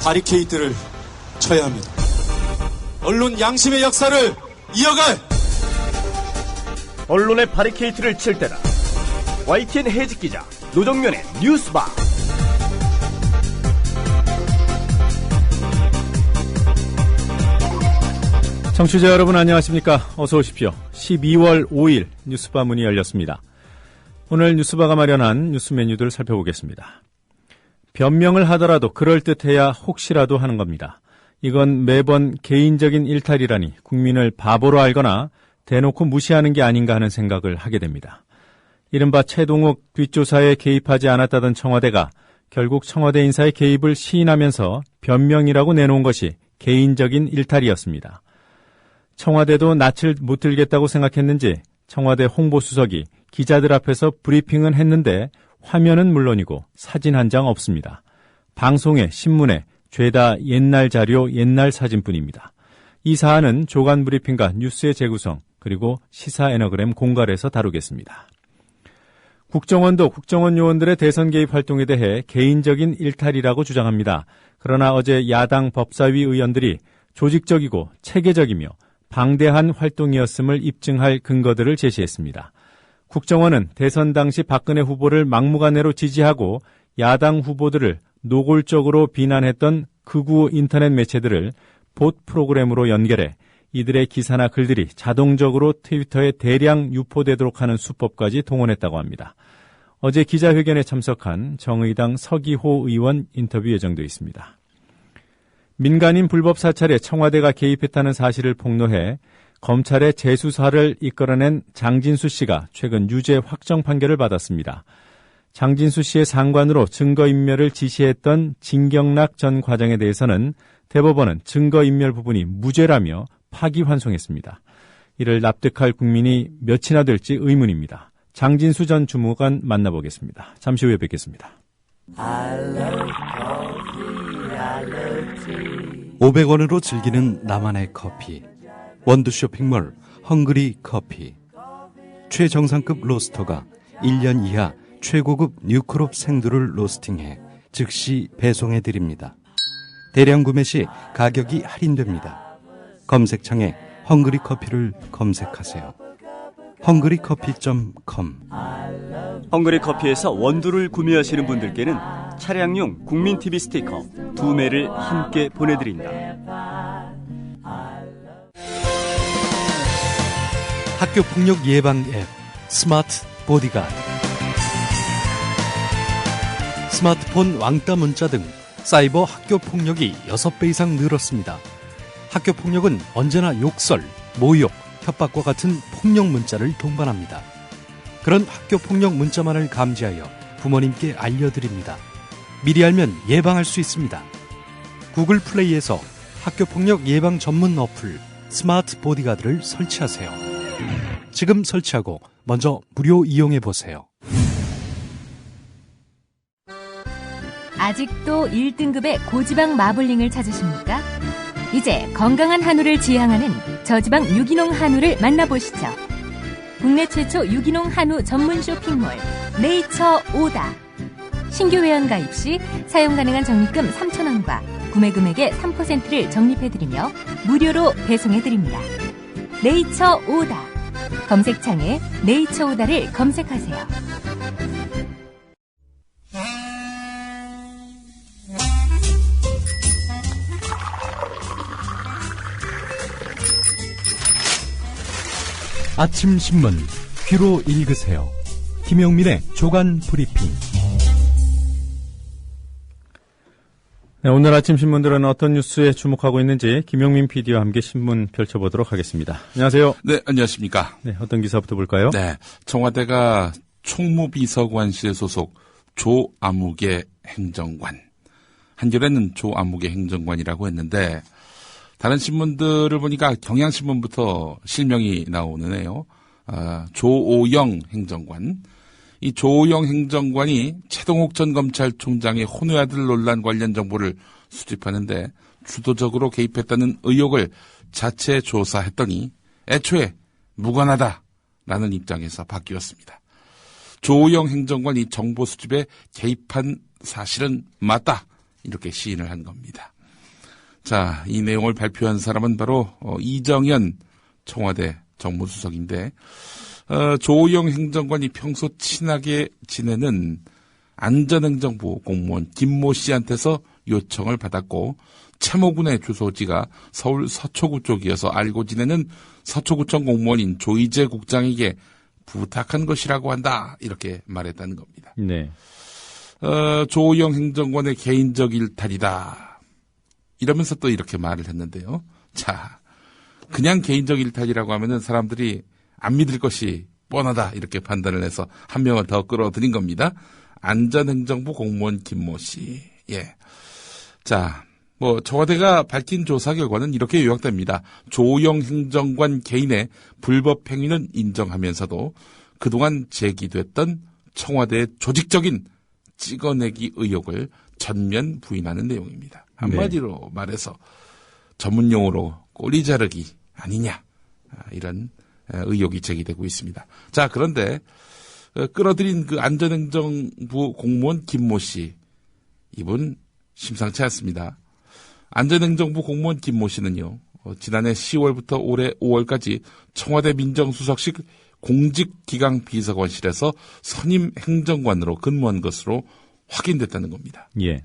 바리케이트를 쳐야 합니다. 언론 양심의 역사를 이어갈 언론의 바리케이트를 칠 때다. YTN 해직 기자 노정면의 뉴스바. 청취자 여러분 안녕하십니까? 어서 오십시오. 12월 5일 뉴스바 문이 열렸습니다. 오늘 뉴스바가 마련한 뉴스 메뉴들을 살펴보겠습니다. 변명을 하더라도 그럴듯해야 혹시라도 하는 겁니다. 이건 매번 개인적인 일탈이라니 국민을 바보로 알거나 대놓고 무시하는 게 아닌가 하는 생각을 하게 됩니다. 이른바 최동욱 뒷조사에 개입하지 않았다던 청와대가 결국 청와대 인사의 개입을 시인하면서 변명이라고 내놓은 것이 개인적인 일탈이었습니다. 청와대도 낯을 못 들겠다고 생각했는지 청와대 홍보수석이 기자들 앞에서 브리핑은 했는데 화면은 물론이고 사진 한 장 없습니다. 방송에, 신문에 죄다 옛날 자료, 옛날 사진뿐입니다. 이 사안은 조간 브리핑과 뉴스의 재구성, 그리고 시사 애너그램 공갈에서 다루겠습니다. 국정원도 국정원 요원들의 대선 개입 활동에 대해 개인적인 일탈이라고 주장합니다. 그러나 어제 야당 법사위 의원들이 조직적이고 체계적이며 방대한 활동이었음을 입증할 근거들을 제시했습니다. 국정원은 대선 당시 박근혜 후보를 막무가내로 지지하고 야당 후보들을 노골적으로 비난했던 극우 인터넷 매체들을 봇 프로그램으로 연결해 이들의 기사나 글들이 자동적으로 트위터에 대량 유포되도록 하는 수법까지 동원했다고 합니다. 어제 기자회견에 참석한 정의당 서기호 의원 인터뷰 예정돼 있습니다. 민간인 불법 사찰에 청와대가 개입했다는 사실을 폭로해 검찰의 재수사를 이끌어낸 장진수 씨가 최근 유죄 확정 판결을 받았습니다. 장진수 씨의 상관으로 증거인멸을 지시했던 진경락 전 과장에 대해서는 대법원은 증거인멸 부분이 무죄라며 파기환송했습니다. 이를 납득할 국민이 몇이나 될지 의문입니다. 장진수 전 주무관 만나보겠습니다. 잠시 후에 뵙겠습니다. 500원으로 즐기는 나만의 커피. 원두 쇼핑몰 헝그리 커피. 최정상급 로스터가 1년 이하 최고급 뉴크롭 생두를 로스팅해 즉시 배송해드립니다. 대량 구매 시 가격이 할인됩니다. 검색창에 헝그리 커피를 검색하세요. 헝그리커피.com. 헝그리 커피에서 원두를 구매하시는 분들께는 차량용 국민TV 스티커 2매를 함께 보내드린다. 학교폭력 예방 앱 스마트 보디가드. 스마트폰 왕따 문자 등 사이버 학교폭력이 6배 이상 늘었습니다. 학교폭력은 언제나 욕설, 모욕, 협박과 같은 폭력 문자를 동반합니다. 그런 학교폭력 문자만을 감지하여 부모님께 알려드립니다. 미리 알면 예방할 수 있습니다. 구글 플레이에서 학교폭력 예방 전문 어플 스마트 보디가드를 설치하세요. 지금 설치하고 먼저 무료 이용해보세요. 아직도 1등급의 고지방 마블링을 찾으십니까? 이제 건강한 한우를 지향하는 저지방 유기농 한우를 만나보시죠. 국내 최초 유기농 한우 전문 쇼핑몰 네이처 오다. 신규 회원 가입 시 사용 가능한 적립금 3,000원과 구매 금액의 3%를 적립해드리며 무료로 배송해드립니다. 네이처 오다. 검색창에 네이처 오다를 검색하세요. 아침 신문 귀로 읽으세요. 김용민의 조간 브리핑. 네, 오늘 아침 신문들은 어떤 뉴스에 주목하고 있는지 김용민 PD와 함께 신문 펼쳐보도록 하겠습니다. 안녕하세요. 네, 안녕하십니까. 네, 어떤 기사부터 볼까요? 네, 청와대가 총무비서관실에 소속 조아무개 행정관. 한겨레는 조아무개 행정관이라고 했는데 다른 신문들을 보니까 경향신문부터 실명이 나오네요. 조오영 행정관. 이 조오영 행정관이 최동욱 전 검찰총장의 혼외 아들 논란 관련 정보를 수집하는데 주도적으로 개입했다는 의혹을 자체 조사했더니 애초에 무관하다라는 입장에서 바뀌었습니다. 조오영 행정관이 정보 수집에 개입한 사실은 맞다. 이렇게 시인을 한 겁니다. 자, 이 내용을 발표한 사람은 바로 이정현 청와대 정무수석인데 조호영 행정관이 평소 친하게 지내는 안전행정부 공무원 김모 씨한테서 요청을 받았고 채모군의 주소지가 서울 서초구 쪽이어서 알고 지내는 서초구청 공무원인 조이제 국장에게 부탁한 것이라고 한다. 이렇게 말했다는 겁니다. 네. 조호영 행정관의 개인적 일탈이다. 이러면서 또 이렇게 말을 했는데요. 자, 그냥 개인적 일탈이라고 하면은 사람들이 안 믿을 것이 뻔하다. 이렇게 판단을 해서 한 명을 더 끌어들인 겁니다. 안전행정부 공무원 김모 씨. 예. 자, 청와대가 밝힌 조사 결과는 이렇게 요약됩니다. 조호영 행정관 개인의 불법 행위는 인정하면서도 그동안 제기됐던 청와대의 조직적인 찍어내기 의혹을 전면 부인하는 내용입니다. 한마디로 말해서 전문용어로 꼬리 자르기 아니냐, 이런 의혹이 제기되고 있습니다. 자, 그런데 끌어들인 그 안전행정부 공무원 김모 씨, 이분 심상치 않습니다. 안전행정부 공무원 김모 씨는요, 지난해 10월부터 올해 5월까지 청와대 민정수석실 공직기강비서관실에서 선임 행정관으로 근무한 것으로 확인됐다는 겁니다. 예.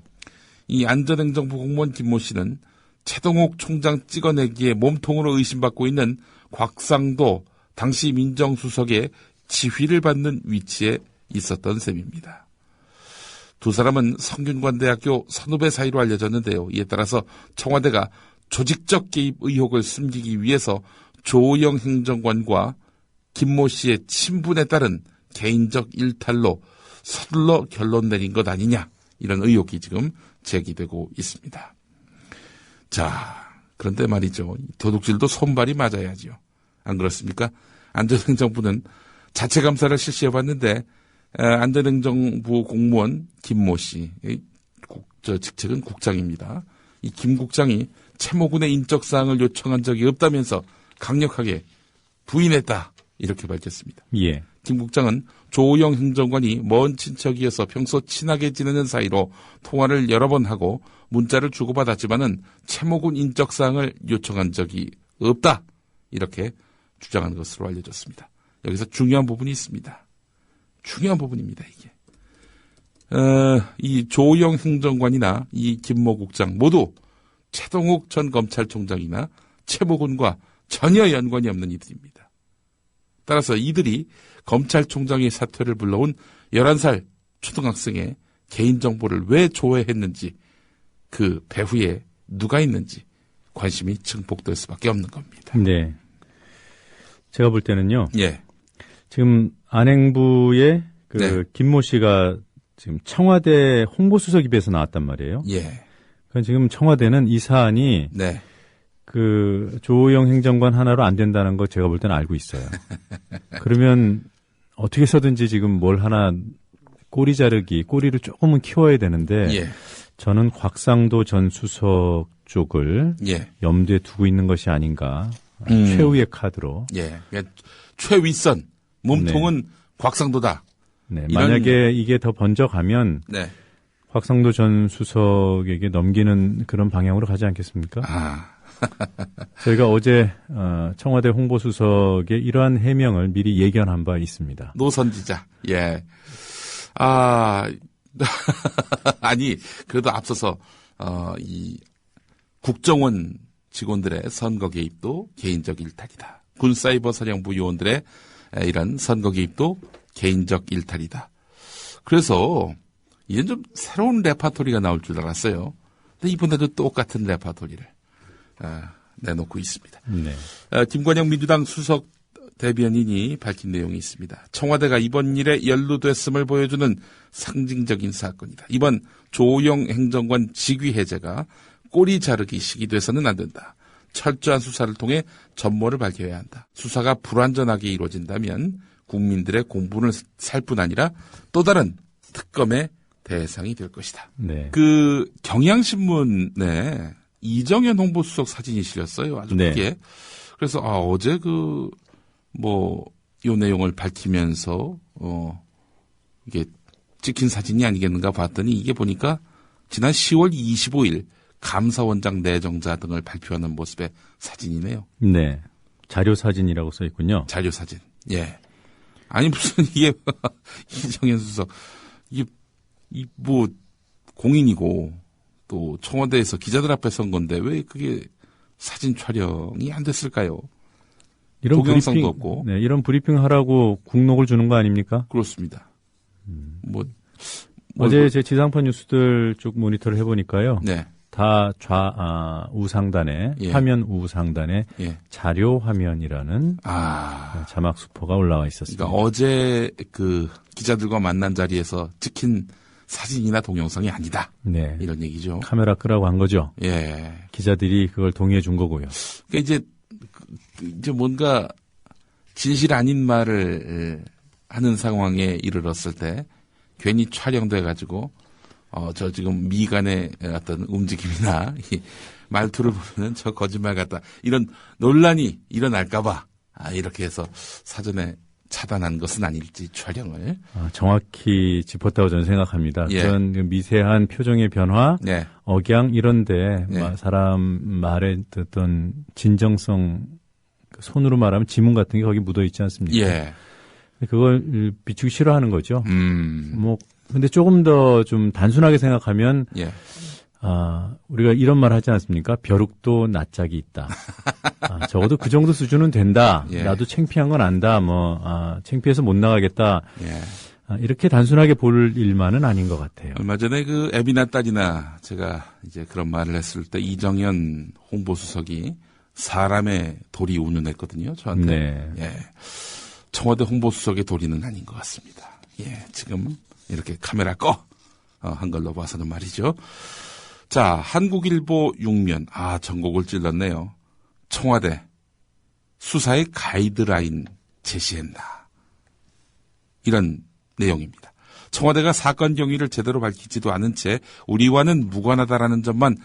이 안전행정부 공무원 김모 씨는 최동욱 총장 찍어내기에 몸통으로 의심받고 있는 곽상도 당시 민정수석의 지휘를 받는 위치에 있었던 셈입니다. 두 사람은 성균관대학교 선후배 사이로 알려졌는데요. 이에 따라서 청와대가 조직적 개입 의혹을 숨기기 위해서 조호영 행정관과 김모 씨의 친분에 따른 개인적 일탈로 서둘러 결론 내린 것 아니냐, 이런 의혹이 지금 제기되고 있습니다. 자, 그런데 말이죠. 도둑질도 손발이 맞아야죠. 안 그렇습니까? 안전행정부는 자체 감사를 실시해봤는데 안전행정부 공무원 김모 씨, 직책은 국장입니다. 이 김 국장이 채모군의 인적사항을 요청한 적이 없다면서 강력하게 부인했다, 이렇게 밝혔습니다. 예. 김 국장은 조호영 행정관이 먼 친척이어서 평소 친하게 지내는 사이로 통화를 여러 번 하고 문자를 주고받았지만은 채모군 인적사항을 요청한 적이 없다, 이렇게 주장한 것으로 알려졌습니다. 여기서 중요한 부분이 있습니다. 중요한 부분입니다, 이게. 이 조호영 행정관이나 이 김모 국장 모두 최동욱 전 검찰총장이나 채모군과 전혀 연관이 없는 이들입니다. 따라서 이들이 검찰총장의 사퇴를 불러온 11살 초등학생의 개인정보를 왜 조회했는지, 그 배후에 누가 있는지 관심이 증폭될 수밖에 없는 겁니다. 네. 제가 볼 때는요. 예. 지금 안행부의 네. 김모 씨가 지금 청와대 홍보수석 입에서 나왔단 말이에요. 예. 그러니까 지금 청와대는 이 사안이 네. 조호영 행정관 하나로 안 된다는 거 제가 볼 때는 알고 있어요. 그러면 어떻게 해서든지 지금 뭘 하나 꼬리 자르기, 꼬리를 조금은 키워야 되는데 예. 저는 곽상도 전 수석 쪽을 예. 염두에 두고 있는 것이 아닌가. 최후의 카드로. 예. 그러니까 최윗선, 몸통은 곽상도다. 네. 만약에 이게 더 번져가면 네. 곽상도 전 수석에게 넘기는 그런 방향으로 가지 않겠습니까? 저희가 어제 청와대 홍보수석의 이러한 해명을 미리 예견한 바 있습니다. 노선지자. 예. 아니, 그래도 앞서서 이 국정원 직원들의 선거 개입도 개인적 일탈이다. 군사이버사령부 요원들의 이런 선거 개입도 개인적 일탈이다. 그래서 이젠 좀 새로운 레파토리가 나올 줄 알았어요. 근데 이번에도 똑같은 레파토리를 내놓고 있습니다. 네. 김관영 민주당 수석 대변인이 밝힌 내용이 있습니다. 청와대가 이번 일에 연루됐음을 보여주는 상징적인 사건이다. 이번 조호영 행정관 직위 해제가 꼬리 자르기 식이 돼서는 안 된다. 철저한 수사를 통해 전모를 밝혀야 한다. 수사가 불완전하게 이루어진다면 국민들의 공분을 살 뿐 아니라 또 다른 특검의 대상이 될 것이다. 네. 그 경향신문에 이정현 홍보수석 사진이 실렸어요. 아주 네. 크게. 그래서 어제 이 내용을 밝히면서 이게 찍힌 사진이 아니겠는가 봤더니 이게 보니까 지난 10월 25일 감사원장 내정자 등을 발표하는 모습의 사진이네요. 네. 자료 사진이라고 써 있군요. 자료 사진. 예. 아니 무슨 이게 이정현 수석 뭐 공인이고 또 청와대에서 기자들 앞에 선 건데 왜 그게 사진 촬영이 안 됐을까요? 이런 동영상도 브리핑, 없고. 네, 이런 브리핑 하라고 국록을 주는 거 아닙니까? 그렇습니다. 뭐 어제 제 지상파 뉴스들 쭉 모니터를 해보니까요. 네. 다 우상단에, 예. 화면 우상단에 예. 자료 화면이라는 자막 수포가 올라와 있었습니다. 그러니까 어제 그 기자들과 만난 자리에서 찍힌 사진이나 동영상이 아니다. 네. 이런 얘기죠. 카메라 끄라고 한 거죠. 예. 기자들이 그걸 동의해 준 거고요. 그러니까 이제 뭔가 진실 아닌 말을 하는 상황에 이르렀을 때 괜히 촬영돼 가지고 저 지금 미간의 어떤 움직임이나 이 말투를 보면 저 거짓말 같다. 이런 논란이 일어날까봐 이렇게 해서 사전에 차단한 것은 아닐지 촬영을. 정확히 짚었다고 저는 생각합니다. 예. 그런 그 미세한 표정의 변화, 네. 억양 이런데 네. 사람 말의 어떤 진정성, 손으로 말하면 지문 같은 게 거기 묻어 있지 않습니까? 예. 그걸 비추기 싫어하는 거죠. 뭐 근데 조금 더 좀 단순하게 생각하면, 예. 우리가 이런 말 하지 않습니까? 벼룩도 낯짝이 있다. 적어도 그 정도 수준은 된다. 예. 나도 창피한 건 안다. 창피해서 못 나가겠다. 예. 이렇게 단순하게 볼 일만은 아닌 것 같아요. 얼마 전에 그 애비나 딸이나 제가 이제 그런 말을 했을 때 이정현 홍보수석이 사람의 도리 운운했거든요. 저한테. 네. 예. 청와대 홍보수석의 도리는 아닌 것 같습니다. 예. 지금 이렇게 카메라 한 걸로 봐서는 말이죠. 자, 한국일보 6면. 전곡을 찔렀네요. 청와대 수사의 가이드라인 제시했나. 이런 내용입니다. 청와대가 사건 경위를 제대로 밝히지도 않은 채 우리와는 무관하다라는 점만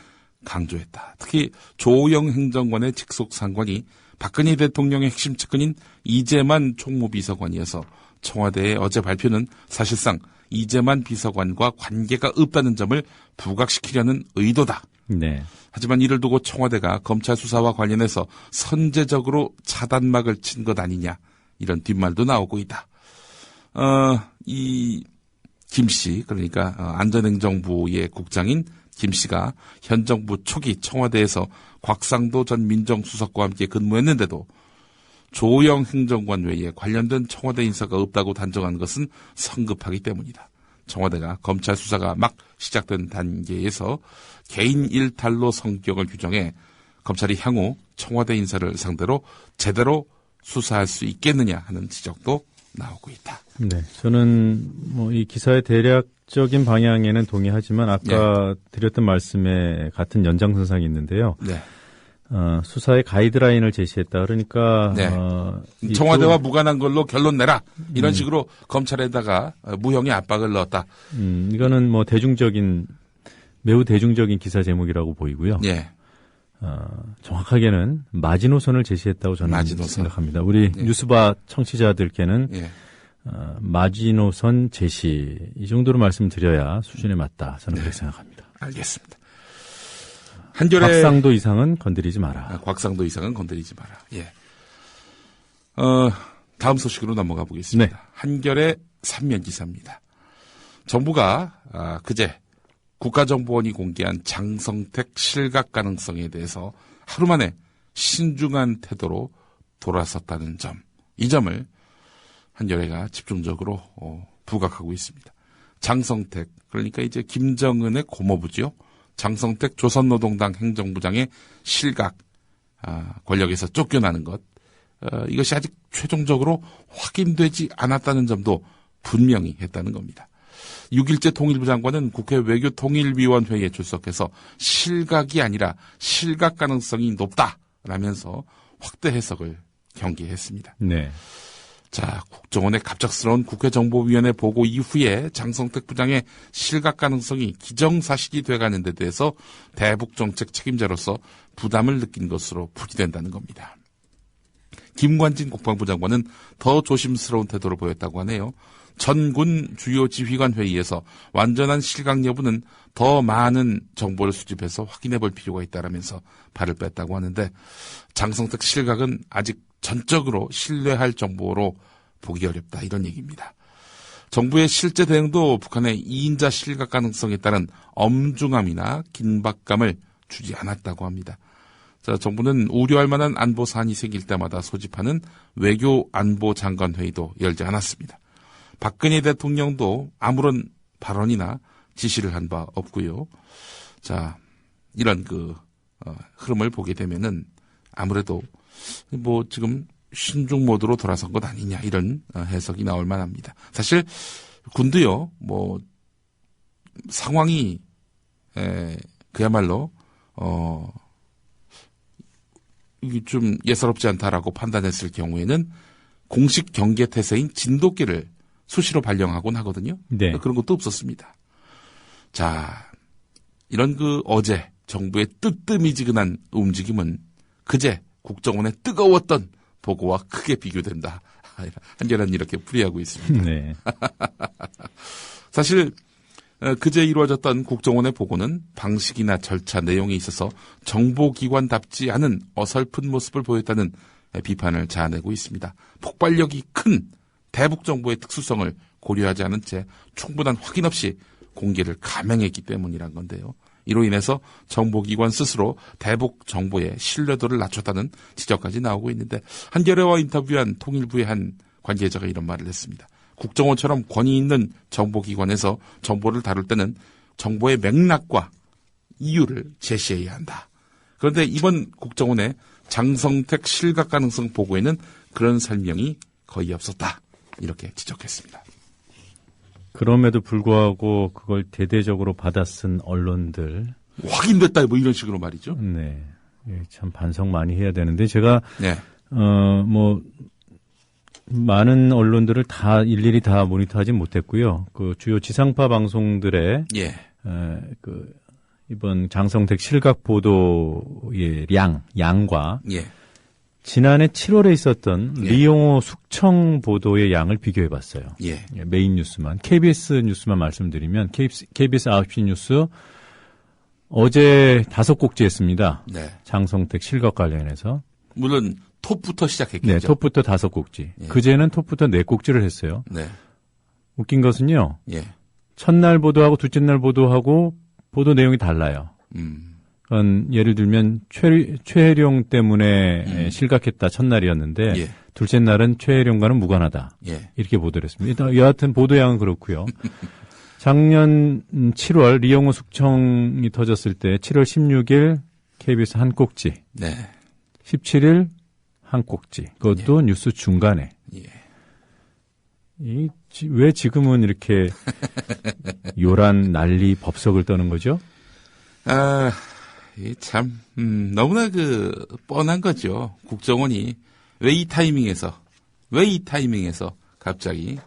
강조했다. 특히 조영 행정관의 직속 상관이 박근혜 대통령의 핵심 측근인 이재만 총무비서관이어서 청와대의 어제 발표는 사실상 이재만 비서관과 관계가 없다는 점을 부각시키려는 의도다. 네. 하지만 이를 두고 청와대가 검찰 수사와 관련해서 선제적으로 차단막을 친 것 아니냐. 이런 뒷말도 나오고 있다. 이 김 씨, 그러니까 안전행정부의 국장인 김 씨가 현 정부 초기 청와대에서 곽상도 전 민정수석과 함께 근무했는데도 조영 행정관 외에 관련된 청와대 인사가 없다고 단정한 것은 성급하기 때문이다. 청와대가 검찰 수사가 막 시작된 단계에서 개인 일탈로 성격을 규정해 검찰이 향후 청와대 인사를 상대로 제대로 수사할 수 있겠느냐 하는 지적도 나오고 있다. 네. 저는 이 기사의 대략적인 방향에는 동의하지만 아까 드렸던 말씀에 같은 연장선상이 있는데요. 네. 수사의 가이드라인을 제시했다. 그러니까 네. 청와대와 무관한 걸로 결론 내라. 이런 식으로 검찰에다가 무형의 압박을 넣었다. 이거는 매우 대중적인 기사 제목이라고 보이고요. 예. 정확하게는 마지노선을 제시했다고 저는 마지노선. 생각합니다. 우리 뉴스바 청취자들께는 예. 마지노선 제시 이 정도로 말씀드려야 수준에 맞다. 저는 그렇게 생각합니다. 알겠습니다. 한겨레 곽상도 이상은 건드리지 마라. 곽상도 이상은 건드리지 마라. 예. 다음 소식으로 넘어가 보겠습니다. 네. 한겨레 3면 기사입니다. 정부가 그제 국가정보원이 공개한 장성택 실각 가능성에 대해서 하루 만에 신중한 태도로 돌아섰다는 점. 이 점을 한겨레가 집중적으로 부각하고 있습니다. 장성택, 그러니까 이제 김정은의 고모부죠. 장성택 조선노동당 행정부장의 실각, 권력에서 쫓겨나는 것. 이것이 아직 최종적으로 확인되지 않았다는 점도 분명히 했다는 겁니다. 6일째 통일부 장관은 국회 외교통일위원회에 출석해서 실각이 아니라 실각 가능성이 높다라면서 확대 해석을 경계했습니다. 네. 자, 국정원의 갑작스러운 국회정보위원회 보고 이후에 장성택 부장의 실각 가능성이 기정사실이 돼가는 데 대해서 대북정책 책임자로서 부담을 느낀 것으로 풀이된다는 겁니다. 김관진 국방부 장관은 더 조심스러운 태도를 보였다고 하네요. 전군 주요 지휘관 회의에서 완전한 실각 여부는 더 많은 정보를 수집해서 확인해 볼 필요가 있다라면서 발을 뺐다고 하는데, 장성택 실각은 아직 전적으로 신뢰할 정보로 보기 어렵다, 이런 얘기입니다. 정부의 실제 대응도 북한의 2인자 실각 가능성에 따른 엄중함이나 긴박감을 주지 않았다고 합니다. 자, 정부는 우려할 만한 안보 사안이 생길 때마다 소집하는 외교 안보 장관 회의도 열지 않았습니다. 박근혜 대통령도 아무런 발언이나 지시를 한 바 없고요. 자, 이런 흐름을 보게 되면은 아무래도 지금 신중 모드로 돌아선 것 아니냐, 이런 해석이 나올 만합니다. 사실 군도요, 상황이 그야말로 이게 좀 예사롭지 않다라고 판단했을 경우에는 공식 경계 태세인 진돗개를 수시로 발령하곤 하거든요. 네. 그런 것도 없었습니다. 자, 이런 어제 정부의 뜨뜨미지근한 움직임은 그제 국정원의 뜨거웠던 보고와 크게 비교된다. 한겨레는 이렇게 풀이하고 있습니다. 네. 사실 그제 이루어졌던 국정원의 보고는 방식이나 절차 내용에 있어서 정보기관답지 않은 어설픈 모습을 보였다는 비판을 자아내고 있습니다. 폭발력이 큰 대북 정보의 특수성을 고려하지 않은 채 충분한 확인 없이 공개를 감행했기 때문이란 건데요. 이로 인해서 정보기관 스스로 대북 정보의 신뢰도를 낮췄다는 지적까지 나오고 있는데, 한겨레와 인터뷰한 통일부의 한 관계자가 이런 말을 했습니다. 국정원처럼 권위 있는 정보기관에서 정보를 다룰 때는 정보의 맥락과 이유를 제시해야 한다. 그런데 이번 국정원의 장성택 실각 가능성 보고에는 그런 설명이 거의 없었다, 이렇게 지적했습니다. 그럼에도 불구하고 그걸 대대적으로 받아쓴 언론들. 확인됐다, 이런 식으로 말이죠. 네. 참 반성 많이 해야 되는데, 제가, 네. 많은 언론들을 일일이 다 모니터하지 못했고요. 주요 지상파 방송들의, 예. 이번 장성택 실각 보도의 양과, 예. 지난해 7월에 있었던 예. 리용호 숙청 보도의 양을 비교해 봤어요. 예. 메인 뉴스만. KBS 뉴스만 말씀드리면, KBS 9시 뉴스 어제 5곡지 했습니다. 네. 장성택 실각 관련해서. 물론 톱부터 시작했겠죠. 네, 톱부터 5곡지. 예. 그제는 톱부터 4곡지를 했어요. 네. 웃긴 것은요. 예. 첫날 보도하고 둘째 날 보도하고 보도 내용이 달라요. 예를 들면 최혜룡 때문에 실각했다 첫날이었는데 예. 둘째 날은 최혜룡과는 무관하다. 예. 이렇게 보도를 했습니다. 여하튼 보도량은 그렇고요. 작년 7월 리용호 숙청이 터졌을 때 7월 16일 KBS 한 꼭지, 네. 17일 한 꼭지, 그것도 뉴스 중간에. 예. 왜 지금은 이렇게 요란 난리 법석을 떠는 거죠? 참, 너무나 뻔한 거죠. 국정원이 왜 이 타이밍에서 갑자기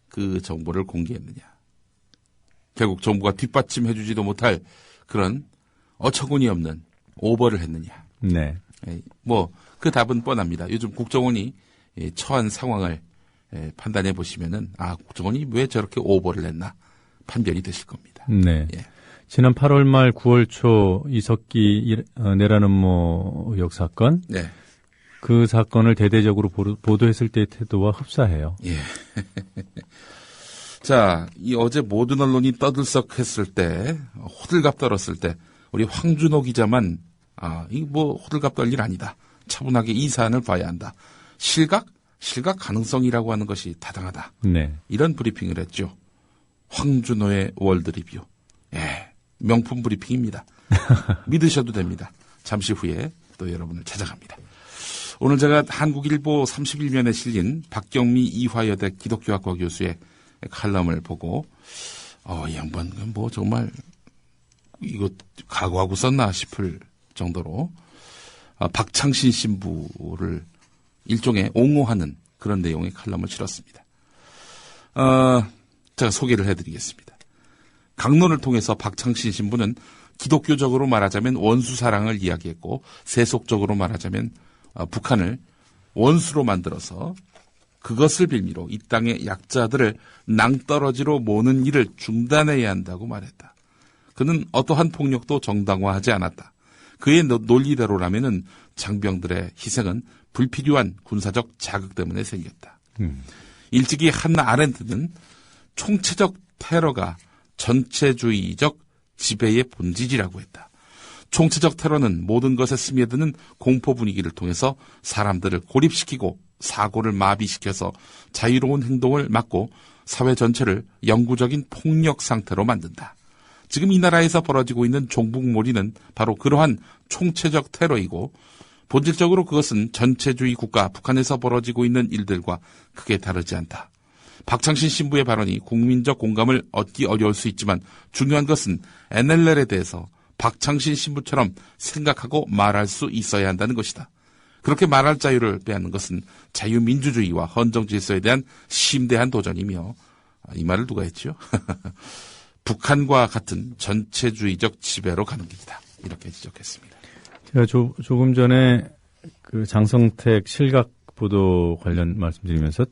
그 정보를 공개했느냐. 결국 정부가 뒷받침해주지도 못할 그런 어처구니 없는 오버를 했느냐. 네. 그 답은 뻔합니다. 요즘 국정원이 처한 상황을 판단해 보시면은, 국정원이 왜 저렇게 오버를 했나 판별이 되실 겁니다. 네. 예. 지난 8월 말 9월 초 이석기 내란음모 사건. 네. 그 사건을 대대적으로 보도했을 때의 태도와 흡사해요. 예. 자, 어제 모든 언론이 떠들썩했을 때, 호들갑 떨었을 때, 우리 황준호 기자만, 호들갑 떨 일 아니다. 차분하게 이 사안을 봐야 한다. 실각 가능성이라고 하는 것이 타당하다. 네. 이런 브리핑을 했죠. 황준호의 월드 리뷰. 예. 명품 브리핑입니다. 믿으셔도 됩니다. 잠시 후에 또 여러분을 찾아갑니다. 오늘 제가 한국일보 31면에 실린 박경미 이화여대 기독교학과 교수의 칼럼을 보고, 이 양반, 정말, 이거 각오하고 썼나 싶을 정도로, 박창신 신부를 일종의 옹호하는 그런 내용의 칼럼을 실었습니다. 제가 소개를 해드리겠습니다. 강론을 통해서 박창신 신부는 기독교적으로 말하자면 원수사랑을 이야기했고, 세속적으로 말하자면 북한을 원수로 만들어서 그것을 빌미로 이 땅의 약자들을 낭떠러지로 모는 일을 중단해야 한다고 말했다. 그는 어떠한 폭력도 정당화하지 않았다. 그의 논리대로라면은 장병들의 희생은 불필요한 군사적 자극 때문에 생겼다. 일찍이 한나 아렌트는 총체적 테러가 전체주의적 지배의 본질이라고 했다. 총체적 테러는 모든 것에 스며드는 공포 분위기를 통해서 사람들을 고립시키고 사고를 마비시켜서 자유로운 행동을 막고 사회 전체를 영구적인 폭력 상태로 만든다. 지금 이 나라에서 벌어지고 있는 종북몰이는 바로 그러한 총체적 테러이고 본질적으로 그것은 전체주의 국가 북한에서 벌어지고 있는 일들과 크게 다르지 않다. 박창신 신부의 발언이 국민적 공감을 얻기 어려울 수 있지만 중요한 것은 NLL에 대해서 박창신 신부처럼 생각하고 말할 수 있어야 한다는 것이다. 그렇게 말할 자유를 빼앗는 것은 자유민주주의와 헌정질서에 대한 심대한 도전이며, 이 말을 누가 했죠? 북한과 같은 전체주의적 지배로 가는 길이다. 이렇게 지적했습니다. 제가 조금 전에 그 장성택 실각 보도 관련 말씀드리면서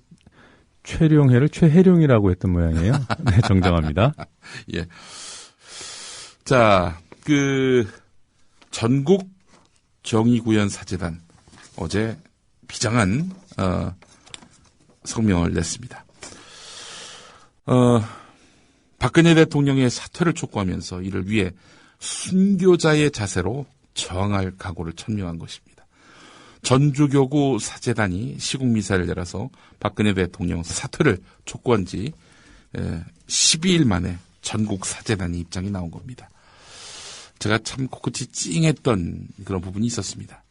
최룡해를 최해룡이라고 했던 모양이에요. 네, 정정합니다. 예. 자, 전국 정의구현 사재단 어제 비장한 성명을 냈습니다. 박근혜 대통령의 사퇴를 촉구하면서 이를 위해 순교자의 자세로 저항할 각오를 천명한 것입니다. 전주교구 사재단이 시국미사를 열어서 박근혜 대통령 사퇴를 촉구한 지 12일 만에 전국 사재단이 입장이 나온 겁니다. 제가 참 코끝이 찡했던 그런 부분이 있었습니다.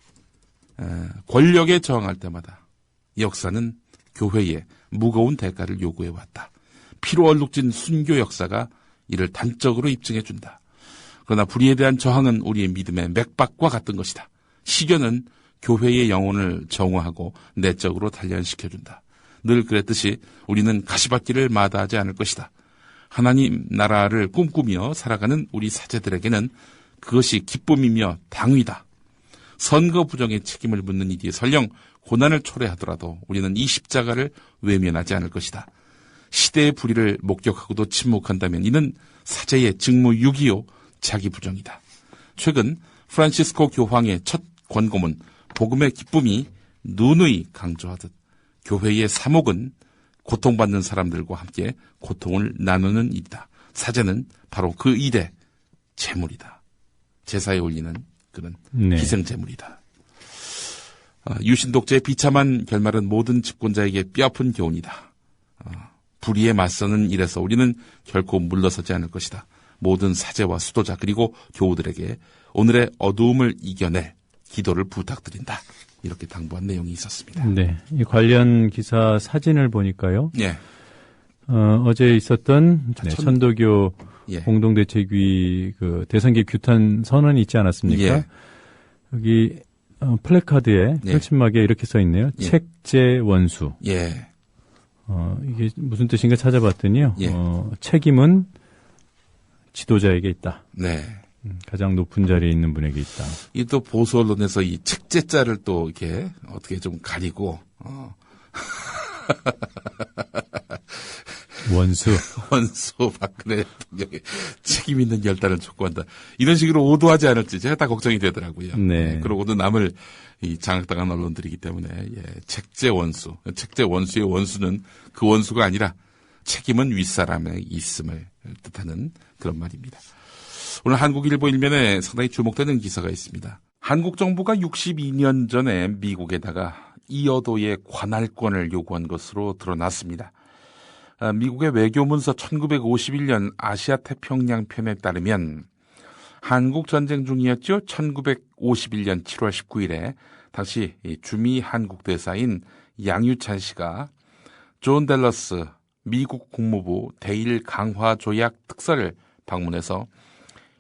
권력에 저항할 때마다 역사는 교회에 무거운 대가를 요구해왔다. 피로 얼룩진 순교 역사가 이를 단적으로 입증해준다. 그러나 불의에 대한 저항은 우리의 믿음의 맥박과 같은 것이다. 시련은 교회의 영혼을 정화하고 내적으로 단련시켜준다. 늘 그랬듯이 우리는 가시밭길을 마다하지 않을 것이다. 하나님 나라를 꿈꾸며 살아가는 우리 사제들에게는 그것이 기쁨이며 당위다. 선거 부정의 책임을 묻는 이들이 설령 고난을 초래하더라도 우리는 이 십자가를 외면하지 않을 것이다. 시대의 불의를 목격하고도 침묵한다면 이는 사제의 직무유기요 자기 부정이다. 최근 프란시스코 교황의 첫 권고문 복음의 기쁨이 누누이 강조하듯 교회의 사목은 고통받는 사람들과 함께 고통을 나누는 일이다. 사제는 바로 그 일의 제물이다. 제사에 올리는 그런 희생제물이다. 유신 독재의 비참한 결말은 모든 집권자에게 뼈아픈 교훈이다. 불의에 맞서는 일에서 우리는 결코 물러서지 않을 것이다. 모든 사제와 수도자 그리고 교우들에게 오늘의 어두움을 이겨낼 기도를 부탁드린다. 이렇게 당부한 내용이 있었습니다. 네, 이 관련 기사 사진을 보니까요. 예. 어제 있었던 천도교 예. 공동대책위 그 대선기 규탄 선언이 있지 않았습니까? 예. 여기 플래카드에 예. 표침막에 이렇게 써 있네요. 예. 책제 원수. 예. 이게 무슨 뜻인가 찾아봤더니요. 예. 책임은 지도자에게 있다. 네. 가장 높은 자리에 있는 분에게 있다. 이 또 보수 언론에서 이 책제자를 또 이렇게 어떻게 좀 가리고 원수 박근혜 대통령의 책임 있는 결단을 촉구한다. 이런 식으로 오도하지 않을지 제가 다 걱정이 되더라고요. 네. 그러고도 남을 이 장악당한 언론들이기 때문에 책제 원수. 책제 원수의 원수는 그 원수가 아니라 책임은 윗사람에 있음을 뜻하는 그런 말입니다. 오늘 한국일보 일면에 상당히 주목되는 기사가 있습니다. 한국 정부가 62년 전에 미국에다가 이어도의 관할권을 요구한 것으로 드러났습니다. 미국의 외교문서 1951년 아시아 태평양 편에 따르면 한국 전쟁 중이었죠. 1951년 7월 19일에 당시 주미 한국 대사인 양유찬 씨가 존 댈러스 미국 국무부 대일 강화 조약 특사를 방문해서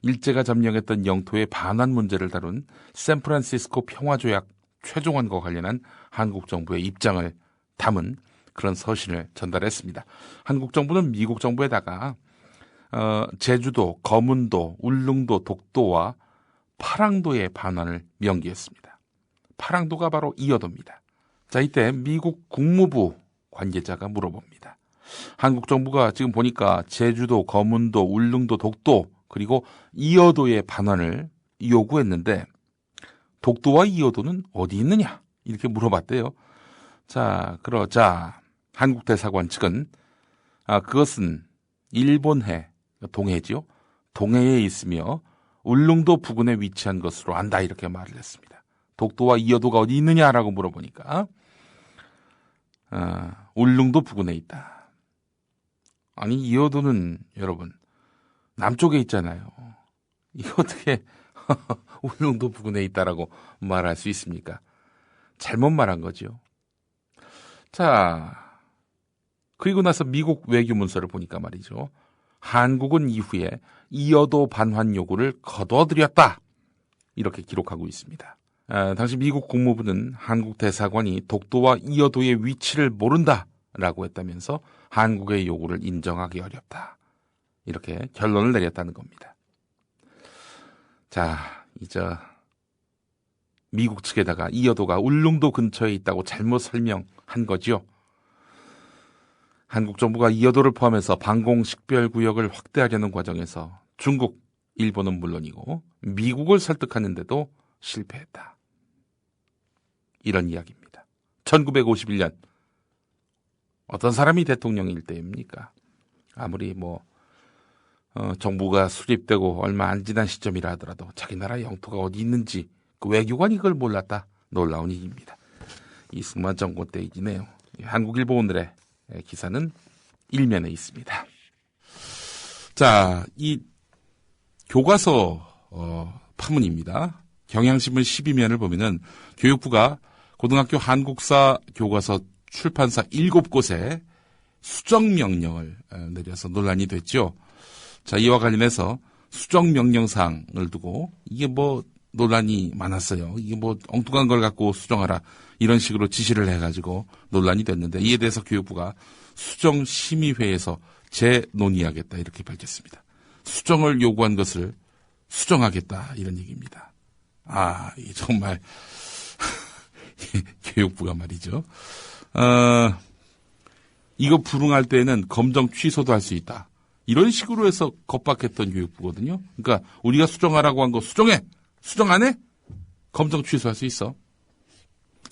일제가 점령했던 영토의 반환 문제를 다룬 샌프란시스코 평화조약 최종안과 관련한 한국 정부의 입장을 담은 그런 서신을 전달했습니다. 한국 정부는 미국 정부에다가 제주도, 거문도, 울릉도, 독도와 파랑도의 반환을 명기했습니다. 파랑도가 바로 이어도입니다. 자, 이때 미국 국무부 관계자가 물어봅니다. 한국 정부가 지금 보니까 제주도, 거문도, 울릉도, 독도 그리고 이어도의 반환을 요구했는데 독도와 이어도는 어디 있느냐 이렇게 물어봤대요. 자, 그러자 한국 대사관 측은 그것은 일본해, 동해지요. 동해에 있으며 울릉도 부근에 위치한 것으로 안다 이렇게 말을 했습니다. 독도와 이어도가 어디 있느냐라고 물어보니까 울릉도 부근에 있다. 아니 이어도는 여러분 남쪽에 있잖아요. 이거 어떻게 울릉도 부근에 있다라고 말할 수 있습니까? 잘못 말한 거죠. 자, 그리고 나서 미국 외교문서를 보니까 말이죠. 한국은 이후에 이어도 반환 요구를 거둬들였다. 이렇게 기록하고 있습니다. 당시 미국 국무부는 한국 대사관이 독도와 이어도의 위치를 모른다라고 했다면서 한국의 요구를 인정하기 어렵다. 이렇게 결론을 내렸다는 겁니다. 자, 이제 미국 측에다가 이어도가 울릉도 근처에 있다고 잘못 설명한 거죠. 한국 정부가 이어도를 포함해서 방공식별구역을 확대하려는 과정에서 중국, 일본은 물론이고 미국을 설득하는데도 실패했다. 이런 이야기입니다. 1951년 어떤 사람이 대통령일 때입니까? 아무리 정부가 수립되고 얼마 안 지난 시점이라 하더라도 자기 나라 영토가 어디 있는지 그 외교관이 그걸 몰랐다. 놀라운 일입니다. 이승만 정권 때이지네요. 한국일보오늘의 기사는 일면에 있습니다. 자, 이 교과서 파문입니다. 경향신문 12면을 보면은 교육부가 고등학교 한국사 교과서 출판사 7곳에 수정명령을 내려서 논란이 됐죠. 자, 이와 관련해서 수정명령사항을 두고 이게 논란이 많았어요. 이게 엉뚱한 걸 갖고 수정하라 이런 식으로 지시를 해가지고 논란이 됐는데 이에 대해서 교육부가 수정심의회에서 재논의하겠다 이렇게 밝혔습니다. 수정을 요구한 것을 수정하겠다 이런 얘기입니다. 이 정말 교육부가 말이죠. 이거 불응할 때에는 검정 취소도 할 수 있다. 이런 식으로 해서 겁박했던 교육부거든요. 그러니까 우리가 수정하라고 한 거 수정해. 수정 안 해? 검정 취소할 수 있어.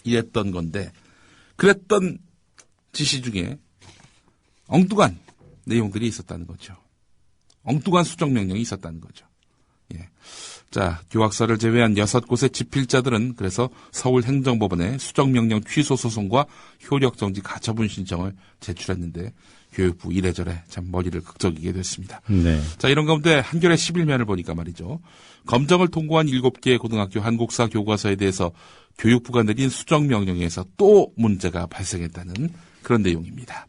이랬던 건데 그랬던 지시 중에 엉뚱한 내용들이 있었다는 거죠. 엉뚱한 수정명령이 있었다는 거죠. 예. 자, 교학사를 제외한 6곳의 집필자들은 그래서 서울행정법원에 수정명령 취소 소송과 효력정지 가처분 신청을 제출했는데 교육부 이래저래 참 머리를 극적이게 됐습니다. 네. 자, 이런 가운데 한겨레 11면을 보니까 말이죠. 검정을 통과한 7개의 고등학교 한국사 교과서에 대해서 교육부가 내린 수정명령에서 또 문제가 발생했다는 그런 내용입니다.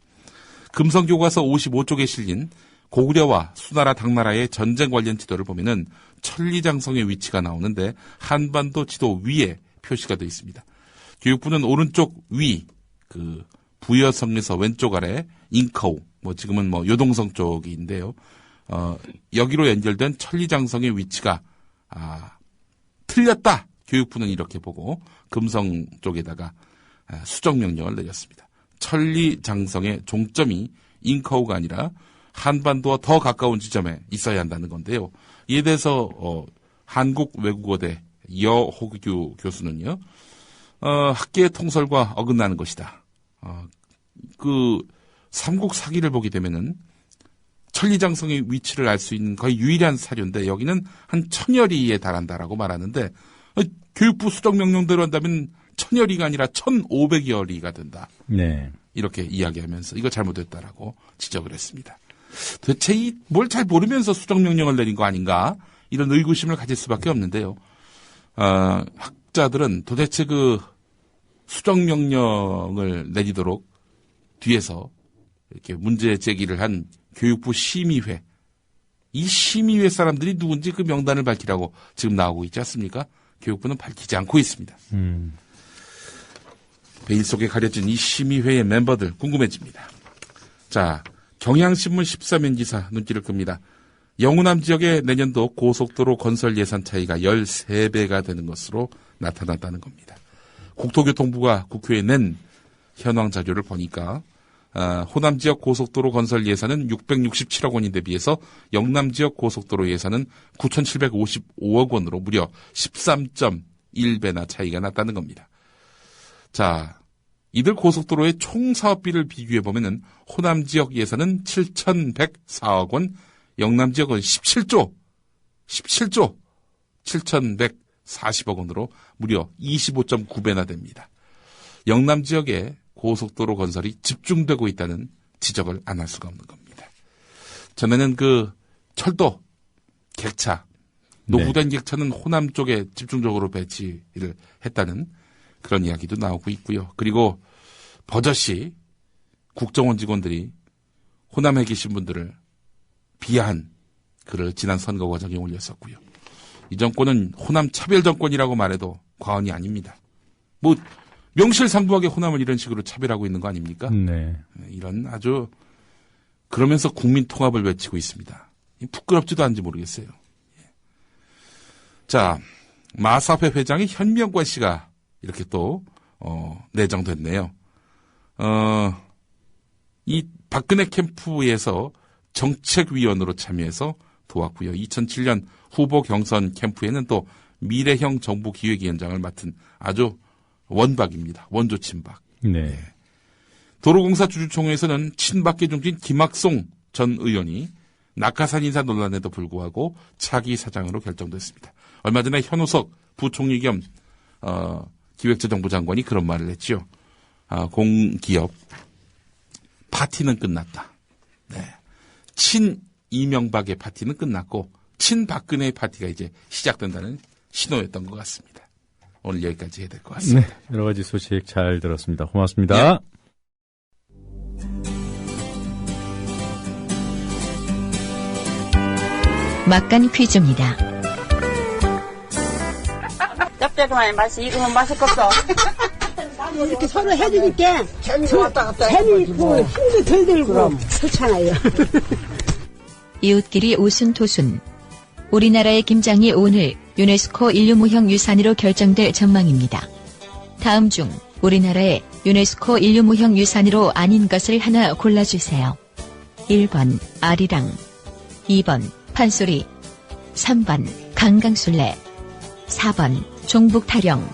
금성교과서 55쪽에 실린 고구려와 수나라 당나라의 전쟁 관련 지도를 보면은 천리장성의 위치가 나오는데 한반도 지도 위에 표시가 되어 있습니다. 교육부는 오른쪽 위, 부여성에서 왼쪽 아래 인커우, 지금은 요동성 쪽인데요. 여기로 연결된 천리장성의 위치가 틀렸다. 교육부는 이렇게 보고 금성 쪽에다가 수정명령을 내렸습니다. 천리장성의 종점이 인커우가 아니라 한반도와 더 가까운 지점에 있어야 한다는 건데요. 이에 대해서 한국외국어대 여호규 교수는요. 학계의 통설과 어긋나는 것이다. 삼국 사기를 보게 되면은 천리장성의 위치를 알 수 있는 거의 유일한 사료인데 여기는 한 1000여리에 달한다라고 말하는데 교육부 수정명령대로 한다면 1000여리가 아니라 1500여리가 된다. 네. 이렇게 이야기하면서 이거 잘못됐다라고 지적을 했습니다. 도대체 뭘 잘 모르면서 수정명령을 내린 거 아닌가 이런 의구심을 가질 수밖에 없는데요. 학자들은 도대체 수정명령을 내리도록 뒤에서 이렇게 문제 제기를 한 교육부 심의회, 이 심의회 사람들이 누군지 그 명단을 밝히라고 지금 나오고 있지 않습니까? 교육부는 밝히지 않고 있습니다. 베일 속에 가려진 이 심의회의 멤버들 궁금해집니다. 자, 경향신문 14면 기사 눈길을 끕니다. 영우남 지역의 내년도 고속도로 건설 예산 차이가 13배가 되는 것으로 나타났다는 겁니다. 국토교통부가 국회에 낸 현황 자료를 보니까 호남 지역 고속도로 건설 예산은 667억 원인데 비해서 영남 지역 고속도로 예산은 9,755억 원으로 무려 13.1배나 차이가 났다는 겁니다. 자, 이들 고속도로의 총 사업비를 비교해 보면은 호남 지역 예산은 7,104억 원, 영남 지역은 17조 7,140억 원으로 무려 25.9배나 됩니다. 영남 지역에 고속도로 건설이 집중되고 있다는 지적을 안 할 수가 없는 겁니다. 전에는 그 철도, 객차, 노후된 객차는 호남 쪽에 집중적으로 배치를 했다는 그런 이야기도 나오고 있고요. 그리고 버젓이 국정원 직원들이 호남에 계신 분들을 비하한 글을 지난 선거 과정에 올렸었고요. 이 정권은 호남 차별 정권이라고 말해도 과언이 아닙니다. 뭐 명실상부하게 호남을 이런 식으로 차별하고 있는 거 아닙니까? 네. 이런 아주 그러면서 국민 통합을 외치고 있습니다. 부끄럽지도 않은지 모르겠어요. 자, 마사회 회장의 현명관 씨가 이렇게 또 내정됐네요. 이 박근혜 캠프에서 정책위원으로 참여해서 도왔고요. 2007년 후보 경선 캠프에는 또 미래형 정부 기획위원장을 맡은 아주 원박입니다. 원조 친박. 네. 도로공사 주주총회에서는 친박계 중진 김학송 전 의원이 낙하산 인사 논란에도 불구하고 차기 사장으로 결정됐습니다. 얼마 전에 현우석 부총리 겸 기획재정부 장관이 그런 말을 했죠. 공기업 파티는 끝났다. 네. 친 이명박의 파티는 끝났고 친박근혜의 파티가 이제 시작된다는 신호였던 것 같습니다. 오늘 여기까지 해야 될 것 같습니다. 네, 여러 가지 소식 잘 들었습니다. 고맙습니다. 네. 막간 퀴즈입니다. 짭짤한 맛이 익으면 맛있겠어. 이렇게 서로 해주니까 재미있고 힘도 덜 들고 좋잖아요. 이웃끼리 오순도순. 우리나라의 김장이 오늘 유네스코 인류무형유산으로 결정될 전망입니다. 다음 중 우리나라의 유네스코 인류무형유산으로 아닌 것을 하나 골라주세요. 1번 아리랑, 2번 판소리, 3번 강강술래, 4번 종북타령.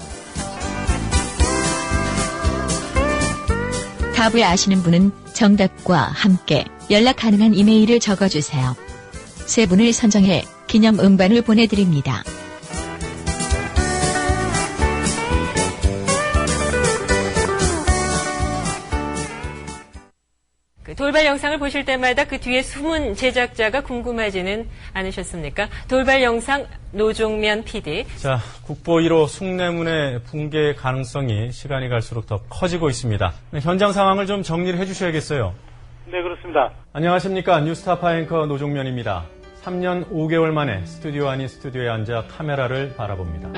답을 아시는 분은 정답과 함께 연락 가능한 이메일을 적어주세요. 세 분을 선정해 기념 음반을 보내드립니다. 돌발 영상을 보실 때마다 그 뒤에 숨은 제작자가 궁금하지는 않으셨습니까? 돌발 영상 노종면 PD. 자, 국보 1호 숭례문의 붕괴 가능성이 시간이 갈수록 더 커지고 있습니다. 네, 현장 상황을 좀 정리를 해주셔야겠어요. 네, 그렇습니다. 안녕하십니까. 뉴스타파 앵커 노종면입니다. 3년 5개월 만에 스튜디오 아닌 스튜디오에 앉아 카메라를 바라봅니다.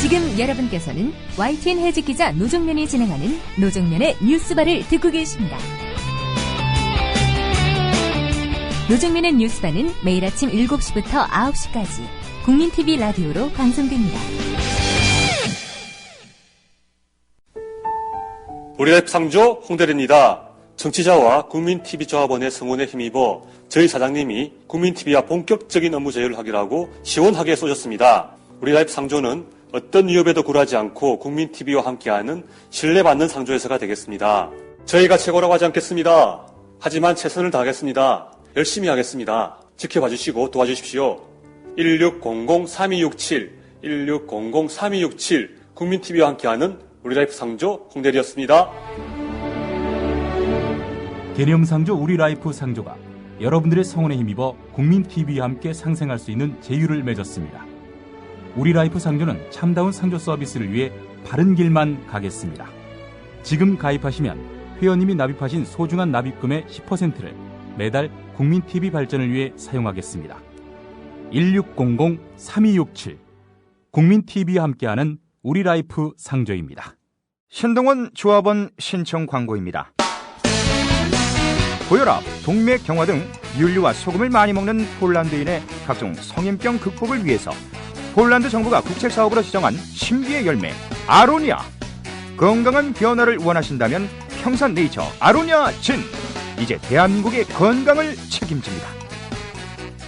지금 여러분께서는 YTN 해직 기자 노종면이 진행하는 노종면의 뉴스바를 듣고 계십니다. 노종면의 뉴스바는 매일 아침 7시부터 9시까지 국민TV 라디오로 방송됩니다. 우리라이프 상조 홍대리입니다. 정치자와 국민TV 조합원의 성원에 힘입어 저희 사장님이 국민TV와 본격적인 업무 제휴를 하기로 하고 시원하게 쏘셨습니다. 우리라이프 상조는 어떤 위협에도 굴하지 않고 국민TV와 함께하는 신뢰받는 상조회사가 되겠습니다. 저희가 최고라고 하지 않겠습니다. 하지만 최선을 다하겠습니다. 열심히 하겠습니다. 지켜봐 주시고 도와주십시오. 1600-3267, 1600-3267 국민TV와 함께하는 우리라이프 상조 홍대리였습니다. 개념상조 우리라이프 상조가 여러분들의 성원에 힘입어 국민TV와 함께 상생할 수 있는 제휴를 맺었습니다. 우리라이프 상조는 참다운 상조 서비스를 위해 바른 길만 가겠습니다. 지금 가입하시면 회원님이 납입하신 소중한 납입금의 10%를 매달 국민TV 발전을 위해 사용하겠습니다. 1600-3267 국민TV와 함께하는 우리라이프 상조입니다. 신동원 조합원 신청 광고입니다. 고혈압, 동맥 경화 등 윤류와 소금을 많이 먹는 폴란드인의 각종 성인병 극복을 위해서 폴란드 정부가 국책사업으로 지정한 신비의 열매 아로니아. 건강한 변화를 원하신다면 평산네이처 아로니아 진. 이제 대한민국의 건강을 책임집니다.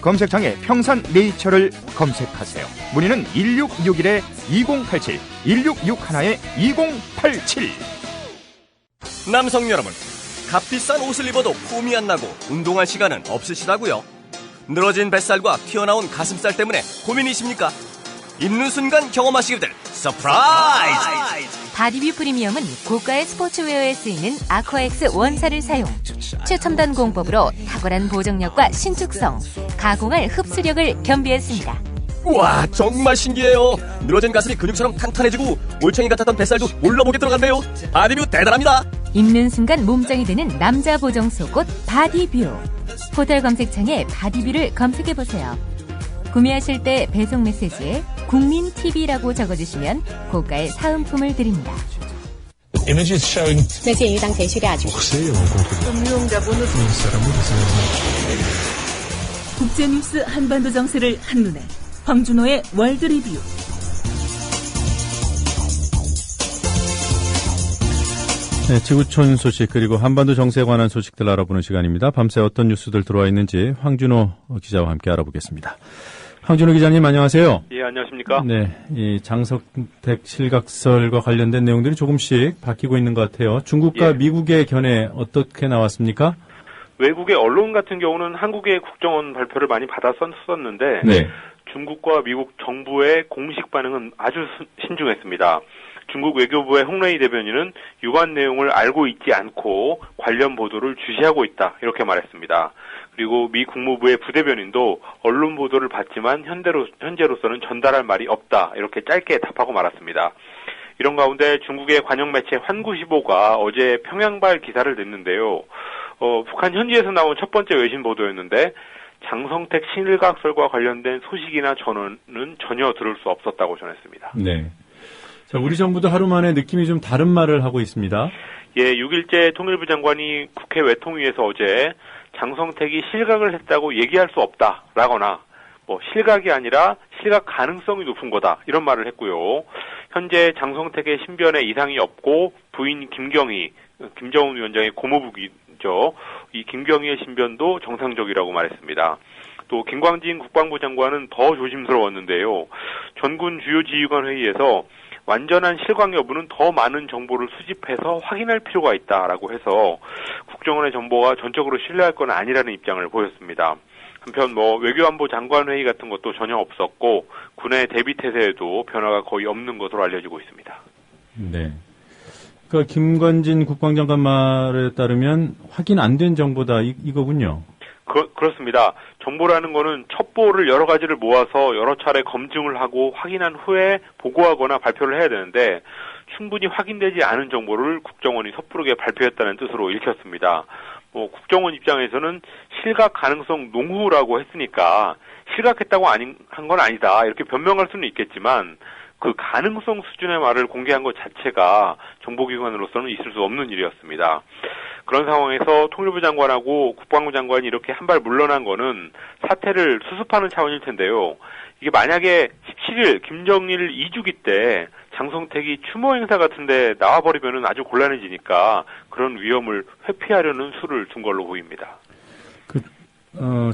검색창에 평산네이처를 검색하세요. 문의는 1661-2087, 1661-2087. 남성 여러분, 값비싼 옷을 입어도 폼이 안 나고 운동할 시간은 없으시다고요? 늘어진 뱃살과 튀어나온 가슴살 때문에 고민이십니까? 입는 순간 경험하시게 될 서프라이즈! 바디뷰 프리미엄은 고가의 스포츠웨어에 쓰이는 아쿠아엑스 원사를 사용, 최첨단 공법으로 탁월한 보정력과 신축성, 가공할 흡수력을 겸비했습니다. 우와, 정말 신기해요. 늘어진 가슴이 근육처럼 탄탄해지고 올챙이 같았던 뱃살도 올라보게 들어간대요. 바디뷰 대단합니다. 입는 순간 몸짱이 되는 남자 보정 속옷 바디뷰. 포털 검색창에 바디뷰를 검색해보세요. 구매하실 때 배송 메시지에 국민TV라고 적어주시면 고가의 사은품을 드립니다. 국제뉴스 한반도 정세를 한눈에 황준호의 월드 리뷰. 네, 지구촌 소식 그리고 한반도 정세에 관한 소식들 알아보는 시간입니다. 밤새 어떤 뉴스들 들어와 있는지 황준호 기자와 함께 알아보겠습니다. 황준호 기자님 안녕하세요. 예, 안녕하십니까? 네, 이 장성택 실각설과 관련된 내용들이 조금씩 바뀌고 있는 것 같아요. 중국과 미국의 견해 어떻게 나왔습니까? 외국의 언론 같은 경우는 한국의 국정원 발표를 많이 받았었는데 중국과 미국 정부의 공식 반응은 아주 신중했습니다. 중국 외교부의 홍레이 대변인은 유관 내용을 알고 있지 않고 관련 보도를 주시하고 있다 이렇게 말했습니다. 그리고 미 국무부의 부대변인도 언론 보도를 봤지만 현재로서는 전달할 말이 없다 이렇게 짧게 답하고 말았습니다. 이런 가운데 중국의 관영 매체 환구시보가 어제 평양발 기사를 냈는데요. 북한 현지에서 나온 첫 번째 외신 보도였는데 장성택 실각설과 관련된 소식이나 전언은 전혀 들을 수 없었다고 전했습니다. 네. 자, 우리 정부도 하루 만에 느낌이 좀 다른 말을 하고 있습니다. 예, 6일째 통일부 장관이 국회 외통위에서 어제 장성택이 실각을 했다고 얘기할 수 없다라거나 실각이 아니라 실각 가능성이 높은 거다 이런 말을 했고요. 현재 장성택의 신변에 이상이 없고 부인 김경희, 김정은 위원장의 고모부기죠. 이 김경희의 신변도 정상적이라고 말했습니다. 또 김광진 국방부 장관은 더 조심스러웠는데요. 전군 주요 지휘관 회의에서 완전한 실각 여부는 더 많은 정보를 수집해서 확인할 필요가 있다라고 해서 국정원의 정보가 전적으로 신뢰할 건 아니라는 입장을 보였습니다. 한편 외교안보 장관 회의 같은 것도 전혀 없었고 군의 대비 태세에도 변화가 거의 없는 것으로 알려지고 있습니다. 네. 그러니까 김관진 국방장관 말에 따르면 확인 안 된 정보다 이거군요. 그렇습니다. 정보라는 거는 첩보를 여러 가지를 모아서 여러 차례 검증을 하고 확인한 후에 보고하거나 발표를 해야 되는데 충분히 확인되지 않은 정보를 국정원이 섣부르게 발표했다는 뜻으로 읽혔습니다. 국정원 입장에서는 실각 가능성 농후라고 했으니까 실각했다고 한 건 아니다 이렇게 변명할 수는 있겠지만 그 가능성 수준의 말을 공개한 것 자체가 정보기관으로서는 있을 수 없는 일이었습니다. 그런 상황에서 통일부 장관하고 국방부 장관이 이렇게 한 발 물러난 거는 사태를 수습하는 차원일 텐데요. 이게 만약에 17일 김정일 2주기 때 장성택이 추모 행사 같은데 나와버리면은 아주 곤란해지니까 그런 위험을 회피하려는 수를 둔 걸로 보입니다.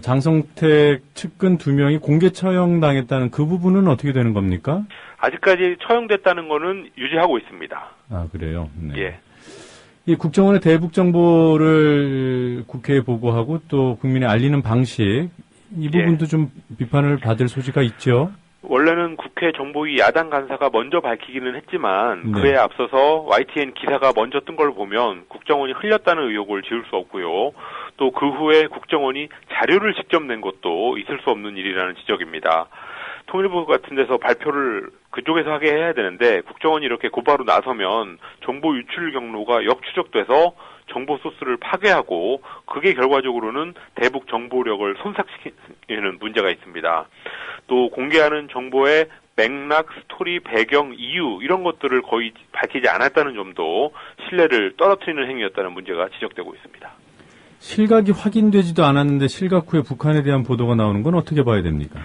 장성택 측근 2명이 공개 처형당했다는 그 부분은 어떻게 되는 겁니까? 아직까지 처형됐다는 거는 유지하고 있습니다. 아, 그래요? 네. 예. 이 국정원의 대북 정보를 국회에 보고하고 또 국민에 알리는 방식, 이 부분도 좀 비판을 받을 소지가 있죠? 원래는 국회 정보위 야당 간사가 먼저 밝히기는 했지만 그에 앞서서 YTN 기사가 먼저 뜬 걸 보면 국정원이 흘렸다는 의혹을 지울 수 없고요. 또 그 후에 국정원이 자료를 직접 낸 것도 있을 수 없는 일이라는 지적입니다. 통일부 같은 데서 발표를 그쪽에서 하게 해야 되는데 국정원이 이렇게 곧바로 나서면 정보 유출 경로가 역추적돼서 정보 소스를 파괴하고 그게 결과적으로는 대북 정보력을 손상시키는 문제가 있습니다. 또 공개하는 정보의 맥락, 스토리, 배경, 이유 이런 것들을 거의 밝히지 않았다는 점도 신뢰를 떨어뜨리는 행위였다는 문제가 지적되고 있습니다. 실각이 확인되지도 않았는데 실각 후에 북한에 대한 보도가 나오는 건 어떻게 봐야 됩니까?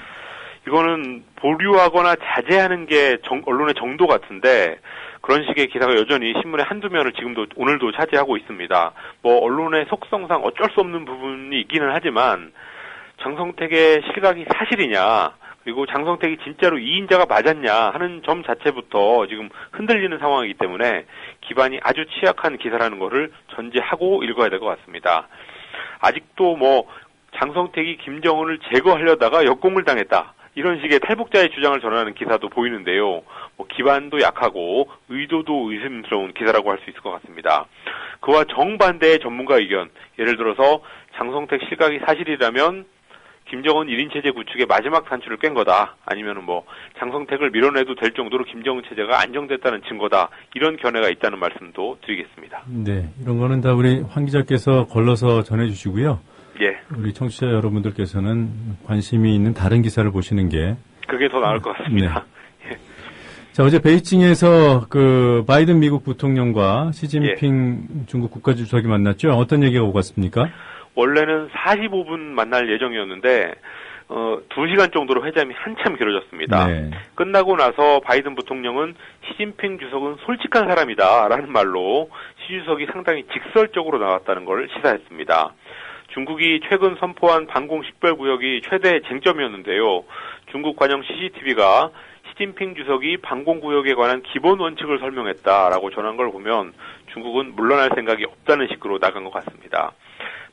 이거는 보류하거나 자제하는 게 언론의 정도 같은데 그런 식의 기사가 여전히 신문의 한두 면을 지금도 오늘도 차지하고 있습니다. 뭐 언론의 속성상 어쩔 수 없는 부분이 있기는 하지만 장성택의 실각이 사실이냐 그리고 장성택이 진짜로 이인자가 맞았냐 하는 점 자체부터 지금 흔들리는 상황이기 때문에 기반이 아주 취약한 기사라는 것을 전제하고 읽어야 될 것 같습니다. 아직도 뭐 장성택이 김정은을 제거하려다가 역공을 당했다. 이런 식의 탈북자의 주장을 전하는 기사도 보이는데요. 뭐 기반도 약하고 의도도 의심스러운 기사라고 할 수 있을 것 같습니다. 그와 정반대의 전문가 의견, 예를 들어서 장성택 실각이 사실이라면 김정은 1인 체제 구축의 마지막 단추를 깬 거다. 아니면은 뭐 장성택을 밀어내도 될 정도로 김정은 체제가 안정됐다는 증거다. 이런 견해가 있다는 말씀도 드리겠습니다. 네, 이런 거는 다 우리 황 기자께서 걸러서 전해주시고요. 예. 우리 청취자 여러분들께서는 관심이 있는 다른 기사를 보시는 게 그게 더 나을 것 같습니다. 네. 예. 자, 어제 베이징에서 그 바이든 미국 부통령과 시진핑 중국 국가주석이 만났죠. 어떤 얘기가 오갔습니까? 원래는 45분 만날 예정이었는데 2시간 정도로 회담이 한참 길어졌습니다. 네. 끝나고 나서 바이든 부통령은 시진핑 주석은 솔직한 사람이다라는 말로 시 주석이 상당히 직설적으로 나왔다는 걸 시사했습니다. 중국이 최근 선포한 방공 식별구역이 최대 쟁점이었는데요. 중국 관영 CCTV가 시진핑 주석이 방공구역에 관한 기본 원칙을 설명했다라고 전한 걸 보면 중국은 물러날 생각이 없다는 식으로 나간 것 같습니다.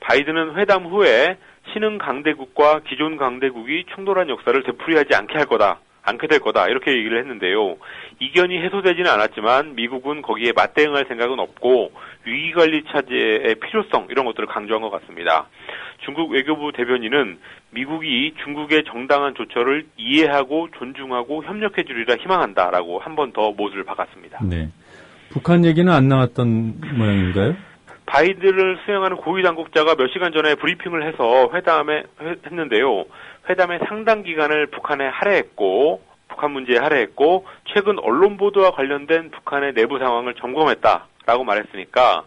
바이든은 회담 후에 신흥 강대국과 기존 강대국이 충돌한 역사를 되풀이하지 않게 될 거다 이렇게 얘기를 했는데요. 이견이 해소되지는 않았지만 미국은 거기에 맞대응할 생각은 없고 위기관리 체제의 필요성 이런 것들을 강조한 것 같습니다. 중국 외교부 대변인은 미국이 중국의 정당한 조처를 이해하고 존중하고 협력해 주리라 희망한다라고 한 번 더 못을 박았습니다. 네. 북한 얘기는 안 나왔던 모양인가요? 바이든을 수행하는 고위 당국자가 몇 시간 전에 브리핑을 해서 했는데요. 회담의 상당 기간을 북한 문제에 할애했고 최근 언론 보도와 관련된 북한의 내부 상황을 점검했다라고 말했으니까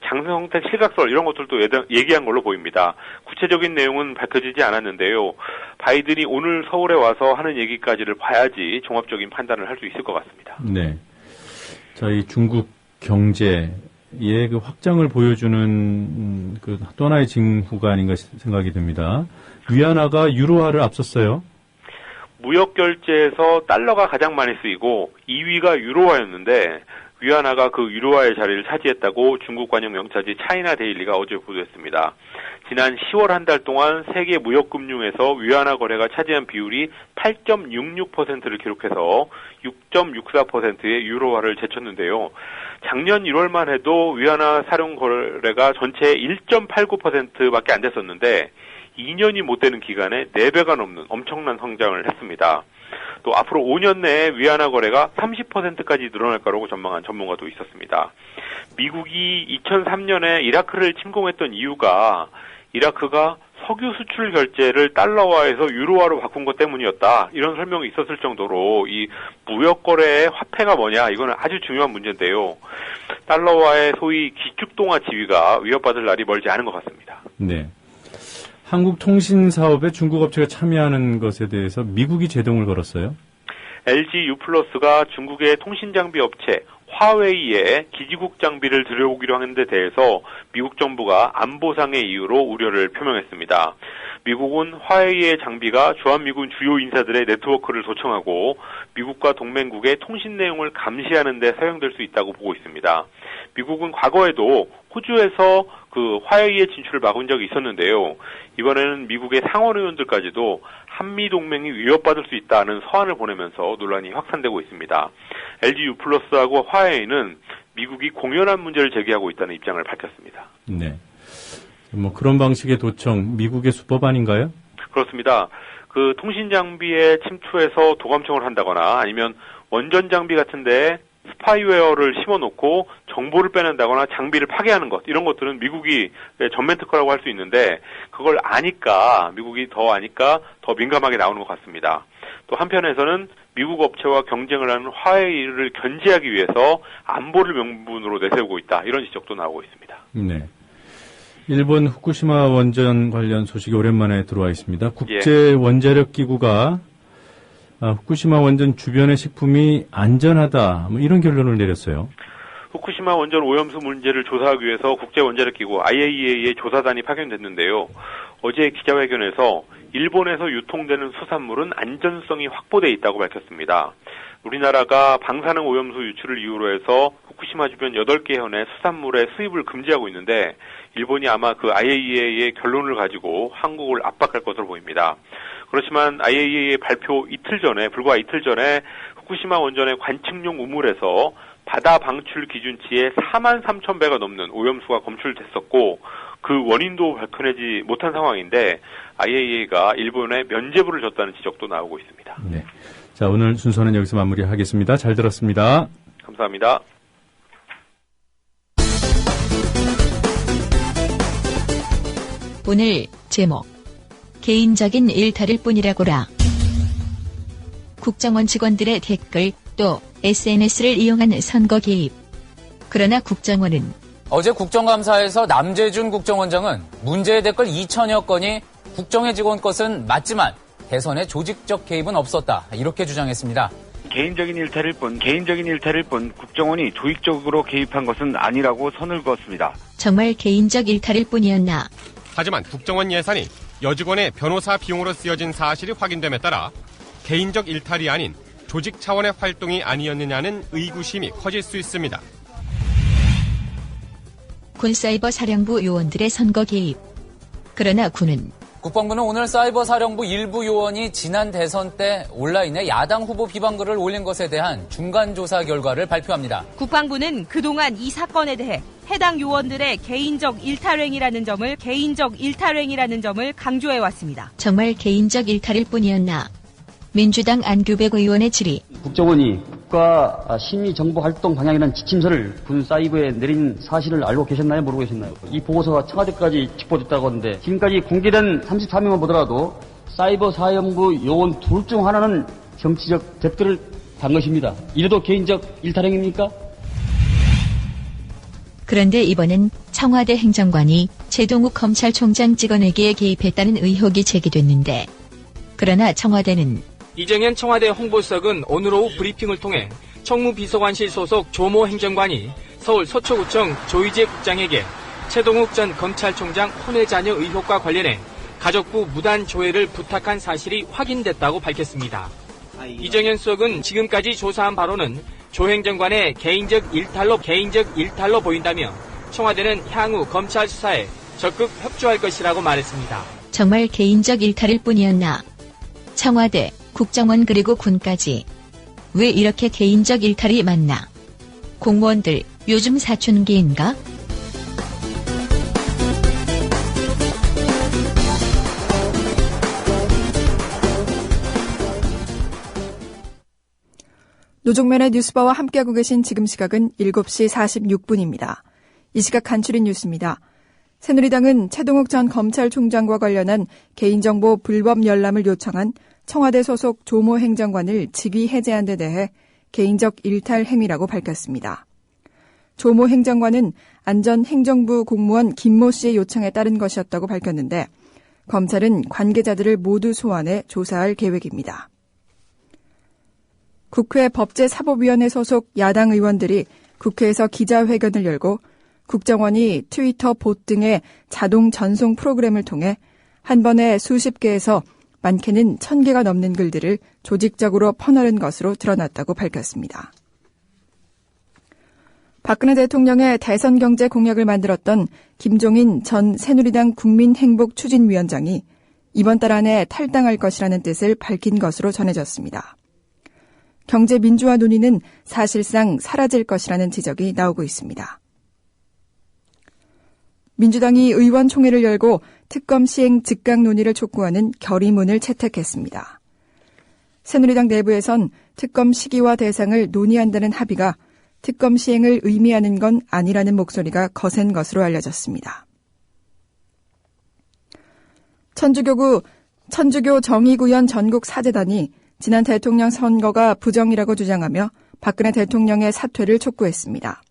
장성택 실각설 이런 것들도 얘기한 걸로 보입니다. 구체적인 내용은 밝혀지지 않았는데요. 바이든이 오늘 서울에 와서 하는 얘기까지를 봐야지 종합적인 판단을 할 수 있을 것 같습니다. 네. 자, 이 중국 경제의 그 확장을 보여주는 그 또 하나의 징후가 아닌가 생각이 듭니다. 위안화가 유로화를 앞섰어요. 무역 결제에서 달러가 가장 많이 쓰이고 2위가 유로화였는데 위안화가 그 유로화의 자리를 차지했다고 중국 관영 명차지 차이나 데일리가 어제 보도했습니다. 지난 10월 한 달 동안 세계 무역 금융에서 위안화 거래가 차지한 비율이 8.66%를 기록해서 6.64%의 유로화를 제쳤는데요. 작년 1월만 해도 위안화 사용 거래가 전체의 1.89%밖에 안 됐었는데 2년이 못 되는 기간에 4배가 넘는 엄청난 성장을 했습니다. 또 앞으로 5년 내에 위안화 거래가 30%까지 늘어날 거라고 전망한 전문가도 있었습니다. 미국이 2003년에 이라크를 침공했던 이유가 이라크가 석유 수출 결제를 달러화에서 유로화로 바꾼 것 때문이었다. 이런 설명이 있었을 정도로 이 무역 거래의 화폐가 뭐냐 이거는 아주 중요한 문제인데요. 달러화의 소위 기축동화 지위가 위협받을 날이 멀지 않은 것 같습니다. 네. 한국 통신 사업에 중국 업체가 참여하는 것에 대해서 미국이 제동을 걸었어요. LG U+가 중국의 통신 장비 업체 화웨이에 기지국 장비를 들여오기로 하는 데 대해서 미국 정부가 안보상의 이유로 우려를 표명했습니다. 미국은 화웨이의 장비가 주한미군 주요 인사들의 네트워크를 도청하고 미국과 동맹국의 통신 내용을 감시하는 데 사용될 수 있다고 보고 있습니다. 미국은 과거에도 호주에서 그 화웨이의 진출을 막은 적이 있었는데요. 이번에는 미국의 상원의원들까지도 한미동맹이 위협받을 수 있다는 서한을 보내면서 논란이 확산되고 있습니다. LG U+하고 화웨이는 미국이 공연한 문제를 제기하고 있다는 입장을 밝혔습니다. 네. 뭐 그런 방식의 도청, 미국의 수법 아닌가요? 그렇습니다. 그 통신 장비에 침투해서 도감청을 한다거나 아니면 원전 장비 같은데 스파이웨어를 심어놓고 정보를 빼낸다거나 장비를 파괴하는 것 이런 것들은 미국이 전면 특허라고 할 수 있는데 그걸 미국이 더 아니까 더 민감하게 나오는 것 같습니다. 또 한편에서는 미국 업체와 경쟁을 하는 화웨이를 견제하기 위해서 안보를 명분으로 내세우고 있다 이런 지적도 나오고 있습니다. 네. 일본 후쿠시마 원전 관련 소식이 오랜만에 들어와 있습니다. 국제원자력기구가 후쿠시마 원전 주변의 식품이 안전하다, 뭐 이런 결론을 내렸어요. 후쿠시마 원전 오염수 문제를 조사하기 위해서 국제원자력기구 IAEA의 조사단이 파견됐는데요. 어제 기자회견에서 일본에서 유통되는 수산물은 안전성이 확보돼 있다고 밝혔습니다. 우리나라가 방사능 오염수 유출을 이유로 해서 후쿠시마 주변 8개 현의 수산물의 수입을 금지하고 있는데 일본이 아마 그 IAEA의 결론을 가지고 한국을 압박할 것으로 보입니다. 그렇지만 IAEA의 발표 불과 이틀 전에 후쿠시마 원전의 관측용 우물에서 바다 방출 기준치의 43,000배가 넘는 오염수가 검출됐었고 그 원인도 밝혀내지 못한 상황인데 IAEA가 일본에 면죄부를 줬다는 지적도 나오고 있습니다. 네. 자, 오늘 순서는 여기서 마무리하겠습니다. 잘 들었습니다. 감사합니다. 오늘 제목 개인적인 일탈일 뿐이라고라. 국정원 직원들의 댓글 또 SNS를 이용한 선거 개입. 그러나 국정원은 어제 국정감사에서 남재준 국정원장은 문제의 댓글 2천여 건이 국정의 직원 것은 맞지만 대선에 조직적 개입은 없었다 이렇게 주장했습니다. 개인적인 일탈일 뿐 국정원이 조직적으로 개입한 것은 아니라고 선을 그었습니다. 정말 개인적 일탈일 뿐이었나. 하지만 국정원 예산이 여직원의 변호사 비용으로 쓰여진 사실이 확인됨에 따라 개인적 일탈이 아닌 조직 차원의 활동이 아니었느냐는 의구심이 커질 수 있습니다. 군사이버 사령부 요원들의 선거 개입. 그러나 군은 국방부는 오늘 사이버 사령부 일부 요원이 지난 대선 때 온라인에 야당 후보 비방글을 올린 것에 대한 중간 조사 결과를 발표합니다. 국방부는 그동안 이 사건에 대해 해당 요원들의 개인적 일탈행위라는 점을 강조해왔습니다. 정말 개인적 일탈일 뿐이었나. 민주당 안규백 의원의 질의. 국정원이 국가 심리정보활동 방향이라는 지침서를 군 사이버에 내린 사실을 알고 계셨나요? 모르고 계셨나요? 이 보고서가 청와대까지 집보됐다고 하는데 지금까지 공개된 34명만 보더라도 사이버 사령부 요원 둘 중 하나는 정치적 댓글을 단 것입니다. 이래도 개인적 일탈행위입니까? 그런데 이번엔 청와대 행정관이 최동욱 검찰총장 찍어내기에 개입했다는 의혹이 제기됐는데 그러나 청와대는 이정현 청와대 홍보수석은 오늘 오후 브리핑을 통해 청무비서관실 소속 조모 행정관이 서울 서초구청 조희재 국장에게 최동욱 전 검찰총장 혼외 자녀 의혹과 관련해 가족부 무단 조회를 부탁한 사실이 확인됐다고 밝혔습니다. 이정현 수석은 지금까지 조사한 바로는 조 행정관의 개인적 일탈로 보인다며 청와대는 향후 검찰 수사에 적극 협조할 것이라고 말했습니다. 정말 개인적 일탈일 뿐이었나. 청와대, 국정원 그리고 군까지. 왜 이렇게 개인적 일탈이 많나? 공무원들 요즘 사춘기인가? 노종면의 뉴스바와 함께하고 계신 지금 시각은 7시 46분입니다. 이 시각 간추린 뉴스입니다. 새누리당은 최동욱 전 검찰총장과 관련한 개인정보 불법 열람을 요청한 청와대 소속 조모 행정관을 직위 해제한 데 대해 개인적 일탈 행위라고 밝혔습니다. 조모 행정관은 안전 행정부 공무원 김모 씨의 요청에 따른 것이었다고 밝혔는데 검찰은 관계자들을 모두 소환해 조사할 계획입니다. 국회 법제사법위원회 소속 야당 의원들이 국회에서 기자회견을 열고 국정원이 트위터 봇 등의 자동 전송 프로그램을 통해 한 번에 수십 개에서 많게는 1000개가 넘는 글들을 조직적으로 퍼나른 것으로 드러났다고 밝혔습니다. 박근혜 대통령의 대선 경제 공약을 만들었던 김종인 전 새누리당 국민행복추진위원장이 이번 달 안에 탈당할 것이라는 뜻을 밝힌 것으로 전해졌습니다. 경제 민주화 논의는 사실상 사라질 것이라는 지적이 나오고 있습니다. 민주당이 의원총회를 열고 특검 시행 즉각 논의를 촉구하는 결의문을 채택했습니다. 새누리당 내부에선 특검 시기와 대상을 논의한다는 합의가 특검 시행을 의미하는 건 아니라는 목소리가 거센 것으로 알려졌습니다. 천주교 정의구현 전국 사제단이 지난 대통령 선거가 부정이라고 주장하며 박근혜 대통령의 사퇴를 촉구했습니다.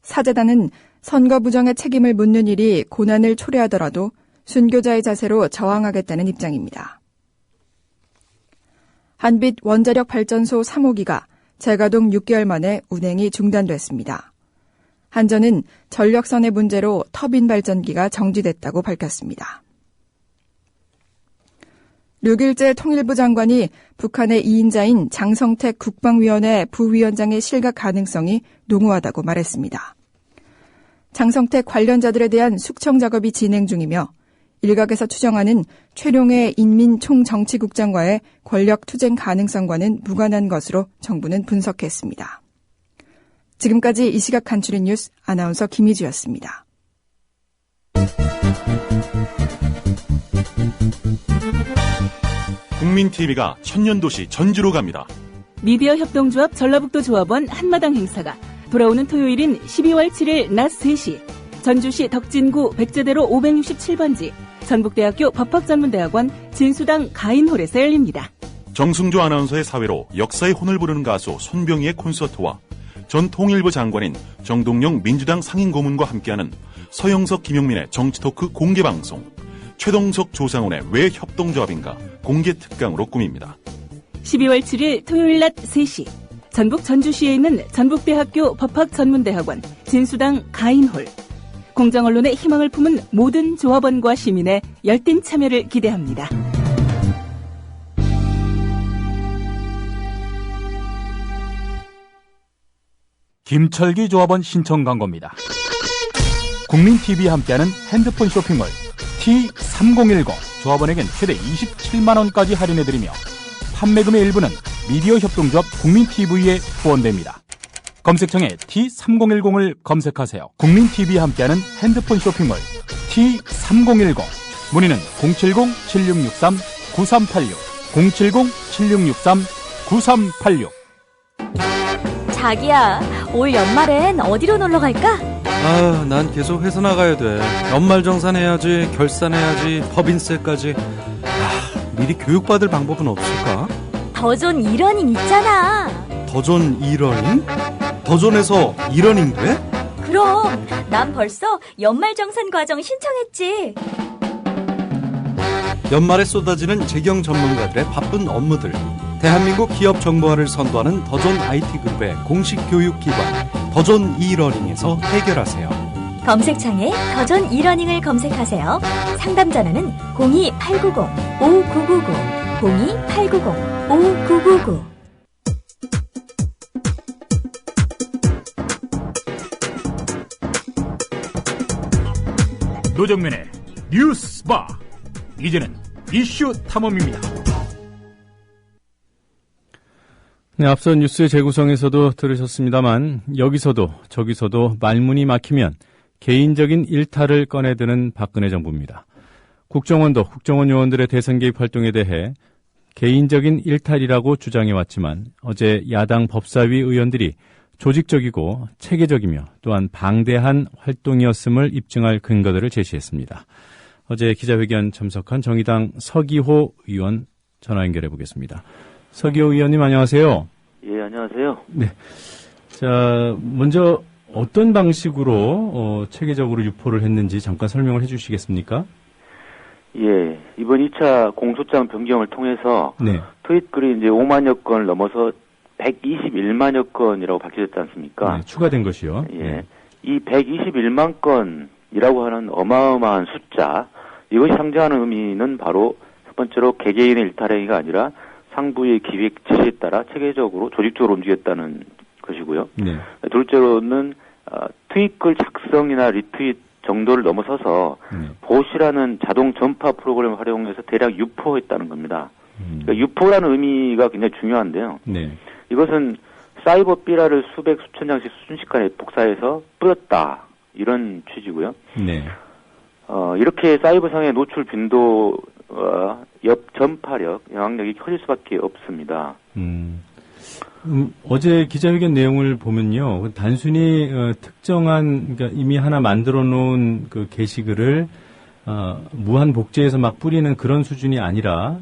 사제단은 선거 부정의 책임을 묻는 일이 고난을 초래하더라도 순교자의 자세로 저항하겠다는 입장입니다. 한빛 원자력 발전소 3호기가 재가동 6개월 만에 운행이 중단됐습니다. 한전은 전력선의 문제로 터빈 발전기가 정지됐다고 밝혔습니다. 6일째 통일부 장관이 북한의 2인자인 장성택 국방위원회 부위원장의 실각 가능성이 농후하다고 말했습니다. 장성택 관련자들에 대한 숙청 작업이 진행 중이며 일각에서 추정하는 최룡해 인민총정치국장과의 권력 투쟁 가능성과는 무관한 것으로 정부는 분석했습니다. 지금까지 이 시각 간추린 뉴스 아나운서 김희주였습니다. 국민TV가 천년도시 전주로 갑니다. 미디어 협동조합 전라북도 조합원 한마당 행사가 돌아오는 토요일인 12월 7일 낮 3시 전주시 덕진구 백제대로 567번지 전북대학교 법학전문대학원 진수당 가인홀에서 열립니다. 정승조 아나운서의 사회로 역사의 혼을 부르는 가수 손병희의 콘서트와 전 통일부 장관인 정동영 민주당 상임고문과 함께하는 서영석 김용민의 정치토크 공개방송, 최동석 조상훈의 왜 협동조합인가 공개특강으로 꾸밉니다. 12월 7일 토요일 낮 3시 전북 전주시에 있는 전북대학교 법학전문대학원 진수당 가인홀. 공정언론의 희망을 품은 모든 조합원과 시민의 열띤 참여를 기대합니다. 김철기 조합원 신청 광고입니다. 국민TV와 함께하는 핸드폰 쇼핑몰 T3010 조합원에겐 최대 27만 원까지 할인해드리며 판매금의 일부는 미디어 협동조합 국민TV에 후원됩니다. 검색창에 T3010을 검색하세요. 국민TV와 함께하는 핸드폰 쇼핑몰 T3010 문의는 070-7663-9386 070-7663-9386. 자기야, 올 연말엔 어디로 놀러 갈까? 아, 난 계속 회사 나가야 돼. 연말정산해야지, 결산해야지, 법인세까지. 미리 교육받을 방법은 없을까? 더존 이러닝 있잖아. 더존 이러닝? 더존에서 이러닝 돼? 그럼 난 벌써 연말정산 과정 신청했지. 연말에 쏟아지는 재경 전문가들의 바쁜 업무들. 대한민국 기업 정보화를 선도하는 더존 IT그룹의 공식 교육기관 더존 이러닝에서 해결하세요. 검색창에 더존 이러닝을 검색하세요. 상담 전화는 02-890-5999 02-890-5999. 노정면의 뉴스바. 이제는 이슈 탐험입니다. 네, 앞서 뉴스의 재구성에서도 들으셨습니다만 여기서도 저기서도 말문이 막히면 개인적인 일탈을 꺼내드는 박근혜 정부입니다. 국정원도 국정원 요원들의 대선 개입 활동에 대해 개인적인 일탈이라고 주장해왔지만 어제 야당 법사위 의원들이 조직적이고 체계적이며 또한 방대한 활동이었음을 입증할 근거들을 제시했습니다. 어제 기자회견 참석한 정의당 서기호 의원 전화 연결해 보겠습니다. 서기호 의원님 안녕하세요. 예, 안녕하세요. 네. 자, 먼저 어떤 방식으로 체계적으로 유포를 했는지 잠깐 설명을 해 주시겠습니까? 예, 이번 2차 공소장 변경을 통해서 네. 트윗 글이 이제 5만여 건을 넘어서 121만여 건이라고 밝혀졌지 않습니까? 네, 추가된 것이요. 예. 네. 이 121만 건이라고 하는 어마어마한 숫자, 이것이 상징하는 의미는 바로 첫 번째로 개개인의 일탈행위가 아니라 상부의 기획 지시에 따라 체계적으로 조직적으로 움직였다는 것이고요. 네. 둘째로는 트윗글 작성이나 리트윗 정도를 넘어서서 보시라는 자동 전파 프로그램을 활용해서 대략 유포했다는 겁니다. 그러니까 유포라는 의미가 굉장히 중요한데요. 네. 이것은 사이버 삐라를 수백 수천 장씩 순식간에 복사해서 뿌렸다, 이런 취지고요. 네. 이렇게 사이버상의 노출 빈도와 전파력, 영향력이 커질 수밖에 없습니다. 어제 기자회견 내용을 보면요, 단순히 특정한, 그러니까 이미 하나 만들어 놓은 그 게시글을 무한 복제해서 막 뿌리는 그런 수준이 아니라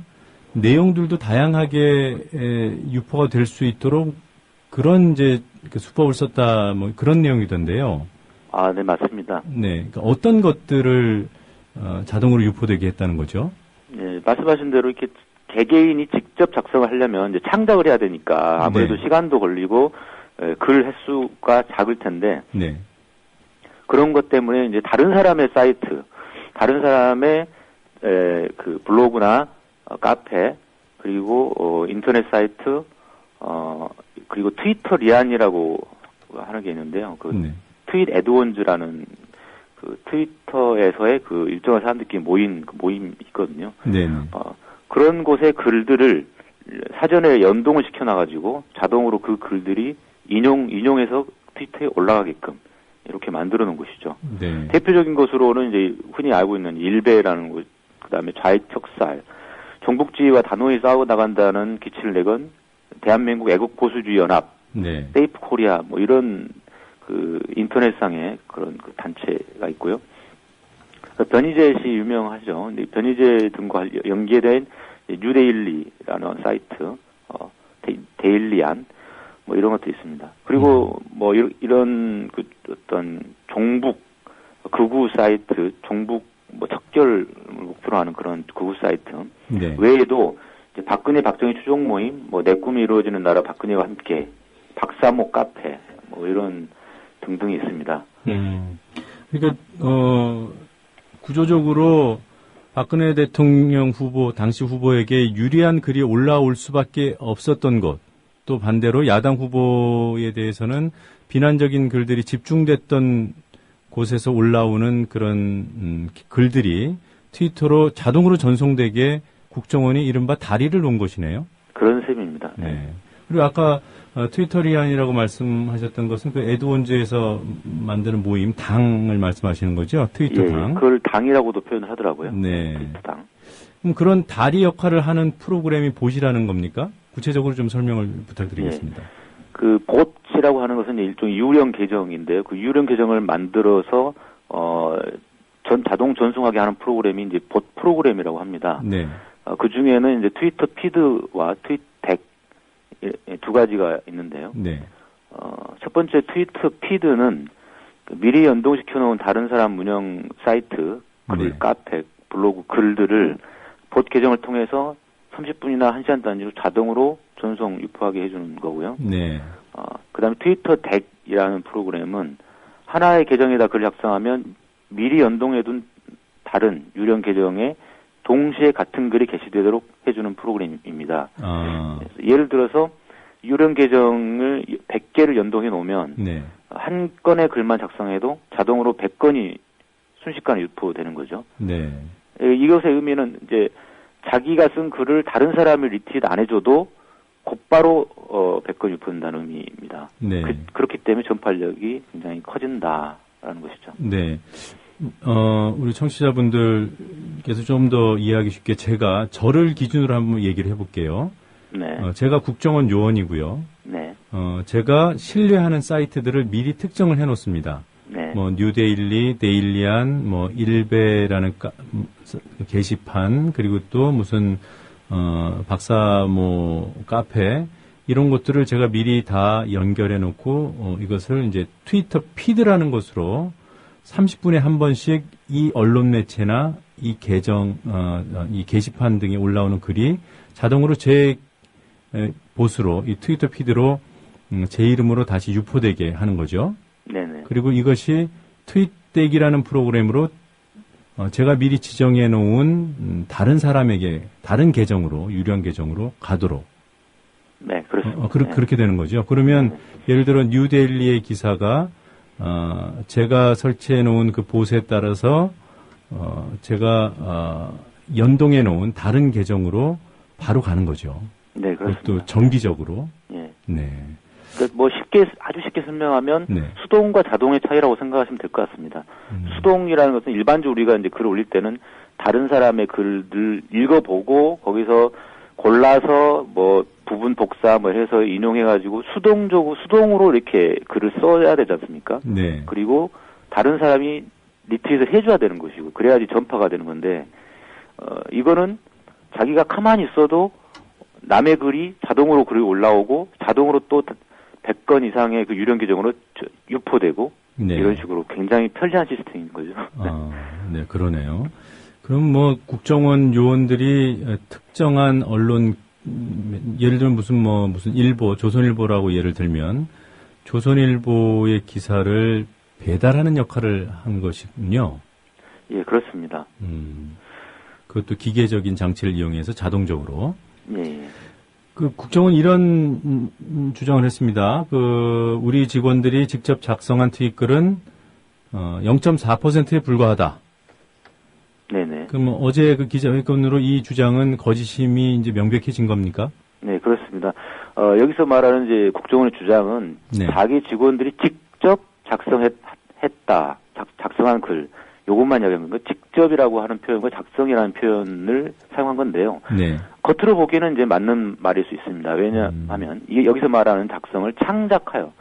내용들도 다양하게 유포가 될 수 있도록 그런 이제 수법을 썼다, 뭐 그런 내용이던데요. 아, 네, 맞습니다. 네, 그러니까 어떤 것들을 자동으로 유포되게 했다는 거죠? 네, 말씀하신 대로 이렇게 개개인이 직접 작성을 하려면 이제 창작을 해야 되니까 아무래도 네. 시간도 걸리고 글 횟수가 작을 텐데 네. 그런 것 때문에 이제 다른 사람의 사이트, 다른 사람의 그 블로그나 카페 그리고 인터넷 사이트 그리고 트위터 리안이라고 하는 게 있는데요. 그 네. 트윗 에드원즈라는 그 트위터에서의 그 일정한 사람들끼리 모임이 있거든요. 네. 그런 곳에 글들을 사전에 연동을 시켜놔가지고 자동으로 그 글들이 인용해서 트위터에 올라가게끔 이렇게 만들어 놓은 것이죠. 네. 대표적인 것으로는 이제 흔히 알고 있는 일베라는 곳, 그 다음에 좌익척살, 종북주의와 단호히 싸워 나간다는 기치를 내건 대한민국 애국보수주의 연합, 네. 세이프 코리아, 뭐 이런 그 인터넷상의 그런 그 단체가 있고요. 변희재 씨 유명하죠. 근데 변희재 등과 연계된 뉴데일리라는 사이트, 데일리안, 뭐 이런 것도 있습니다. 그리고 뭐 이런 그 어떤 종북 극우 사이트, 종북 뭐 척결을 목표로 하는 그런 극우 사이트 네. 외에도 이제 박근혜 박정희 추종 모임, 뭐 내 꿈이 이루어지는 나라 박근혜와 함께, 박사모 카페, 뭐 이런 등등이 있습니다. 그러니까 구조적으로 박근혜 대통령 후보, 당시 후보에게 유리한 글이 올라올 수밖에 없었던 것, 또 반대로 야당 후보에 대해서는 비난적인 글들이 집중됐던 곳에서 올라오는 그런 글들이 트위터로 자동으로 전송되게 국정원이 이른바 다리를 놓은 것이네요. 그런 셈입니다. 네. 그리고 아까 트위터리안이라고 말씀하셨던 것은 그 에드원즈에서 만드는 모임, 당을 말씀하시는 거죠? 트위터 당. 예, 그걸 당이라고도 표현하더라고요. 네. 트위터 당. 그럼 그런 다리 역할을 하는 프로그램이 봇이라는 겁니까? 구체적으로 좀 설명을 부탁드리겠습니다. 예. 그 봇이라고 하는 것은 일종의 유령 계정인데요. 그 유령 계정을 만들어서 자동 전송하게 하는 프로그램이 이제 봇 프로그램이라고 합니다. 네. 그 중에는 이제 트위터 피드와 트윗덱 두 가지가 있는데요. 네. 첫 번째 트위터 피드는 미리 연동시켜 놓은 다른 사람 운영 사이트, 글, 카페, 블로그 글들을 봇 계정을 통해서 30분이나 1시간 단위로 자동으로 전송 유포하게 해주는 거고요. 네. 그 다음에 트위터 덱이라는 프로그램은 하나의 계정에다 글을 작성하면 미리 연동해둔 다른 유령 계정에 동시에 같은 글이 게시되도록 해주는 프로그램입니다. 예를 들어서 유령 계정을 100개를 연동해 놓으면 네. 한 건의 글만 작성해도 자동으로 100건이 순식간에 유포되는 거죠. 네. 이것의 의미는 이제 자기가 쓴 글을 다른 사람이 리트윗 안 해줘도 곧바로 100건 유포된다는 의미입니다. 네. 그렇기 때문에 전파력이 굉장히 커진다라는 것이죠. 네. 우리 청취자분들께서 좀 더 이해하기 쉽게 제가 저를 기준으로 한번 얘기를 해볼게요. 네. 제가 국정원 요원이고요. 네. 제가 신뢰하는 사이트들을 미리 특정을 해놓습니다. 네. 뭐 뉴데일리, 데일리안, 뭐 일베라는 게시판, 그리고 또 무슨 박사모 카페 이런 것들을 제가 미리 다 연결해 놓고 이것을 이제 트위터 피드라는 것으로 30분에 한 번씩 이 언론 매체나 이 계정, 이 게시판 등에 올라오는 글이 자동으로 제 봇으로 이 트위터 피드로 제 이름으로 다시 유포되게 하는 거죠. 네네. 그리고 이것이 트윗덱이라는 프로그램으로 제가 미리 지정해 놓은 다른 사람에게 다른 계정으로 유령 계정으로 가도록. 네, 그렇습니다. 그렇게 되는 거죠. 그러면 예를 들어 뉴데일리의 기사가 제가 설치해 놓은 그 봇에 따라서 제가 연동해 놓은 다른 계정으로 바로 가는 거죠. 네, 그렇습니다. 또 정기적으로. 예. 네. 그러니까 뭐 아주 쉽게 설명하면 네. 수동과 자동의 차이라고 생각하시면 될 것 같습니다. 수동이라는 것은 일반적으로 우리가 이제 글을 올릴 때는 다른 사람의 글을 읽어보고 거기서 골라서 뭐 부분 복사 뭐 해서 인용해가지고 수동으로 이렇게 글을 써야 되지 않습니까? 네. 그리고 다른 사람이 리트윗을 해줘야 되는 것이고 그래야지 전파가 되는 건데 이거는 자기가 가만히 있어도 남의 글이 자동으로 글이 올라오고 자동으로 또 100건 이상의 그 유령 계정으로 유포되고 네. 이런 식으로 굉장히 편리한 시스템인 거죠. 네, 그러네요. 그럼 뭐 국정원 요원들이 특정한 언론 예를 들면 무슨 일보, 조선일보라고 예를 들면 조선일보의 기사를 배달하는 역할을 한 것이군요. 예, 그렇습니다. 그것도 기계적인 장치를 이용해서 자동적으로. 예. 그 국정원 이런 주장을 했습니다. 우리 직원들이 직접 작성한 트윗글은 0.4%에 불과하다. 네네. 그럼 어제 그 기자회견으로 이 주장은 거짓임이 이제 명백해진 겁니까? 네, 그렇습니다. 여기서 말하는 이제 국정원의 주장은 네. 자기 직원들이 직접 작성했다. 작성한 글. 요것만 이야기하는 거. 직접이라고 하는 표현과 작성이라는 표현을 사용한 건데요. 네. 겉으로 보기에는 이제 맞는 말일 수 있습니다. 왜냐하면 이게 여기서 말하는 작성을 창작하여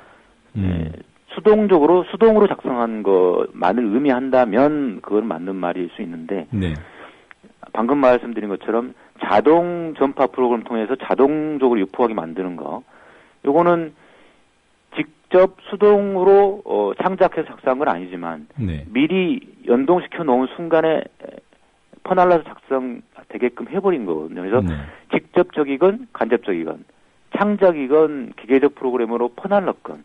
수동으로 작성한 것만을 의미한다면 그건 맞는 말일 수 있는데 네. 방금 말씀드린 것처럼 자동 전파 프로그램을 통해서 자동적으로 유포하게 만드는 거 요거는 직접 수동으로 창작해서 작성한 건 아니지만 네. 미리 연동시켜 놓은 순간에 퍼날라서 작성되게끔 해버린 거거든요. 그래서 네. 직접적이건 간접적이건 창작이건 기계적 프로그램으로 퍼날랐건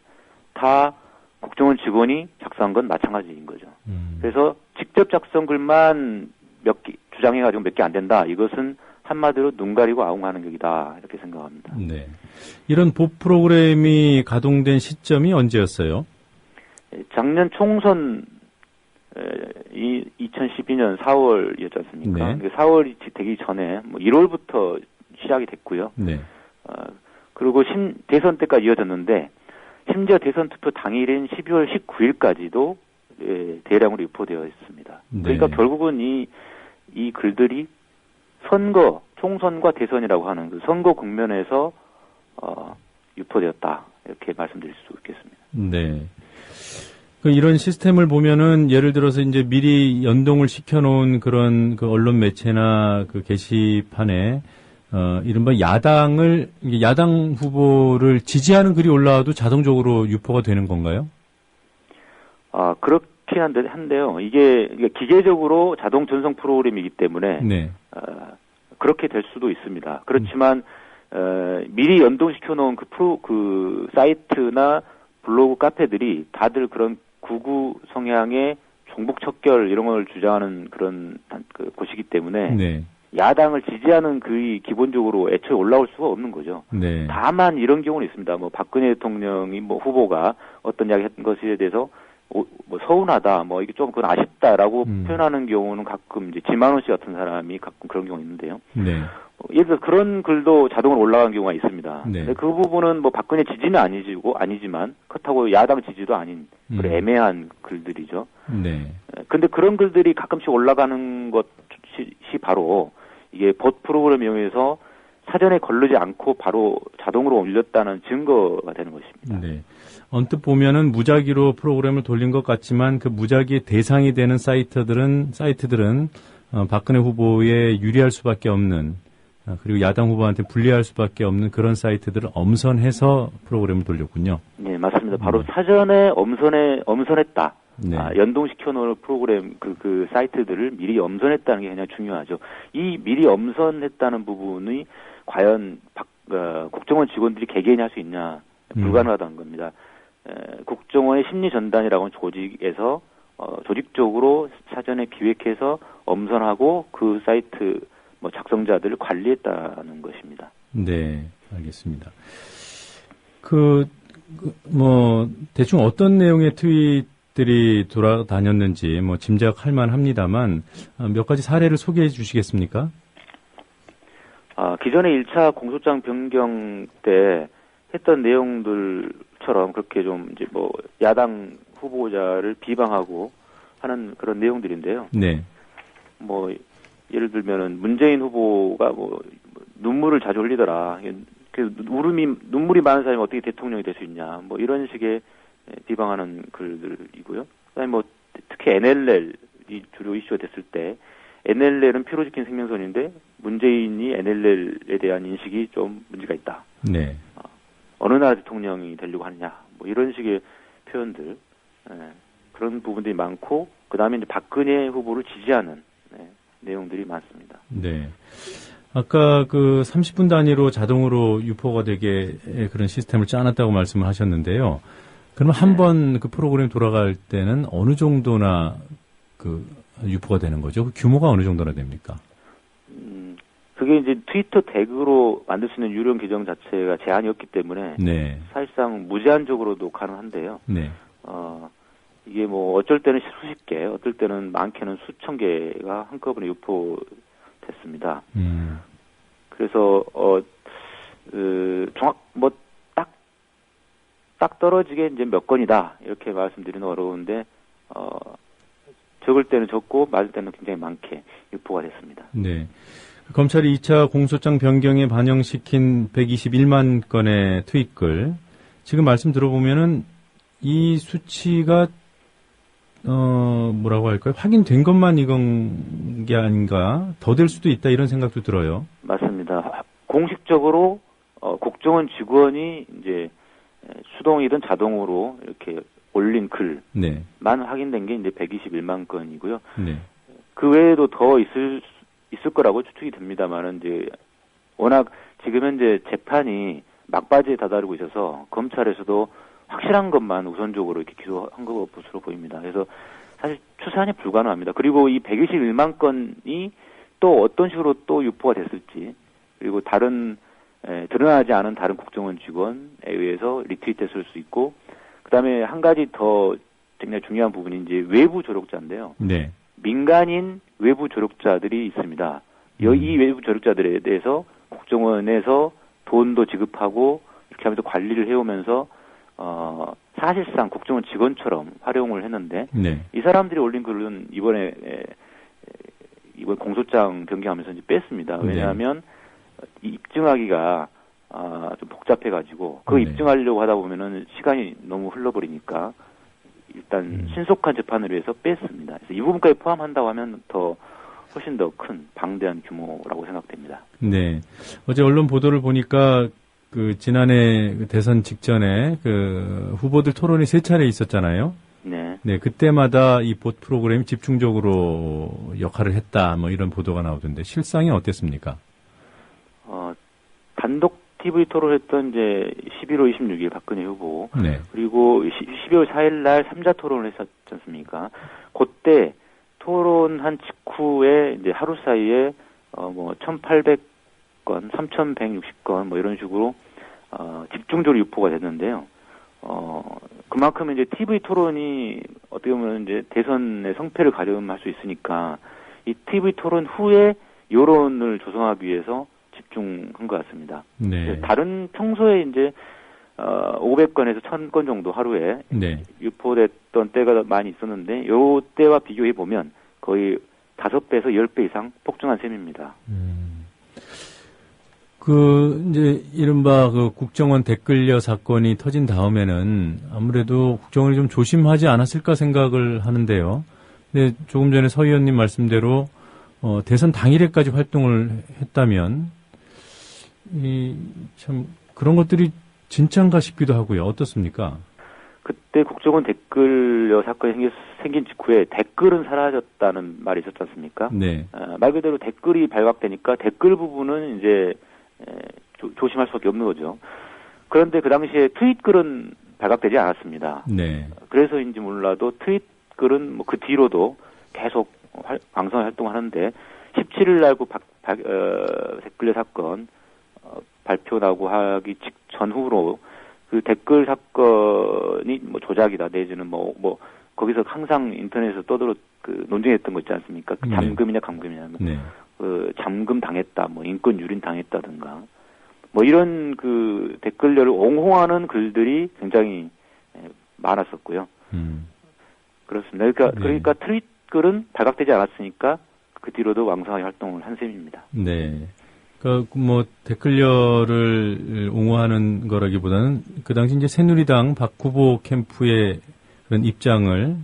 다 국정원 직원이 작성한 건 마찬가지인 거죠. 그래서 직접 작성 글만 주장해가지고 몇 개 안 된다. 이것은 한마디로 눈 가리고 아웅하는 격이다. 이렇게 생각합니다. 네. 이런 법 프로그램이 가동된 시점이 언제였어요? 작년 총선 2012년 4월이었지 않습니까? 네. 4월이 되기 전에 1월부터 시작이 됐고요. 네. 그리고 대선 때까지 이어졌는데 심지어 대선 투표 당일인 12월 19일까지도 대량으로 유포되어 있습니다. 네. 그러니까 결국은 이 글들이 총선과 대선이라고 하는 그 선거 국면에서 유포되었다. 이렇게 말씀드릴 수 있겠습니다. 네. 이런 시스템을 보면은 예를 들어서 이제 미리 연동을 시켜놓은 그런 그 언론 매체나 그 게시판에 이른바 야당 후보를 지지하는 글이 올라와도 자동적으로 유포가 되는 건가요? 그렇긴 한데요. 이게 기계적으로 자동 전송 프로그램이기 때문에 네. 그렇게 될 수도 있습니다. 그렇지만 미리 연동시켜 놓은 그 사이트나 블로그 카페들이 다들 그런 구구 성향의 종북 척결 이런 걸 주장하는 그런 곳이기 때문에 네. 야당을 지지하는 글이 기본적으로 애초에 올라올 수가 없는 거죠. 네. 다만 이런 경우는 있습니다. 박근혜 대통령이 후보가 어떤 이야기 했던 것에 대해서 서운하다, 이게 좀 그건 아쉽다라고 표현하는 경우는 가끔 이제 지만원 씨 같은 사람이 가끔 그런 경우가 있는데요. 네. 예를 들어 그런 글도 자동으로 올라간 경우가 있습니다. 네. 근데 그 부분은 박근혜 지지는 아니지만 그렇다고 야당 지지도 아닌 그런 애매한 글들이죠. 네. 근데 그런 글들이 가끔씩 올라가는 것이 바로 이게 봇 프로그램 이용해서 사전에 거르지 않고 바로 자동으로 올렸다는 증거가 되는 것입니다. 네. 언뜻 보면은 무작위로 프로그램을 돌린 것 같지만 그 무작위의 대상이 되는 사이트들은 박근혜 후보에 유리할 수밖에 없는 그리고 야당 후보한테 불리할 수밖에 없는 그런 사이트들을 엄선해서 프로그램을 돌렸군요. 네, 맞습니다. 바로 사전에 엄선했다. 네. 연동시켜 놓을 프로그램 그 사이트들을 미리 엄선했다는 게 굉장히 중요하죠. 이 미리 엄선했다는 부분이 과연 국정원 직원들이 개개인이 할 수 있냐 불가능하다는 겁니다. 국정원의 심리전단이라고 하는 조직에서 조직적으로 사전에 기획해서 엄선하고 그 사이트 작성자들을 관리했다는 것입니다. 네, 알겠습니다. 대충 어떤 내용의 트윗들이 돌아다녔는지 짐작할 만합니다만 몇 가지 사례를 소개해 주시겠습니까? 기존에 1차 공소장 변경 때 했던 내용들처럼 그렇게 좀 이제 야당 후보자를 비방하고 하는 그런 내용들인데요. 네. 예를 들면은 문재인 후보가 눈물을 자주 흘리더라. 눈물이 많은 사람이 어떻게 대통령이 될 수 있냐. 이런 식의 비방하는 글들이고요. 그다음에 특히 NLL이 주로 이슈가 됐을 때 NLL은 피로 지킨 생명선인데 문재인이 NLL에 대한 인식이 좀 문제가 있다. 네. 어느 나라 대통령이 되려고 하느냐. 이런 식의 표현들. 그런 부분들이 많고 그다음에 이제 박근혜 후보를 지지하는 내용들이 많습니다. 네. 아까 그 30분 단위로 자동으로 유포가 되게 그런 시스템을 짜놨다고 말씀을 하셨는데요. 그러면 한 번 그 프로그램 돌아갈 때는 어느 정도나 그 유포가 되는 거죠? 그 규모가 어느 정도나 됩니까? 그게 이제 트위터 태그로 만들 수 있는 유령 계정 자체가 제한이 없기 때문에 네. 사실상 무제한적으로도 가능한데요. 네. 이게 뭐 어쩔 때는 수십 개, 어떨 때는 많게는 수천 개가 한꺼번에 유포됐습니다. 그래서 딱 떨어지게 이제 몇 건이다 이렇게 말씀드리는 어려운데 적을 때는 적고 맞을 때는 굉장히 많게 유포가 됐습니다. 네. 검찰이 2차 공소장 변경에 반영시킨 121만 건의 트윗글 지금 말씀 들어보면은 이 수치가 뭐라고 할까요? 확인된 것만 이건 게 아닌가 더 될 수도 있다 이런 생각도 들어요. 맞습니다. 공식적으로 국정원 직원이 이제 수동이든 자동으로 이렇게 올린 글만 네. 확인된 게 이제 121만 건이고요. 네. 그 외에도 더 있을 거라고 추측이 됩니다만은 이제 워낙 지금 현재 재판이 막바지에 다다르고 있어서 검찰에서도 확실한 것만 우선적으로 이렇게 기소한 것으로 보입니다. 그래서 사실 추산이 불가능합니다. 그리고 이 121만 건이 또 어떤 식으로 또 유포가 됐을지 그리고 다른 드러나지 않은 다른 국정원 직원에 의해서 리트윗됐을 수 있고 그다음에 한 가지 더 굉장히 중요한 부분이 이제 외부 조력자인데요. 네. 민간인 외부 조력자들이 있습니다. 이 외부 조력자들에 대해서 국정원에서 돈도 지급하고 이렇게 하면서 관리를 해오면서 사실상 국정원 직원처럼 활용을 했는데 네. 이 사람들이 올린 글은 이번 공소장 변경하면서 이제 뺐습니다. 왜냐하면 입증하기가 좀 복잡해가지고 그 입증하려고 하다 보면은 시간이 너무 흘러버리니까 일단 신속한 재판을 위해서 뺐습니다. 그래서 이 부분까지 포함한다고 하면 훨씬 더 큰 방대한 규모라고 생각됩니다. 네. 어제 언론 보도를 보니까 그 지난해 대선 직전에 그 후보들 토론이 3차례 있었잖아요. 네. 네, 그때마다 이 봇 프로그램이 집중적으로 역할을 했다, 뭐 이런 보도가 나오던데 실상이 어땠습니까? 단독 TV 토론했던 이제 11월 26일 박근혜 후보. 네. 그리고 12월 4일 날 3자 토론을 했었지 않습니까? 그때 토론한 직후에 이제 하루 사이에 1,800건, 3,160건 뭐 이런 식으로 집중적으로 유포가 됐는데요. 그만큼 이제 TV 토론이 어떻게 보면 이제 대선의 성패를 가늠할 수 있으니까 이 TV 토론 후에 여론을 조성하기 위해서 집중한 것 같습니다. 네. 다른 평소에 이제 500건에서 1000건 정도 하루에 네. 유포됐던 때가 많이 있었는데 요 때와 비교해 보면 거의 5배에서 10배 이상 폭증한 셈입니다. 이제 이른바 그 국정원 댓글녀 사건이 터진 다음에는 아무래도 국정원이 좀 조심하지 않았을까 생각을 하는데요. 근데 조금 전에 서 의원님 말씀대로 대선 당일에까지 활동을 했다면 참 그런 것들이 진짠가 싶기도 하고요. 어떻습니까? 그때 국정원 댓글녀 사건이 생긴 직후에 댓글은 사라졌다는 말이 있었지 않습니까? 네. 말 그대로 댓글이 발각되니까 댓글 부분은 이제 조심할 수밖에 없는 거죠. 그런데 그 당시에 트윗글은 발각되지 않았습니다. 네. 그래서인지 몰라도 트윗글은 뭐 그 뒤로도 계속 왕성히 활동하는데 17일 날 그 댓글녀 사건 발표 나고 하기 전후로 그 댓글 사건이 뭐 조작이다 내지는 뭐 거기서 항상 인터넷에서 떠들어 그 논쟁했던 거 있지 않습니까? 그 잠금이냐 감금이냐. 네. 그 잠금 당했다, 뭐 인권 유린 당했다든가, 뭐 이런 그 댓글녀를 옹호하는 글들이 굉장히 많았었고요. 그렇습니다. 그러니까 트윗 글은 발각되지 않았으니까 그 뒤로도 왕성하게 활동을 한 셈입니다. 네. 그러니까 뭐 댓글녀를 옹호하는 거라기보다는 그 당시 이제 새누리당 박 후보 캠프의 그런 입장을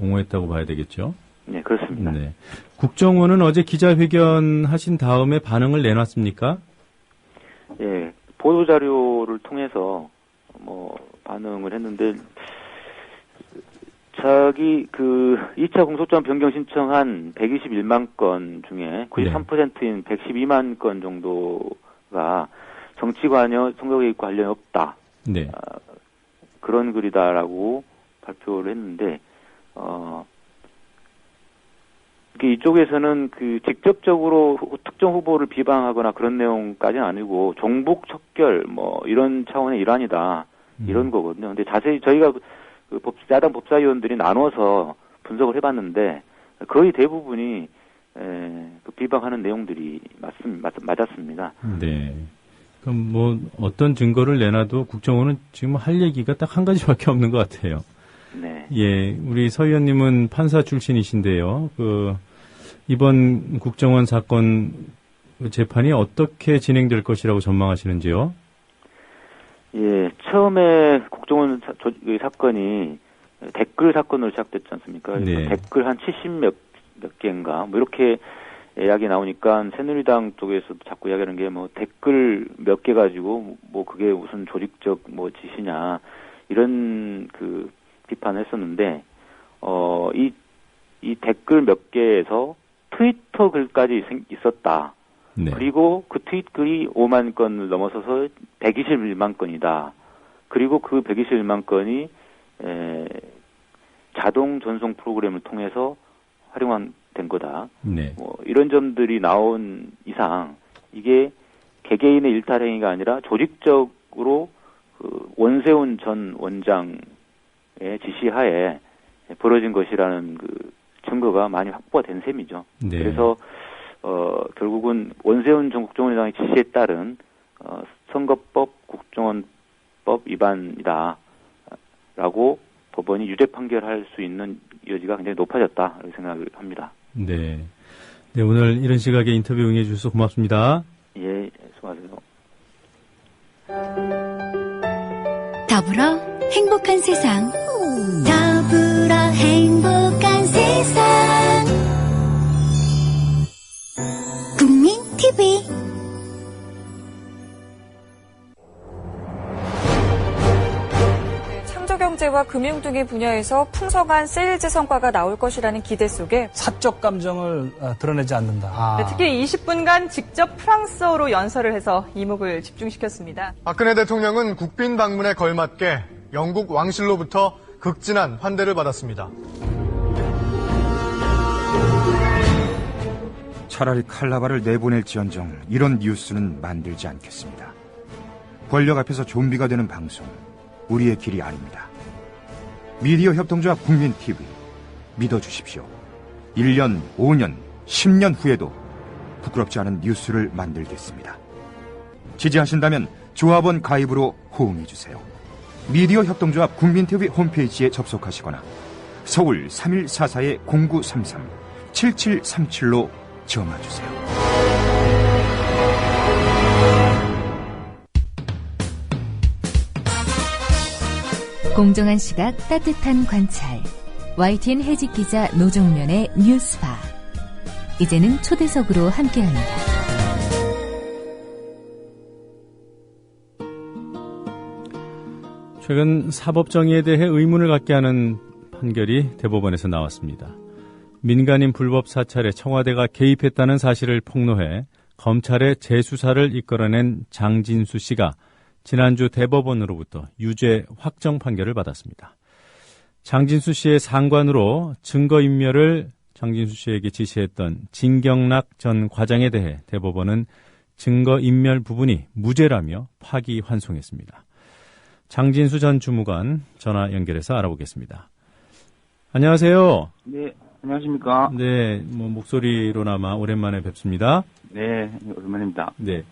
옹호했다고 봐야 되겠죠. 네, 그렇습니다. 네. 국정원은 어제 기자회견 하신 다음에 반응을 내놨습니까? 예, 보도자료를 통해서 뭐 반응을 했는데 자기 2차 공소장 변경 신청한 121만 건 중에 93%인 112만 건 정도가 정치 관여, 선거 개입 관련이 없다. 네. 그런 글이다라고 발표를 했는데, 이쪽에서는 직접적으로 특정 후보를 비방하거나 그런 내용까지는 아니고, 종북 척결, 이런 차원의 일환이다. 이런 거거든요. 근데 자세히 저희가 야당 법사위원들이 나눠서 분석을 해봤는데, 거의 대부분이, 비방하는 내용들이 맞았습니다. 네. 그럼 어떤 증거를 내놔도 국정원은 지금 할 얘기가 딱 한 가지밖에 없는 것 같아요. 네. 예, 우리 서 의원님은 판사 출신이신데요. 이번 국정원 사건 재판이 어떻게 진행될 것이라고 전망하시는지요? 예, 처음에 국정원 사건이 댓글 사건으로 시작됐지 않습니까? 네. 댓글 한 70몇 개인가, 이렇게 이야기 나오니까 새누리당 쪽에서도 자꾸 이야기하는 게 댓글 몇 개 가지고 그게 무슨 조직적 짓이냐, 이런 비판을 했었는데, 이 댓글 몇 개에서 트위터 글까지 있었다. 네. 그리고 그 트윗 글이 5만 건을 넘어서서 121만 건이다. 그리고 그 121만 건이 자동 전송 프로그램을 통해서 활용된 거다. 네. 이런 점들이 나온 이상 이게 개개인의 일탈행위가 아니라 조직적으로 원세훈 전 원장의 지시하에 벌어진 것이라는 증거가 많이 확보가 된 셈이죠. 네. 그래서 결국은 원세훈 전 국정원장의 지시에 따른 선거법, 국정원법 위반이다라고 법원이 유죄 판결할 수 있는 여지가 굉장히 높아졌다 이렇게 생각을 합니다. 네. 네, 오늘 이런 시각에 인터뷰 응해 주셔서 고맙습니다. 예, 수고하세요. 더불어 행복한 세상. 더불어 행복한 세상. 국민 TV. 창조경제와 금융 등의 분야에서 풍성한 세일즈 성과가 나올 것이라는 기대 속에 사적 감정을 드러내지 않는다. 네, 특히 20분간 직접 프랑스어로 연설을 해서 이목을 집중시켰습니다. 박근혜 대통령은 국빈 방문에 걸맞게 영국 왕실로부터 극진한 환대를 받았습니다. 차라리 칼라바를 내보낼지언정 이런 뉴스는 만들지 않겠습니다. 권력 앞에서 좀비가 되는 방송, 우리의 길이 아닙니다. 미디어 협동조합 국민TV, 믿어주십시오. 1년, 5년, 10년 후에도 부끄럽지 않은 뉴스를 만들겠습니다. 지지하신다면 조합원 가입으로 호응해주세요. 미디어 협동조합 국민TV 홈페이지에 접속하시거나 서울 3144-0933 7737로 전화주세요. 공정한 시각, 따뜻한 관찰. YTN 해직 기자 노종면의 뉴스바. 이제는 초대석으로 함께합니다. 최근 사법정의에 대해 의문을 갖게 하는 판결이 대법원에서 나왔습니다. 민간인 불법 사찰에 청와대가 개입했다는 사실을 폭로해 검찰의 재수사를 이끌어낸 장진수 씨가 지난주 대법원으로부터 유죄 확정 판결을 받았습니다. 장진수 씨의 상관으로 증거인멸을 장진수 씨에게 지시했던 진경락 전 과장에 대해 대법원은 증거인멸 부분이 무죄라며 파기환송했습니다. 장진수 전 주무관 전화 연결해서 알아보겠습니다. 안녕하세요. 네, 안녕하십니까. 네, 목소리로나마 오랜만에 뵙습니다. 네, 오랜만입니다. 네.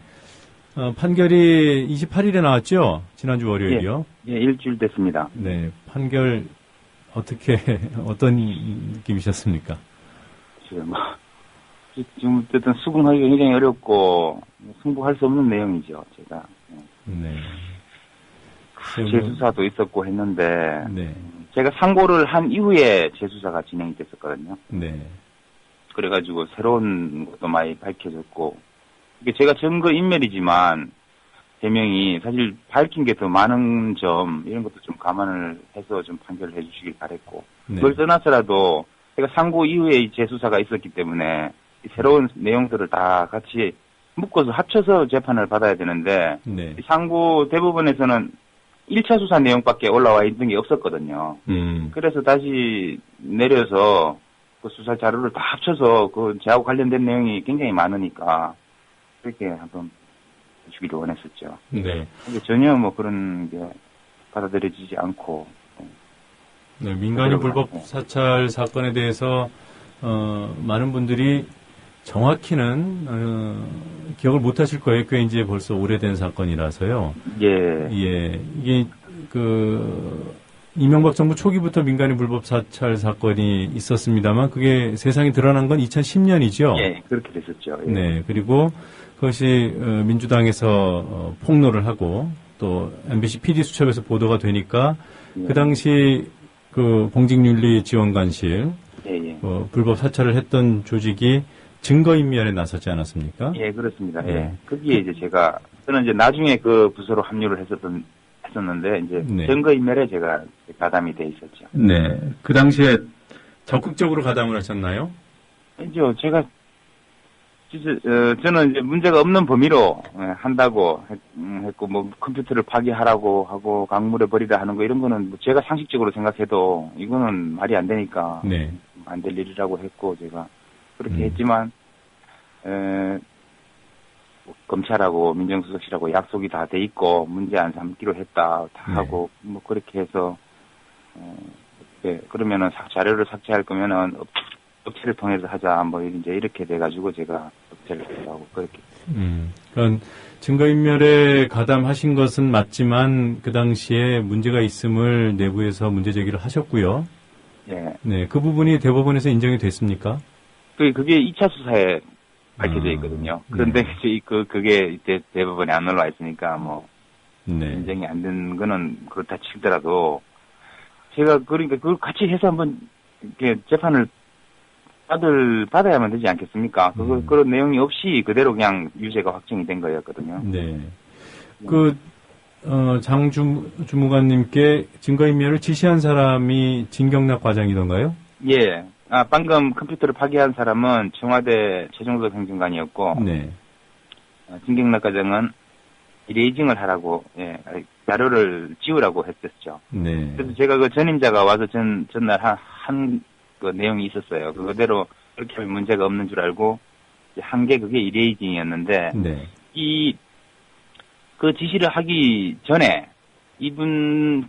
판결이 28일에 나왔죠? 지난주 월요일이요? 예, 일주일 됐습니다. 네, 판결 어떤 느낌이셨습니까? 지금 어쨌든 수긍하기가 굉장히 어렵고 승부할 수 없는 내용이죠, 제가. 네. 재수사도 있었고 했는데, 네. 제가 상고를 한 이후에 재수사가 진행이 됐었거든요. 네. 그래가지고 새로운 것도 많이 밝혀졌고, 이게 제가 증거인멸이지만 제명이 사실 밝힌 게 더 많은 점 이런 것도 좀 감안을 해서 좀 판결을 해주시길 바랬고 네. 그걸 떠나서라도 제가 상고 이후에 재수사가 있었기 때문에 새로운 내용들을 다 같이 묶어서 합쳐서 재판을 받아야 되는데 네. 상고 대법원에서는 1차 수사 내용밖에 올라와 있는 게 없었거든요. 그래서 다시 내려서 그 수사 자료를 다 합쳐서 그 저하고 관련된 내용이 굉장히 많으니까 그렇게 한번 주기를 원했었죠. 네. 근데 전혀 뭐 그런 게 받아들여지지 않고. 네, 민간인 불법 사찰 사건에 대해서 많은 분들이 정확히는 기억을 못 하실 거예요. 꽤 이제 벌써 오래된 사건이라서요. 예. 예. 이게 이명박 정부 초기부터 민간인 불법 사찰 사건이 있었습니다만 그게 세상에 드러난 건 2010년이죠. 예, 그렇게 됐었죠. 예. 네. 그리고 그것이 민주당에서 폭로를 하고 또 MBC PD 수첩에서 보도가 되니까 그 당시 그 공직윤리지원관실 불법 사찰을 했던 조직이 증거인멸에 나섰지 않았습니까? 예, 그렇습니다. 네. 예. 거기에 이제 저는 이제 나중에 그 부서로 합류를 했었는데, 이제 네. 증거인멸에 제가 가담이 돼 있었죠. 네. 그 당시에 적극적으로 가담을 하셨나요? 이제 제가, 저는 이제 문제가 없는 범위로 한다고 했고, 뭐 컴퓨터를 파기하라고 하고 강물에 버리라 하는 거 이런 거는 뭐 제가 상식적으로 생각해도 이거는 말이 안 되니까 네. 안 될 일이라고 했고, 제가 그렇게 했지만, 검찰하고 민정수석실하고 약속이 다 돼 있고, 문제 안 삼기로 했다, 다 하고, 뭐, 그렇게 해서, 네, 그러면은 자료를 삭제할 거면은, 업체를 통해서 하자, 뭐, 이제 이렇게 돼가지고 제가 업체를 하고, 그렇게. 그러니까 증거인멸에 가담하신 것은 맞지만, 그 당시에 문제가 있음을 내부에서 문제 제기를 하셨고요. 예. 네, 그 부분이 대법원에서 인정이 됐습니까? 그게 2차 수사에 밝혀져 있거든요. 그런데 그게 이제 대법원에 안 올라와 있으니까 뭐 인정이 안 된 거는 그렇다 치더라도 제가 그러니까 그걸 같이 해서 한번 이렇게 재판을 받아야만 되지 않겠습니까? 그런 내용이 없이 그대로 그냥 유죄가 확정이 된 거였거든요. 네. 장 주무관님께 증거인멸을 지시한 사람이 진경락 과장이던가요? 예. 방금 컴퓨터를 파기한 사람은 청와대 최종석 행정관이었고, 네. 진경락 과장은 이레이징을 하라고, 자료를 지우라고 했었죠. 네. 그래서 제가 그 전임자가 와서 전날 그 내용이 있었어요. 그대로 그렇게 하면 문제가 없는 줄 알고, 한 게 그게 이레이징이었는데, 네. 그 지시를 하기 전에,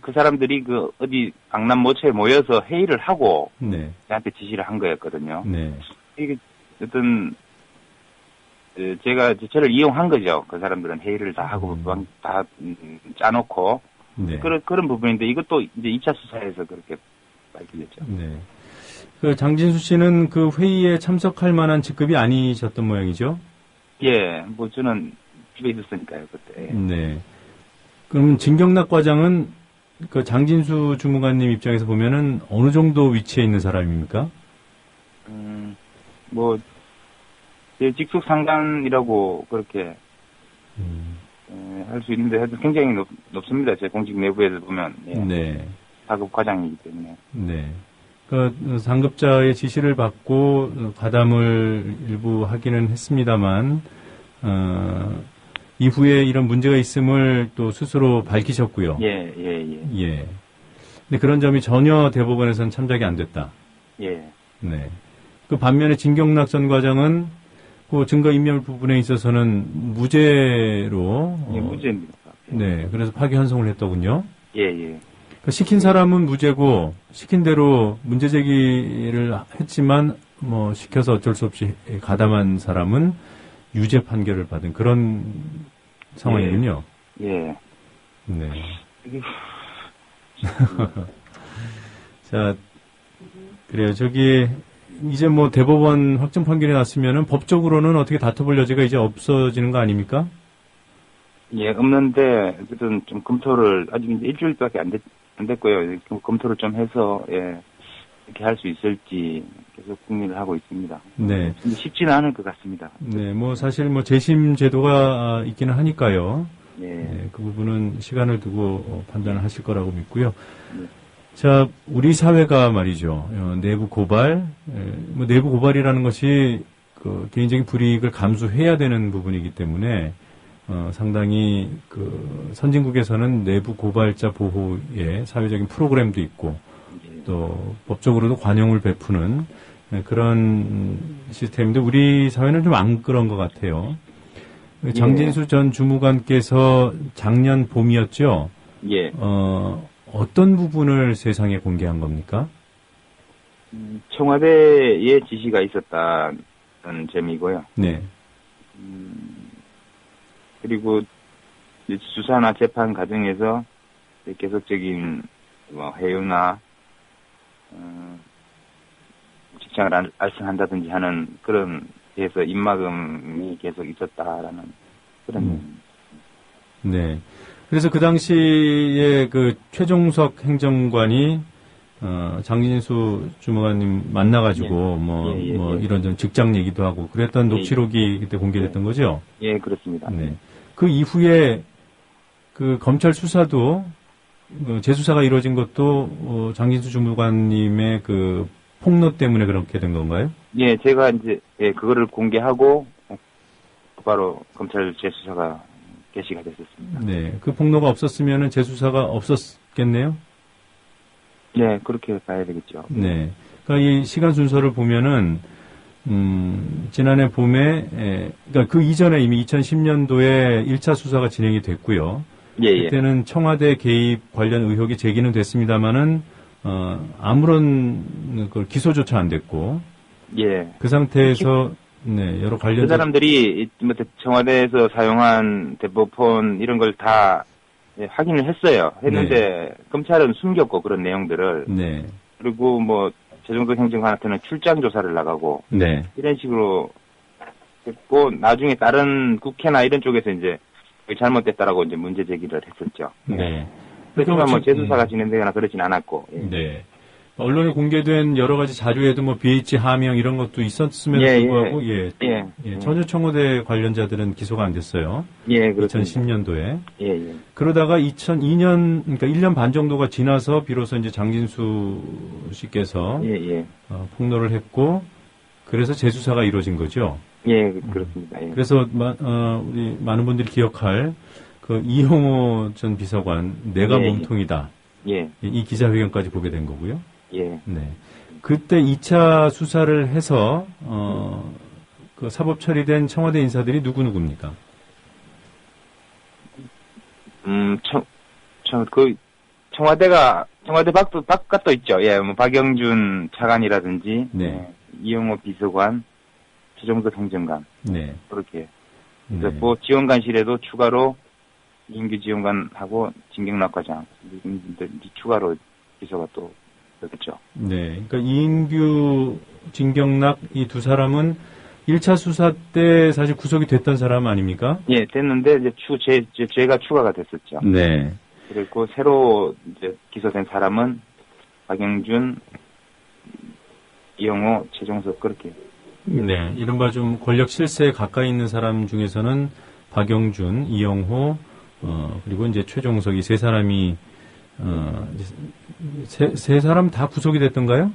그 사람들이 어디 강남 모처에 모여서 회의를 하고, 네. 저한테 지시를 한 거였거든요. 네. 이게, 제가 저를 이용한 거죠. 그 사람들은 회의를 다 하고, 다 짜놓고. 네. 그런 부분인데, 이것도 이제 2차 수사에서 그렇게 밝혀졌죠. 네. 장진수 씨는 그 회의에 참석할 만한 직급이 아니셨던 모양이죠? 예, 뭐 저는 집에 있었으니까요, 그때. 네. 그럼 진경락 과장은 그 장진수 주무관님 입장에서 보면은 어느 정도 위치에 있는 사람입니까? 뭐, 제 직속 상관이라고 그렇게, 할 수 있는데, 굉장히 높습니다. 제 공직 내부에서 보면. 예. 네. 4급 과장이기 때문에. 네. 그 상급자의 지시를 받고 가담을 일부 하기는 했습니다만, 이후에 이런 문제가 있음을 또 스스로 밝히셨고요. 예. 근데 그런 점이 전혀 대법원에서는 참작이 안 됐다. 예. 네. 그 반면에 진경락 전 과장은 그 증거인멸 부분에 있어서는 무죄로. 예, 무죄입니다. 네. 그래서 파기환송을 했더군요. 예. 시킨 사람은 무죄고, 시킨 대로 문제 제기를 했지만, 뭐, 시켜서 어쩔 수 없이 가담한 사람은 유죄 판결을 받은 그런 상황이군요. 예. 네. 자, 그래요. 이제 뭐 대법원 확정 판결이 났으면은 법적으로는 어떻게 다퉈볼 여지가 이제 없어지는 거 아닙니까? 예, 없는데, 어쨌든 좀 검토를, 아직 이제 일주일밖에 안 됐고요. 검토를 좀 해서, 이렇게 할 수 있을지 계속 궁리를 하고 있습니다. 네. 근데 쉽지는 않을 것 같습니다. 네, 뭐 사실 뭐 재심 제도가 있기는 하니까요. 네, 그 부분은 시간을 두고 판단을 하실 거라고 믿고요. 자, 우리 사회가 말이죠. 내부 고발, 뭐 내부 고발이라는 것이 그 개인적인 불이익을 감수해야 되는 부분이기 때문에 상당히 그 선진국에서는 내부 고발자 보호의 사회적인 프로그램도 있고 또 법적으로도 관용을 베푸는 그런 시스템인데 우리 사회는 좀 안 그런 것 같아요. 장진수 전 주무관께서 작년 봄이었죠. 예. 어떤 부분을 세상에 공개한 겁니까? 청와대의 지시가 있었다는 점이고요. 네. 그리고 수사나 재판 과정에서 계속적인 해유나 직장을 알선한다든지 하는 그런 데서 입막음이 계속 있었다라는 그런. 네. 그래서 그 당시에 그 최종석 행정관이 장진수 주무관님 만나가지고 이런저런 직장 얘기도 하고 그랬던 녹취록이 그때 공개됐던 거죠? 예, 그렇습니다. 네. 그 이후에 그 검찰 수사도 재수사가 이루어진 것도 장진수 주무관님의 그 폭로 때문에 그렇게 된 건가요? 예, 제가 이제 그거를 공개하고 바로 검찰 재수사가 개시가 됐었습니다. 네, 그 폭로가 없었으면은 재수사가 없었겠네요. 네, 그렇게 봐야 되겠죠. 네, 그러니까 이 시간 순서를 보면은 지난해 봄에 그러니까 그 이전에 이미 2010년도에 1차 수사가 진행이 됐고요. 예. 그때는 청와대 개입 관련 의혹이 제기는 됐습니다만은 아무런 그 기소조차 안 됐고. 예. 그 상태에서 네, 여러 관련 그 사람들이 청와대에서 사용한 대포폰 이런 걸 다 확인을 했어요. 했는데 검찰은 숨겼고 그런 내용들을. 네. 그리고 최종석 행정관한테는 출장 조사를 나가고. 네. 이런 식으로 했고 나중에 다른 국회나 이런 쪽에서 이제 잘못됐다라고 이제 문제 제기를 했었죠. 네. 그렇지만 재수사가 진행되거나 그러진 않았고. 예. 네. 언론에 공개된 여러 가지 자료에도 BH 하명 이런 것도 있었음에도 불구하고 전혀 청와대 관련자들은 기소가 안 됐어요. 예, 그렇습니다. 2010년도에. 예. 그러다가 2002년 그러니까 1년 반 정도가 지나서 비로소 이제 장진수 씨께서 폭로를 했고 그래서 재수사가 이루어진 거죠. 예, 그렇습니다. 예. 그래서 우리 많은 분들이 기억할 그 이용호 전 비서관 내가 몸통이다. 예. 이 기자회견까지 보게 된 거고요. 예. 네. 그때 2차 수사를 해서 그 사법 처리된 청와대 인사들이 누구입니까? 청와대 바깥도 있죠. 예, 박영준 차관이라든지, 네. 이용호 비서관, 최종석 행정관. 네. 그렇게. 그래서 지원관실에도 추가로 이인규 지원관하고 진경락 과장, 추가로 비서가 또 그렇죠. 네. 그러니까 이인규, 진경락 이 두 사람은 1차 수사 때 사실 구속이 됐던 사람 아닙니까? 예, 됐는데 이제 죄가 추가가 됐었죠. 네. 그리고 새로 이제 기소된 사람은 박영준, 이영호, 최종석 그렇게. 네. 이른바 좀 권력 실세에 가까이 있는 사람 중에서는 박영준, 이영호, 그리고 이제 최종석 이 세 사람이 세 사람 다 구속이 됐던가요?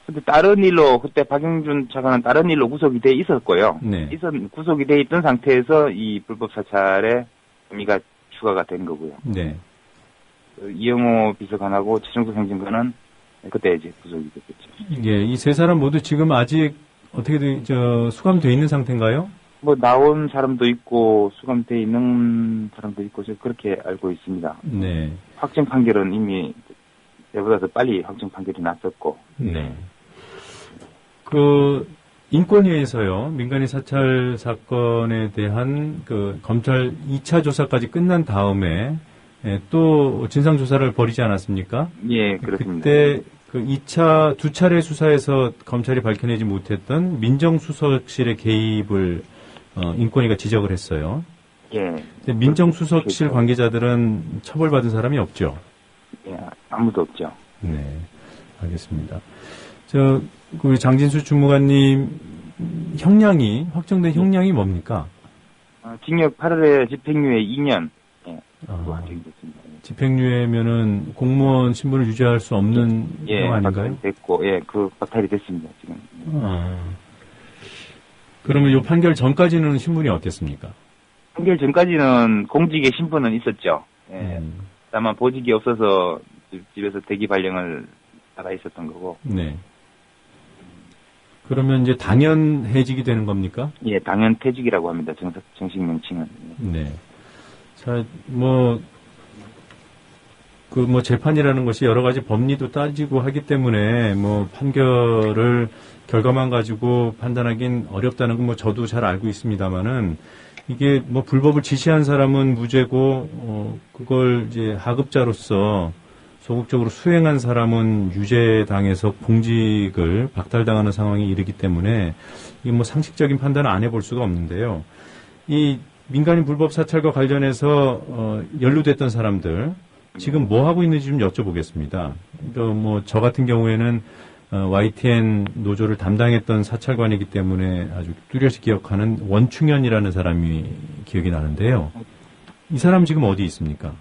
근데 다른 일로 그때 박영준 차관은 다른 일로 구속이 돼 있었고요. 네. 구속이 돼 있던 상태에서 이 불법 사찰에 혐의가 추가가 된 거고요. 네. 이영호 비서관하고 최종석 행정관은 그때 이제 구속이 됐겠죠. 예, 이 세 사람 모두 지금 아직 어떻게 수감돼 있는 상태인가요? 나온 사람도 있고 수감돼 있는 사람도 있고 그렇게 알고 있습니다. 네. 확정 판결은 이미 때보다 더 빨리 확정 판결이 났었고. 네. 그 인권위에서요 민간인 사찰 사건에 대한 그 검찰 2차 조사까지 끝난 다음에 또 진상 조사를 벌이지 않았습니까? 예, 그렇습니다. 그때 그 2차 두 차례 수사에서 검찰이 밝혀내지 못했던 민정수석실의 개입을 인권위가 지적을 했어요. 예. 근데 민정수석실 관계자들은 처벌받은 사람이 없죠. 예, 아무도 없죠. 네, 알겠습니다. 우리 장진수 주무관님 형량이 확정된 형량이 뭡니까? 징역 8월에 집행유예 2년. 예. 확정이 됐습니다. 집행유예면은 공무원 신분을 유지할 수 없는 형 아닌가요? 됐고, 박탈이 됐습니다, 지금. 그러면 이 판결 전까지는 신분이 어땠습니까? 판결 전까지는 공직의 신분은 있었죠. 예. 다만 보직이 없어서 집에서 대기 발령을 받아 있었던 거고. 네. 그러면 이제 당연해직이 되는 겁니까? 예, 당연퇴직이라고 합니다. 정식 명칭은. 네. 자, 재판이라는 것이 여러 가지 법리도 따지고 하기 때문에 판결을 결과만 가지고 판단하긴 어렵다는 건 저도 잘 알고 있습니다만은 이게 불법을 지시한 사람은 무죄고 그걸 이제 하급자로서 소극적으로 수행한 사람은 유죄당해서 공직을 박탈당하는 상황에 이르기 때문에 이게 상식적인 판단을 안 해볼 수가 없는데요. 이 민간인 불법 사찰과 관련해서 연루됐던 사람들 지금 뭐 하고 있는지 좀 여쭤보겠습니다. 저 같은 경우에는 YTN 노조를 담당했던 사찰관이기 때문에 아주 뚜렷이 기억하는 원충현이라는 사람이 기억이 나는데요. 이 사람 지금 어디 있습니까?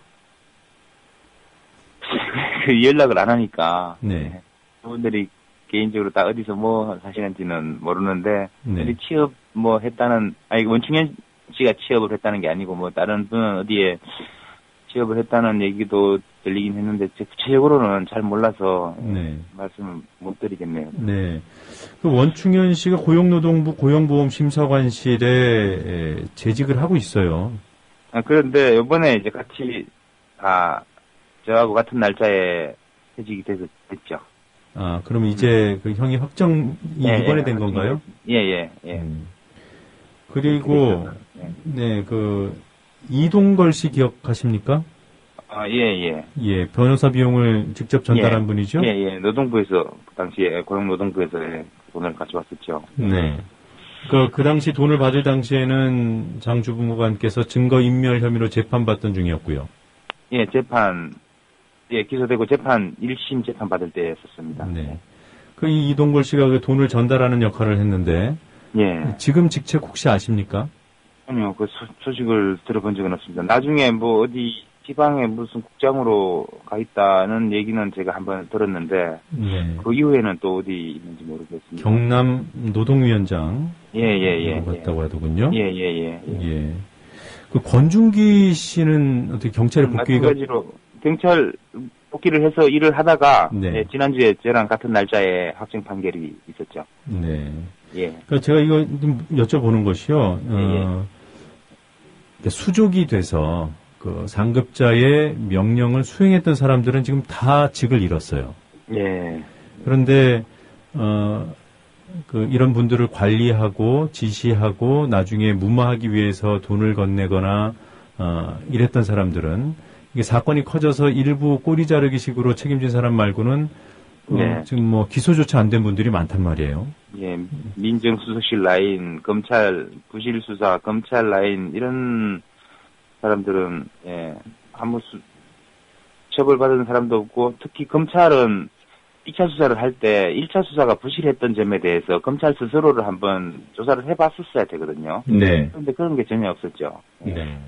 연락을 안 하니까. 네. 그분들이 개인적으로 다 어디서 뭐 하시는지는 모르는데, 네. 취업 원충현 씨가 취업을 했다는 게 아니고 다른 분은 어디에 취업을 했다는 얘기도 들리긴 했는데 구체적으로는 잘 몰라서 말씀을 못 드리겠네요. 네. 그 원충현 씨가 고용노동부 고용보험심사관실에 재직을 하고 있어요. 그런데 이번에 이제 같이 저하고 같은 날짜에 퇴직이 됐죠. 그럼 이제 그 형이 확정이 이번에 된 건가요? 예. 그리고 이동걸 씨 기억하십니까? 예. 변호사 비용을 직접 전달한 분이죠? 예. 노동부에서, 그 당시에, 고용노동부에서 돈을 가져왔었죠. 네. 그 당시 돈을 받을 당시에는 장 주무관께서 증거인멸 혐의로 재판받던 중이었고요. 예, 기소되고 재판, 1심 재판 받을 때 했었습니다. 네. 이 이동걸 씨가 그 돈을 전달하는 역할을 했는데, 지금 직책 혹시 아십니까? 아니요, 그 소식을 들어본 적은 없습니다. 나중에 어디 지방에 무슨 국장으로 가 있다는 얘기는 제가 한번 들었는데, 그 이후에는 또 어디 있는지 모르겠습니다. 경남 노동위원장. 예. 같다고 하더군요. 예. 그 권중기 씨는 어떻게 경찰에 복귀가? 마찬가지로 경찰 복귀를 해서 일을 하다가, 지난주에 저랑 같은 날짜에 확정 판결이 있었죠. 네. 예. 그러니까 제가 이거 좀 여쭤보는 것이요. 수족이 돼서 그 상급자의 명령을 수행했던 사람들은 지금 다 직을 잃었어요. 예. 그런데 이런 분들을 관리하고 지시하고 나중에 무마하기 위해서 돈을 건네거나 이랬던 사람들은 이게 사건이 커져서 일부 꼬리 자르기식으로 책임진 사람 말고는 지금 기소조차 안 된 분들이 많단 말이에요. 예, 민정수석실 라인, 검찰, 부실수사, 검찰 라인, 이런 사람들은, 아무 처벌받은 사람도 없고, 특히 검찰은 2차 수사를 할 때 1차 수사가 부실했던 점에 대해서 검찰 스스로를 한번 조사를 해봤었어야 되거든요. 네. 그런데 그런 게 전혀 없었죠. 네,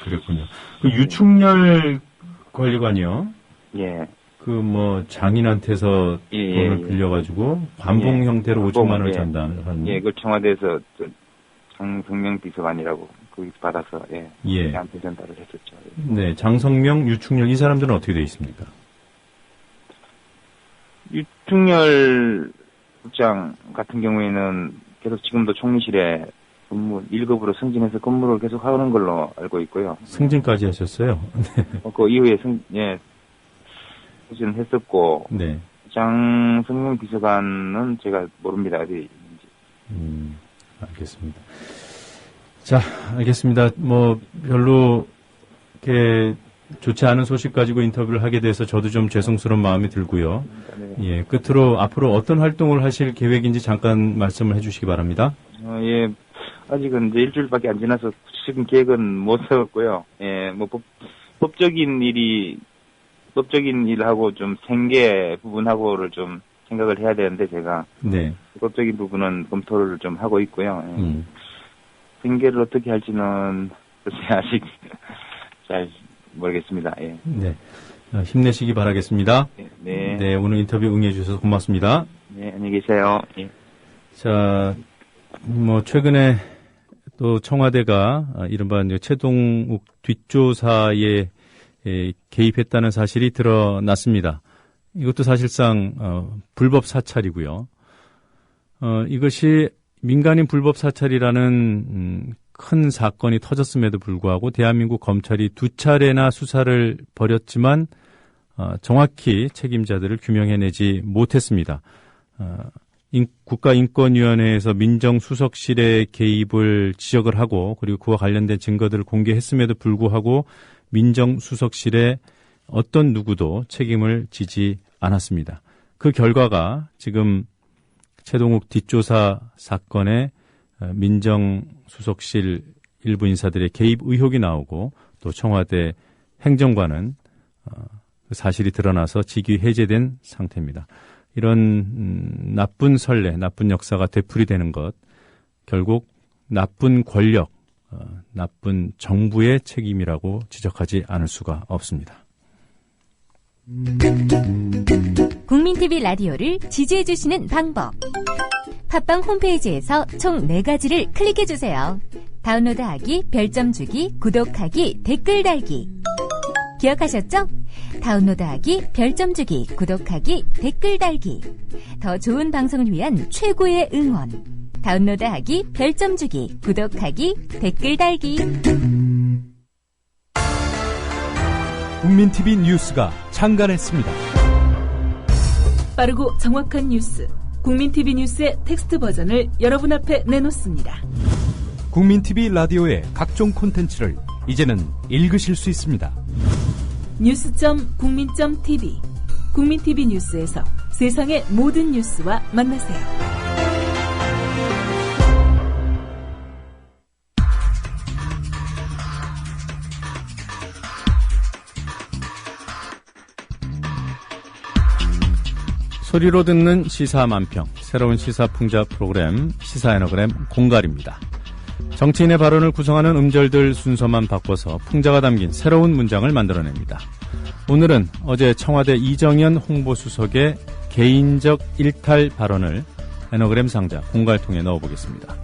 그랬군요. 그 유충렬 관리관이요? 예. 장인한테서 돈을 빌려가지고 관봉 형태로 5천만 원을 전달한. 예, 그 청와대에서 장성명 비서관이라고 거기서 받아서 한테 전달을 했었죠. 네, 장성명, 유충렬 이 사람들은 어떻게 되어 있습니까? 유충렬 국장 같은 경우에는 계속 지금도 총리실에 근무 1급으로 승진해서 근무를 계속 하는 걸로 알고 있고요. 승진까지 하셨어요? 그 이후에 승진을 했었고, 장성명 비서관은 제가 모릅니다. 어디 있는지. 알겠습니다. 자, 알겠습니다. 별로 이렇게 좋지 않은 소식 가지고 인터뷰를 하게 돼서 저도 좀 죄송스러운 마음이 들고요. 예, 끝으로 앞으로 어떤 활동을 하실 계획인지 잠깐 말씀을 해주시기 바랍니다. 예, 아직은 이제 일주일밖에 안 지나서 구체적인 계획은 못 세웠고요. 예, 법적인 일하고 좀 생계 부분하고를 좀 생각을 해야 되는데 제가 법적인 부분은 검토를 좀 하고 있고요. 징계를 어떻게 할지는 글쎄 아직 잘 모르겠습니다. 예. 네. 힘내시기 바라겠습니다. 네. 네, 오늘 인터뷰 응해주셔서 고맙습니다. 네, 안녕히 계세요. 예. 자, 최근에 또 청와대가 이른바 최동욱 뒷조사에 개입했다는 사실이 드러났습니다. 이것도 사실상 불법 사찰이고요. 이것이 민간인 불법 사찰이라는 큰 사건이 터졌음에도 불구하고 대한민국 검찰이 2차례나 수사를 벌였지만 정확히 책임자들을 규명해내지 못했습니다. 국가인권위원회에서 민정수석실의 개입을 지적을 하고 그리고 그와 관련된 증거들을 공개했음에도 불구하고 민정수석실의 어떤 누구도 책임을 지지 않았습니다. 그 결과가 지금 최동욱 뒷조사 사건에 민정수석실 일부 인사들의 개입 의혹이 나오고 또 청와대 행정관은 그 사실이 드러나서 직위 해제된 상태입니다. 이런 나쁜 선례, 나쁜 역사가 되풀이되는 것, 결국 나쁜 권력, 나쁜 정부의 책임이라고 지적하지 않을 수가 없습니다. 국민TV 라디오를 지지해주시는 방법. 팟빵 홈페이지에서 총 4가지를 클릭해주세요. 다운로드하기, 별점 주기, 구독하기, 댓글 달기. 기억하셨죠? 다운로드하기, 별점 주기, 구독하기, 댓글 달기. 더 좋은 방송을 위한 최고의 응원. 다운로드하기, 별점 주기, 구독하기, 댓글 달기. 국민TV 뉴스가 창간했습니다. 빠르고 정확한 뉴스. 국민TV 뉴스의 텍스트 버전을 여러분 앞에 내놓습니다. 국민TV 라디오의 각종 콘텐츠를 이제는 읽으실 수 있습니다. 뉴스.국민.tv 국민TV 뉴스에서 세상의 모든 뉴스와 만나세요. 소리로 듣는 시사 만평, 새로운 시사 풍자 프로그램 시사 애너그램 공갈입니다. 정치인의 발언을 구성하는 음절들 순서만 바꿔서 풍자가 담긴 새로운 문장을 만들어냅니다. 오늘은 어제 청와대 이정현 홍보수석의 개인적 일탈 발언을 애너그램 상자 공갈통에 넣어보겠습니다.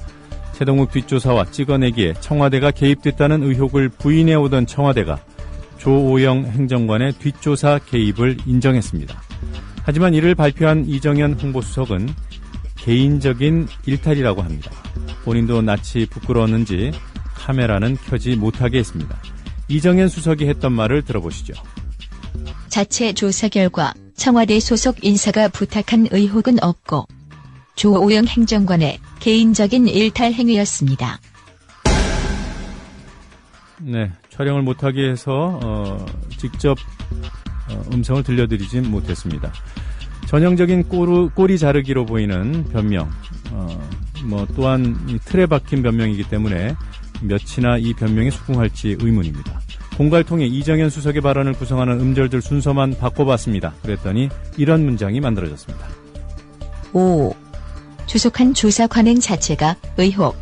최동욱 뒷조사와 찍어내기에 청와대가 개입됐다는 의혹을 부인해오던 청와대가 조오영 행정관의 뒷조사 개입을 인정했습니다. 하지만 이를 발표한 이정현 홍보수석은 개인적인 일탈이라고 합니다. 본인도 낯이 부끄러웠는지 카메라는 켜지 못하게 했습니다. 이정현 수석이 했던 말을 들어보시죠. 자체 조사 결과 청와대 소속 인사가 부탁한 의혹은 없고 조오영 행정관의 개인적인 일탈 행위였습니다. 네, 촬영을 못하게 해서 직접 음성을 들려드리진 못했습니다. 전형적인 꼬리 자르기로 보이는 변명, 또한 틀에 박힌 변명이기 때문에 몇이나 이 변명에 수긍할지 의문입니다. 공갈통에 이정현 수석의 발언을 구성하는 음절들 순서만 바꿔봤습니다. 그랬더니 이런 문장이 만들어졌습니다. 5. 주속한 조사 관행 자체가 의혹,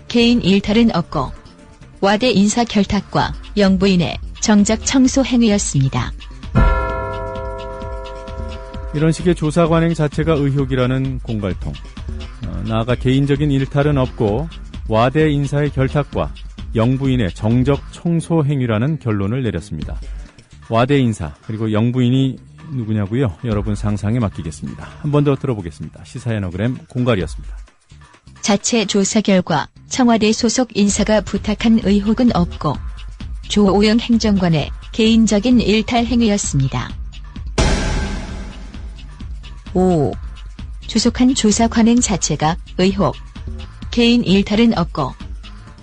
개인 일탈은 없고 와대 인사 결탁과 영부인의 정작 청소 행위였습니다. 이런 식의 조사 관행 자체가 의혹이라는 공갈통. 나아가 개인적인 일탈은 없고 와대 인사의 결탁과 영부인의 정적 청소 행위라는 결론을 내렸습니다. 와대 인사 그리고 영부인이 누구냐고요? 여러분 상상에 맡기겠습니다. 한 번 더 들어보겠습니다. 시사 애너그램 공갈이었습니다. 자체 조사 결과 청와대 소속 인사가 부탁한 의혹은 없고 조오영 행정관의 개인적인 일탈 행위였습니다. 5. 주속한 조사 관행 자체가 의혹, 개인 일탈은 없고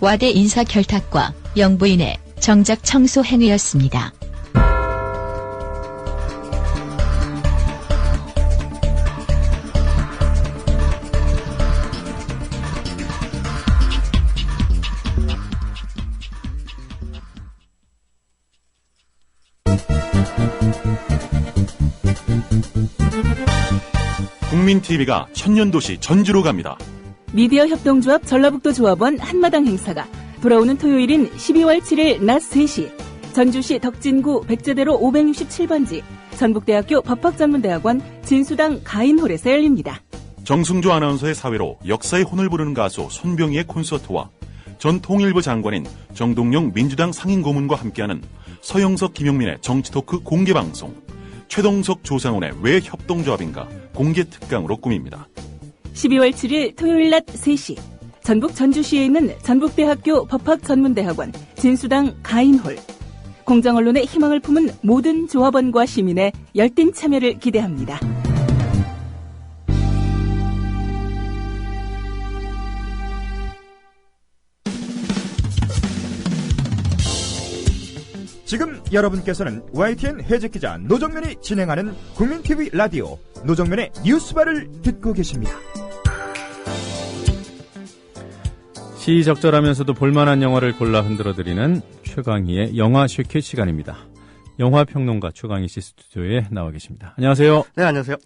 와대 인사 결탁과 영부인의 정작 청소 행위였습니다. 국민TV가 천년도시 전주로 갑니다. 미디어 협동조합 전라북도 조합원 한마당 행사가 돌아오는 토요일인 12월 7일 낮 3시 전주시 덕진구 백제대로 567번지 전북대학교 법학전문대학원 진수당 가인홀에서 열립니다. 정승조 아나운서의 사회로 역사의 혼을 부르는 가수 손병희의 콘서트와 전 통일부 장관인 정동영 민주당 상임고문과 함께하는 서영석 김용민의 정치토크 공개방송, 최동석 조상훈의 왜 협동조합인가 공개특강으로 꾸밉니다. 12월 7일 토요일 낮 3시 전북 전주시에 있는 전북대학교 법학전문대학원 진수당 가인홀. 공정언론의 희망을 품은 모든 조합원과 시민의 열띤 참여를 기대합니다. 지금 여러분께서는 YTN 해직기자 노정면이 진행하는 국민TV 라디오 노정면의 뉴스바를 듣고 계십니다. 시적절하면서도 볼만한 영화를 골라 흔들어드리는 최강희의 영화 쉐킷 시간입니다. 영화평론가 최강희 씨 스튜디오에 나와 계십니다. 안녕하세요. 네, 안녕하세요.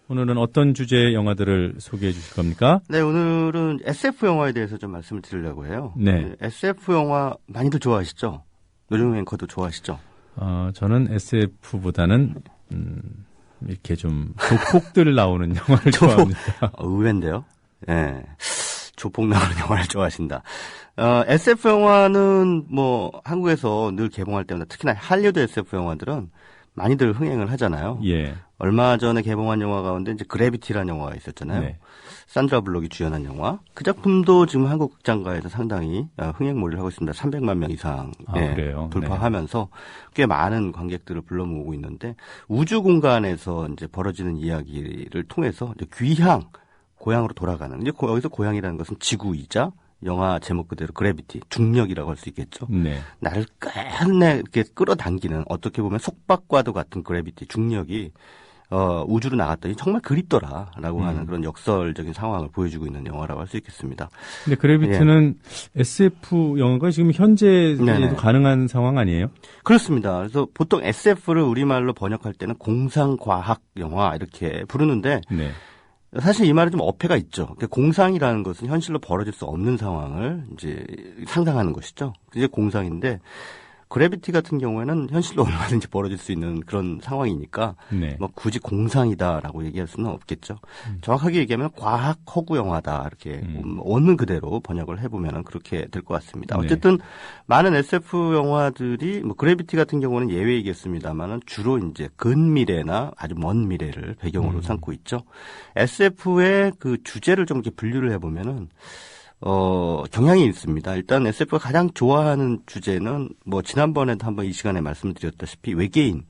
오늘은 어떤 주제의 영화들을 소개해 주실 겁니까? 네, 오늘은 SF 영화에 대해서 좀 말씀을 드리려고 해요. 네. SF 영화 많이들 좋아하시죠? 노정면 앵커도 좋아하시죠? 저는 SF보다는 이렇게 좀 조폭들 나오는 영화를 좋아합니다. 의외인데요. 네. 조폭 나오는 영화를 좋아하신다. SF 영화는 뭐 한국에서 늘 개봉할 때마다 특히나 할리우드 SF 영화들은 많이들 흥행을 하잖아요. 예. 얼마 전에 개봉한 영화 가운데 이제 그래비티라는 영화가 있었잖아요. 네. 산드라 블록이 주연한 영화. 그 작품도 지금 한국 극장가에서 상당히 흥행몰이를 하고 있습니다. 300만 명 이상 돌파하면서 꽤 많은 관객들을 불러 모으고 있는데 우주 공간에서 이제 벌어지는 이야기를 통해서 이제 귀향, 고향으로 돌아가는. 이제 여기서 고향이라는 것은 지구이자 영화 제목 그대로 그래비티, 중력이라고 할 수 있겠죠. 네. 나를 끝내 이렇게 끌어당기는 어떻게 보면 속박과도 같은 그래비티, 중력이 우주로 나갔더니 정말 그립더라라고 하는 그런 역설적인 상황을 보여주고 있는 영화라고 할 수 있겠습니다. 근데 그래비티는 SF 영화가 지금 현재에도 네네. 가능한 상황 아니에요? 그렇습니다. 그래서 보통 SF를 우리말로 번역할 때는 공상과학 영화 이렇게 부르는데 네. 사실 이 말에 좀 어폐가 있죠. 공상이라는 것은 현실로 벌어질 수 없는 상황을 이제 상상하는 것이죠. 이제 공상인데 그래비티 같은 경우에는 현실로 얼마든지 벌어질 수 있는 그런 상황이니까 네. 뭐 굳이 공상이다라고 얘기할 수는 없겠죠. 정확하게 얘기하면 과학 허구 영화다 이렇게 오는 그대로 번역을 해보면 그렇게 될 것 같습니다. 네. 어쨌든 많은 SF 영화들이 뭐 그래비티 같은 경우는 예외이겠습니다만은 주로 이제 근미래나 아주 먼 미래를 배경으로 삼고 있죠. SF의 그 주제를 좀 이렇게 분류를 해보면은 경향이 있습니다. 일단 SF가 가장 좋아하는 주제는 뭐 지난번에도 한번 이 시간에 말씀드렸다시피 외계인,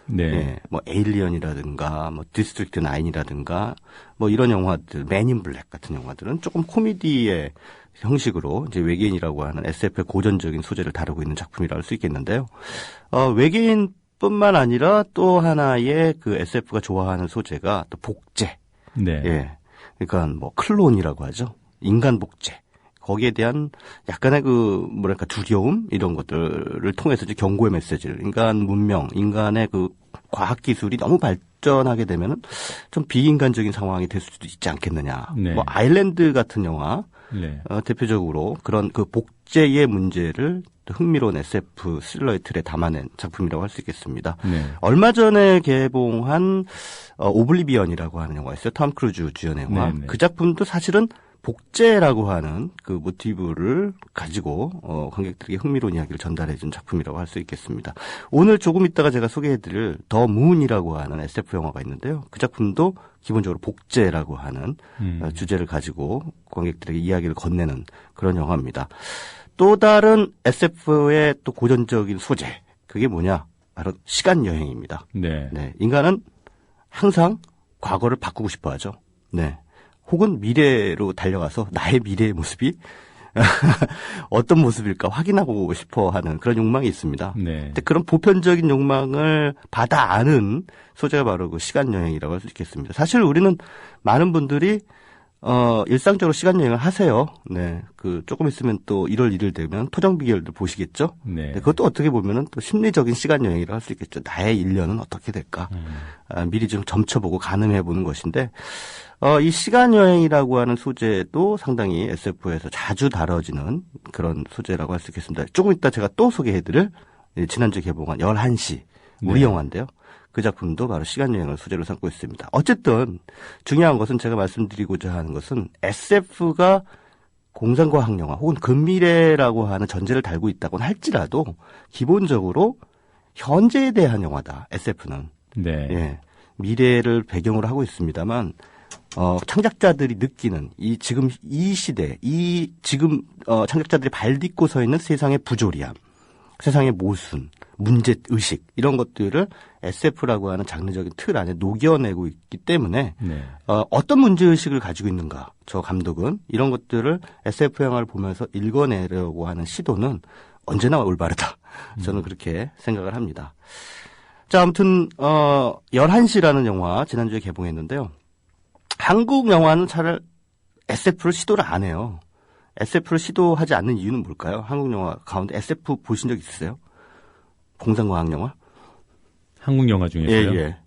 네. 뭐 에일리언이라든가 뭐 디스트릭트 9이라든가 뭐 이런 영화들, 맨 인 블랙 같은 영화들은 조금 코미디의 형식으로 이제 외계인이라고 하는 SF의 고전적인 소재를 다루고 있는 작품이라고 할 수 있겠는데요. 외계인뿐만 아니라 또 하나의 그 SF가 좋아하는 소재가 또 복제. 네. 예. 그러니까 뭐 클론이라고 하죠. 인간 복제. 거기에 대한 약간의 그 뭐랄까 두려움 이런 것들을 통해서 이제 경고의 메시지를 인간 문명, 인간의 그 과학 기술이 너무 발전하게 되면은 좀 비인간적인 상황이 될 수도 있지 않겠느냐. 네. 뭐 아일랜드 같은 영화 네. 대표적으로 그런 그 복제의 문제를 흥미로운 SF 스릴러의 틀에 담아낸 작품이라고 할 수 있겠습니다. 네. 얼마 전에 개봉한 오블리비언이라고 하는 영화가 있어요. 톰 크루즈 주연의 영화. 네. 그 작품도 사실은 복제라고 하는 그 모티브를 가지고 관객들에게 흥미로운 이야기를 전달해준 작품이라고 할 수 있겠습니다. 오늘 조금 있다가 제가 소개해드릴 더 문이라고 하는 SF 영화가 있는데요. 그 작품도 기본적으로 복제라고 하는 주제를 가지고 관객들에게 이야기를 건네는 그런 영화입니다. 또 다른 SF의 또 고전적인 소재, 그게 뭐냐? 바로 시간 여행입니다. 네. 네, 인간은 항상 과거를 바꾸고 싶어 하죠. 네. 혹은 미래로 달려가서 나의 미래의 모습이 어떤 모습일까 확인하고 싶어 하는 그런 욕망이 있습니다. 네. 근데 그런 보편적인 욕망을 받아 아는 소재가 바로 그 시간 여행이라고 할 수 있겠습니다. 사실 우리는 많은 분들이 일상적으로 시간 여행을 하세요. 네. 조금 있으면 또 1월 1일 되면 토정비결도 보시겠죠? 네. 그것도 어떻게 보면은 또 심리적인 시간 여행이라고 할 수 있겠죠. 나의 1년은 어떻게 될까? 미리 좀 점쳐보고 가늠해보는 것인데, 이 시간 여행이라고 하는 소재도 상당히 SF에서 자주 다뤄지는 그런 소재라고 할 수 있겠습니다. 조금 이따 제가 또 소개해드릴 지난주에 개봉한 11시, 우리 영화인데요. 그 작품도 바로 시간여행을 소재로 삼고 있습니다. 어쨌든 중요한 것은 제가 말씀드리고자 하는 것은 SF가 공상과학 영화 혹은 근미래라고 하는 전제를 달고 있다고는 할지라도 기본적으로 현재에 대한 영화다. SF는. 네. 예, 미래를 배경으로 하고 있습니다만 창작자들이 느끼는 지금 이 시대, 지금 창작자들이 발 딛고 서 있는 세상의 부조리함, 세상의 모순, 문제의식 이런 것들을 SF라고 하는 장르적인 틀 안에 녹여내고 있기 때문에 네. 어떤 문제의식을 가지고 있는가 저 감독은 이런 것들을 SF 영화를 보면서 읽어내려고 하는 시도는 언제나 올바르다. 저는 그렇게 생각을 합니다. 자, 아무튼 11시라는 영화 지난주에 개봉했는데요. 한국 영화는 잘 SF를 시도를 안 해요. SF를 시도하지 않는 이유는 뭘까요? 한국 영화 가운데 SF 보신 적 있으세요? 공상과학 영화? 한국 영화 중에서요? 예.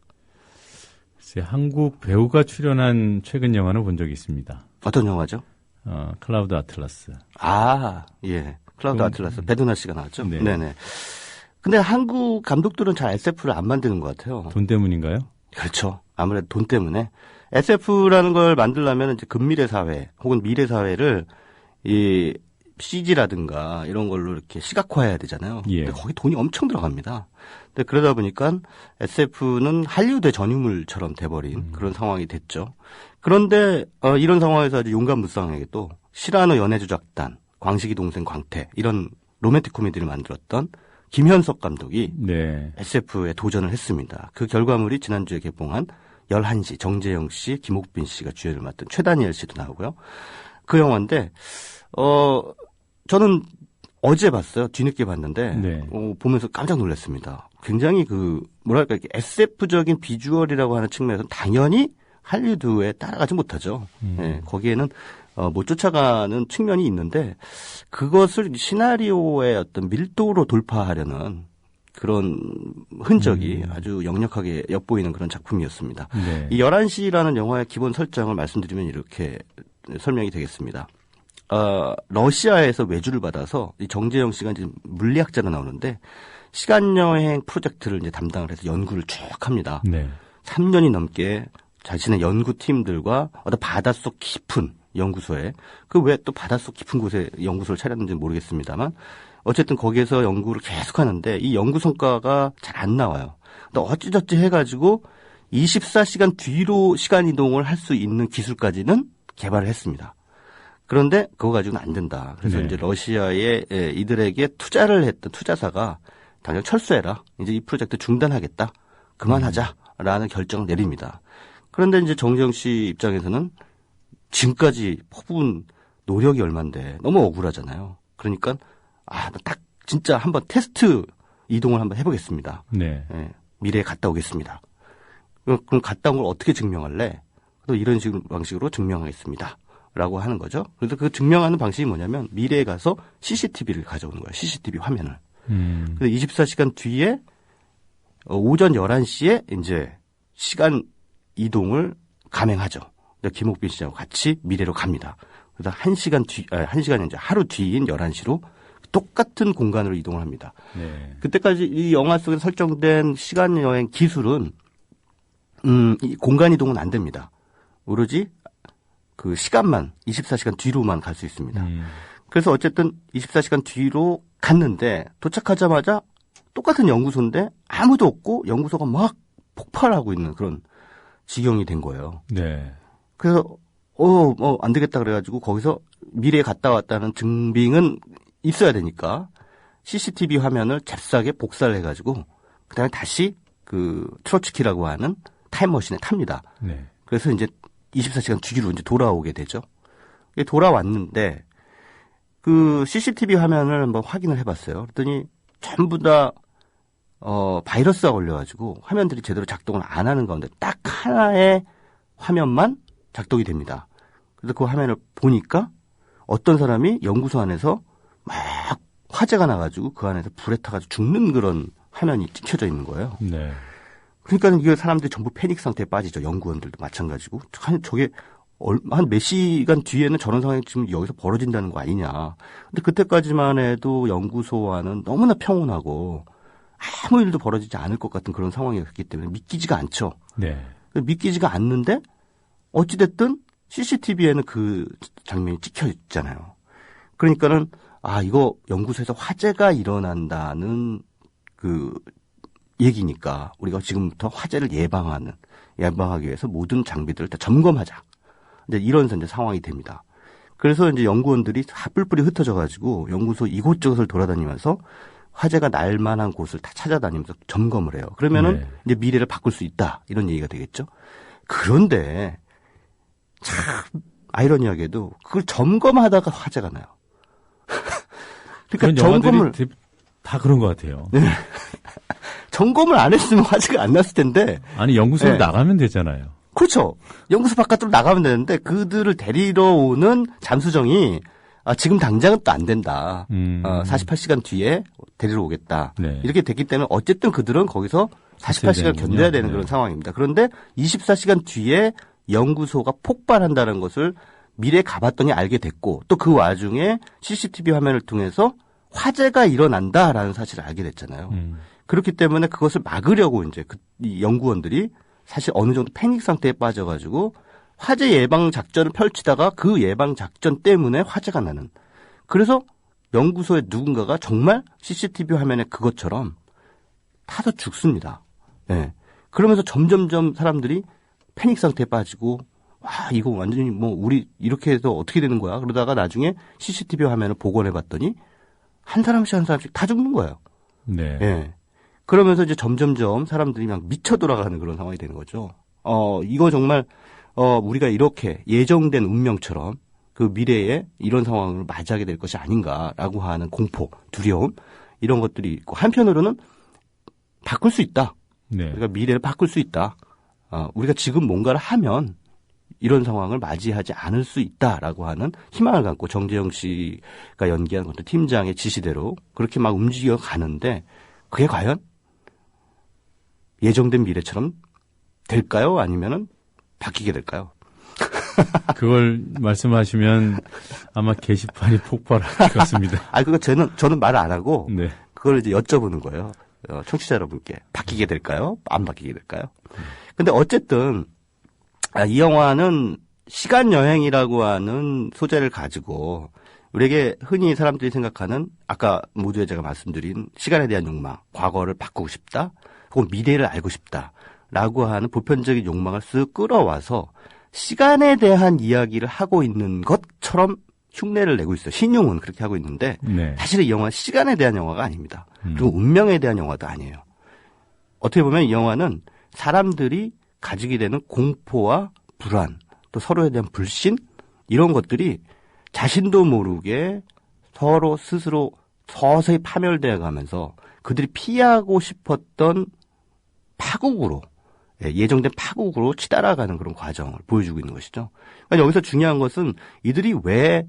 글쎄, 한국 배우가 출연한 최근 영화는 본 적이 있습니다. 어떤 영화죠? 클라우드 아틀라스. 아, 예. 클라우드 아틀라스. 배두나 씨가 나왔죠? 네. 네네. 근데 한국 감독들은 잘 SF를 안 만드는 것 같아요. 돈 때문인가요? 그렇죠. 아무래도 돈 때문에. SF라는 걸 만들려면 이제 근미래 사회 혹은 미래 사회를 이 CG라든가 이런 걸로 이렇게 시각화해야 되잖아요. 예. 근데 거기 돈이 엄청 들어갑니다. 근데 그러다 보니까 SF는 할리우드의 전유물처럼 돼버린 그런 상황이 됐죠. 그런데 이런 상황에서 아주 용감무쌍하게 또 시라노 연애조작단, 광식이 동생 광태 이런 로맨틱 코미디를 만들었던 김현석 감독이 네. SF에 도전을 했습니다. 그 결과물이 지난주에 개봉한 11시 정재영 씨, 김옥빈 씨가 주연을 맡은 최다니엘 씨도 나오고요. 그 영화인데 저는 어제 봤어요. 뒤늦게 봤는데 네. 보면서 깜짝 놀랐습니다. 굉장히 뭐랄까 SF적인 비주얼이라고 하는 측면에서는 당연히 할리우드에 따라가지 못하죠. 네, 거기에는 못 쫓아가는 측면이 있는데 그것을 시나리오의 어떤 밀도로 돌파하려는 그런 흔적이 아주 역력하게 엿보이는 그런 작품이었습니다. 네. 이 11시라는 영화의 기본 설정을 말씀드리면 이렇게 설명이 되겠습니다. 러시아에서 외주를 받아서 이 정재영 씨가 이제 물리학자로 나오는데 시간여행 프로젝트를 이제 담당을 해서 연구를 쭉 합니다. 네. 3년이 넘게 자신의 연구팀들과 어떤 바닷속 깊은 연구소에 왜 또 바닷속 깊은 곳에 연구소를 차렸는지는 모르겠습니다만 어쨌든 거기에서 연구를 계속 하는데 이 연구 성과가 잘 안 나와요. 근데 어찌저찌 해가지고 24시간 뒤로 시간 이동을 할 수 있는 기술까지는 개발을 했습니다. 그런데 그거 가지고는 안 된다. 그래서 네. 이제 러시아에 이들에게 투자를 했던 투자사가 당장 철수해라. 이제 이 프로젝트 중단하겠다. 그만하자라는 결정을 내립니다. 그런데 이제 정재영 씨 입장에서는 지금까지 퍼부은 노력이 얼만데 너무 억울하잖아요. 그러니까 딱 진짜 한번 테스트 이동을 한번 해보겠습니다. 네. 예, 미래에 갔다 오겠습니다. 그럼 갔다 온 걸 어떻게 증명할래? 또 이런 방식으로 증명하겠습니다. 라고 하는 거죠. 그래서 그 증명하는 방식이 뭐냐면 미래에 가서 CCTV를 가져오는 거예요. CCTV 화면을. 그래서 24시간 뒤에 오전 11시에 이제 시간 이동을 감행하죠. 김옥빈 씨하고 같이 미래로 갑니다. 그래서 1시간이 이제 하루 뒤인 11시로 똑같은 공간으로 이동을 합니다. 네. 그때까지 이 영화 속에 설정된 시간 여행 기술은 이 공간 이동은 안 됩니다. 오로지 그 시간만 24시간 뒤로만 갈 수 있습니다. 그래서 어쨌든 24시간 뒤로 갔는데 도착하자마자 똑같은 연구소인데 아무도 없고 연구소가 막 폭발하고 있는 그런 지경이 된 거예요. 네. 그래서 안 되겠다 그래가지고 거기서 미래에 갔다 왔다는 증빙은 있어야 되니까 CCTV 화면을 잽싸게 복사를 해가지고 그다음에 다시 그 트로츠키라고 하는 타임머신에 탑니다. 네. 그래서 이제 24시간 뒤로 이제 돌아오게 되죠. 돌아왔는데 그 CCTV 화면을 한번 확인을 해봤어요. 그랬더니 전부 다 바이러스가 걸려가지고 화면들이 제대로 작동을 안 하는 가운데 딱 하나의 화면만 작동이 됩니다. 그래서 그 화면을 보니까 어떤 사람이 연구소 안에서 막 화재가 나가지고 그 안에서 불에 타가지고 죽는 그런 화면이 찍혀져 있는 거예요. 네. 그러니까 이게 사람들이 전부 패닉 상태에 빠지죠. 연구원들도 마찬가지고. 저게 한 몇 시간 뒤에는 저런 상황이 지금 여기서 벌어진다는 거 아니냐. 근데 그때까지만 해도 연구소 안은 너무나 평온하고 아무 일도 벌어지지 않을 것 같은 그런 상황이었기 때문에 믿기지가 않죠. 네. 믿기지가 않는데 어찌됐든 CCTV에는 그 장면이 찍혀 있잖아요. 그러니까는 이거 연구소에서 화재가 일어난다는 그 얘기니까 우리가 지금부터 화재를 예방하기 위해서 모든 장비들을 다 점검하자. 이제 이런 이제 상황이 됩니다. 그래서 이제 연구원들이 다 뿔뿔이 흩어져 가지고 연구소 이곳저곳을 돌아다니면서 화재가 날 만한 곳을 다 찾아다니면서 점검을 해요. 그러면은 이제 미래를 바꿀 수 있다. 이런 얘기가 되겠죠. 그런데 참 아이러니하게도 그걸 점검하다가 화재가 나요. 그러니까 점검을 다 그런 것 같아요. 네. 점검을 안 했으면 화재가 안 났을 텐데. 아니 연구소로 나가면 되잖아요. 그렇죠. 연구소 바깥으로 나가면 되는데 그들을 데리러 오는 잠수정이 지금 당장은 또 안 된다. 48시간 뒤에 데리러 오겠다. 네. 이렇게 됐기 때문에 어쨌든 그들은 거기서 48시간 견뎌야 되는 그런 상황입니다. 그런데 24시간 뒤에 연구소가 폭발한다는 것을 미래에 가봤더니 알게 됐고 또 그 와중에 CCTV 화면을 통해서 화재가 일어난다라는 사실을 알게 됐잖아요. 그렇기 때문에 그것을 막으려고 이제 이 연구원들이 사실 어느 정도 패닉 상태에 빠져가지고 화재 예방 작전을 펼치다가 그 예방 작전 때문에 화재가 나는. 그래서 연구소에 누군가가 정말 CCTV 화면에 그것처럼 타서 죽습니다. 네. 그러면서 점점점 사람들이 패닉 상태에 빠지고 이거 완전히 우리 이렇게 해서 어떻게 되는 거야? 그러다가 나중에 CCTV 화면을 복원해 봤더니 한 사람씩 다 죽는 거예요. 네. 네. 그러면서 이제 점점점 사람들이 그냥 미쳐 돌아가는 그런 상황이 되는 거죠. 이거 정말 우리가 이렇게 예정된 운명처럼 그 미래에 이런 상황을 맞이하게 될 것이 아닌가라고 하는 공포, 두려움 이런 것들이 있고 한편으로는 바꿀 수 있다. 네. 그러니까 미래를 바꿀 수 있다. 우리가 지금 뭔가를 하면 이런 상황을 맞이하지 않을 수 있다라고 하는 희망을 갖고 정재영 씨가 연기한 것도 팀장의 지시대로 그렇게 막 움직여 가는데 그게 과연 예정된 미래처럼 될까요? 아니면은 바뀌게 될까요? 그걸 말씀하시면 아마 게시판이 폭발할 것 같습니다. 그거 저는 말을 안 하고 네. 그걸 이제 여쭤보는 거예요. 청취자 여러분께 바뀌게 될까요? 안 바뀌게 될까요? 근데 어쨌든 이 영화는 시간 여행이라고 하는 소재를 가지고 우리에게 흔히 사람들이 생각하는 아까 모두에 제가 말씀드린 시간에 대한 욕망, 과거를 바꾸고 싶다, 혹은 미래를 알고 싶다라고 하는 보편적인 욕망을 쓱 끌어와서 시간에 대한 이야기를 하고 있는 것처럼 흉내를 내고 있어요. 신용은 그렇게 하고 있는데 사실 이 영화는 시간에 대한 영화가 아닙니다. 그리고 운명에 대한 영화도 아니에요. 어떻게 보면 이 영화는 사람들이 가지게 되는 공포와 불안, 또 서로에 대한 불신 이런 것들이 자신도 모르게 서로 스스로 서서히 파멸되어 가면서 그들이 피하고 싶었던 파국으로 예정된 파국으로 치달아가는 그런 과정을 보여주고 있는 것이죠. 그러니까 여기서 중요한 것은 이들이 왜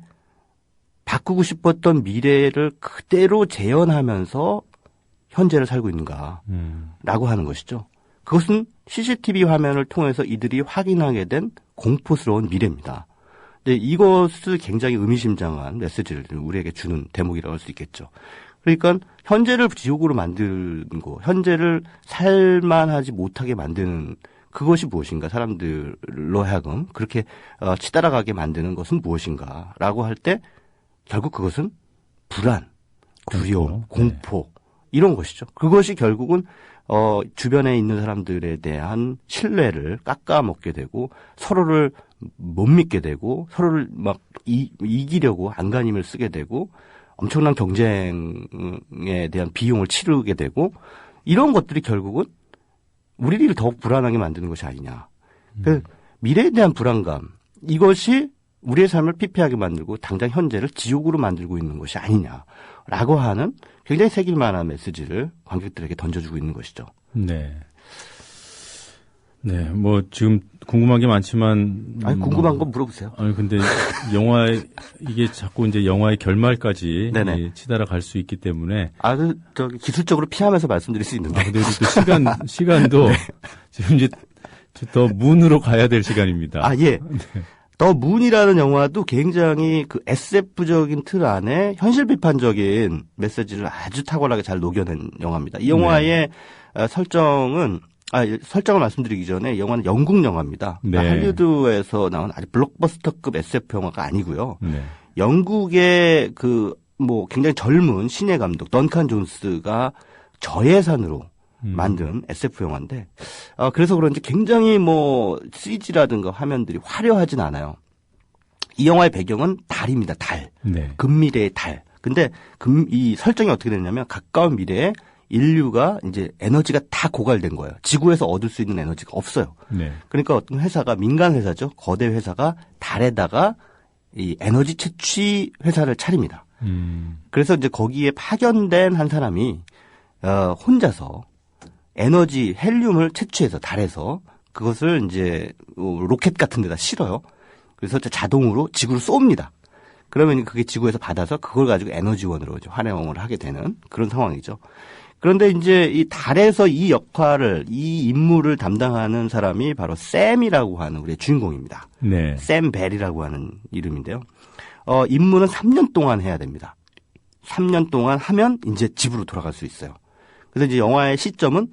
바꾸고 싶었던 미래를 그대로 재현하면서 현재를 살고 있는가라고 하는 것이죠. 그것은 CCTV 화면을 통해서 이들이 확인하게 된 공포스러운 미래입니다. 이것을 굉장히 의미심장한 메시지를 우리에게 주는 대목이라고 할 수 있겠죠. 그러니까 현재를 지옥으로 만들고 현재를 살만하지 못하게 만드는 그것이 무엇인가, 사람들로 하여금 그렇게 치달아가게 만드는 것은 무엇인가라고 할 때 결국 그것은 불안, 두려움, 공포 이런 것이죠. 그것이 결국은 주변에 있는 사람들에 대한 신뢰를 깎아먹게 되고 서로를 못 믿게 되고 서로를 막 이기려고 안간힘을 쓰게 되고 엄청난 경쟁에 대한 비용을 치르게 되고 이런 것들이 결국은 우리를 더욱 불안하게 만드는 것이 아니냐. 그 미래에 대한 불안감, 이것이 우리의 삶을 피폐하게 만들고 당장 현재를 지옥으로 만들고 있는 것이 아니냐라고 하는 굉장히 새길만한 메시지를 관객들에게 던져주고 있는 것이죠. 네. 네, 뭐 지금 궁금한 게 많지만 아니 궁금한 건 물어보세요. 아니 근데 영화의 이게 자꾸 이제 영화의 결말까지 치달아 갈 수 있기 때문에 저기 기술적으로 피하면서 말씀드릴 수 있는데. 근데 우리 또 시간도 네. 지금 이제 더 문으로 가야 될 시간입니다. 예. 네. 더 문이라는 영화도 굉장히 그 SF적인 틀 안에 현실 비판적인 메시지를 아주 탁월하게 잘 녹여낸 영화입니다. 이 영화의 설정을 말씀드리기 전에 영화는 영국 영화입니다. 네. 그러니까 할리우드에서 나온 아주 블록버스터급 SF 영화가 아니고요. 네. 영국의 굉장히 젊은 신예 감독 던칸 존스가 저예산으로 만든 SF 영화인데, 그래서 그런지 굉장히 CG라든가 화면들이 화려하진 않아요. 이 영화의 배경은 달입니다, 달. 네. 근미래의 달. 근데 이 설정이 어떻게 됐냐면 가까운 미래에 인류가 이제 에너지가 다 고갈된 거예요. 지구에서 얻을 수 있는 에너지가 없어요. 네. 그러니까 어떤 회사가, 민간 회사죠. 거대 회사가 달에다가 이 에너지 채취 회사를 차립니다. 그래서 이제 거기에 파견된 한 사람이, 혼자서 에너지, 헬륨을 채취해서 달에서 그것을 이제 로켓 같은 데다 실어요. 그래서 자동으로 지구로 쏩니다. 그러면 그게 지구에서 받아서 그걸 가지고 에너지원으로 이제 활용을 하게 되는 그런 상황이죠. 그런데 이제 이 달에서 이 역할을, 이 임무를 담당하는 사람이 바로 샘이라고 하는 우리의 주인공입니다. 네. 샘 벨이라고 하는 이름인데요. 임무는 3년 동안 해야 됩니다. 3년 동안 하면 이제 집으로 돌아갈 수 있어요. 그래서 이제 영화의 시점은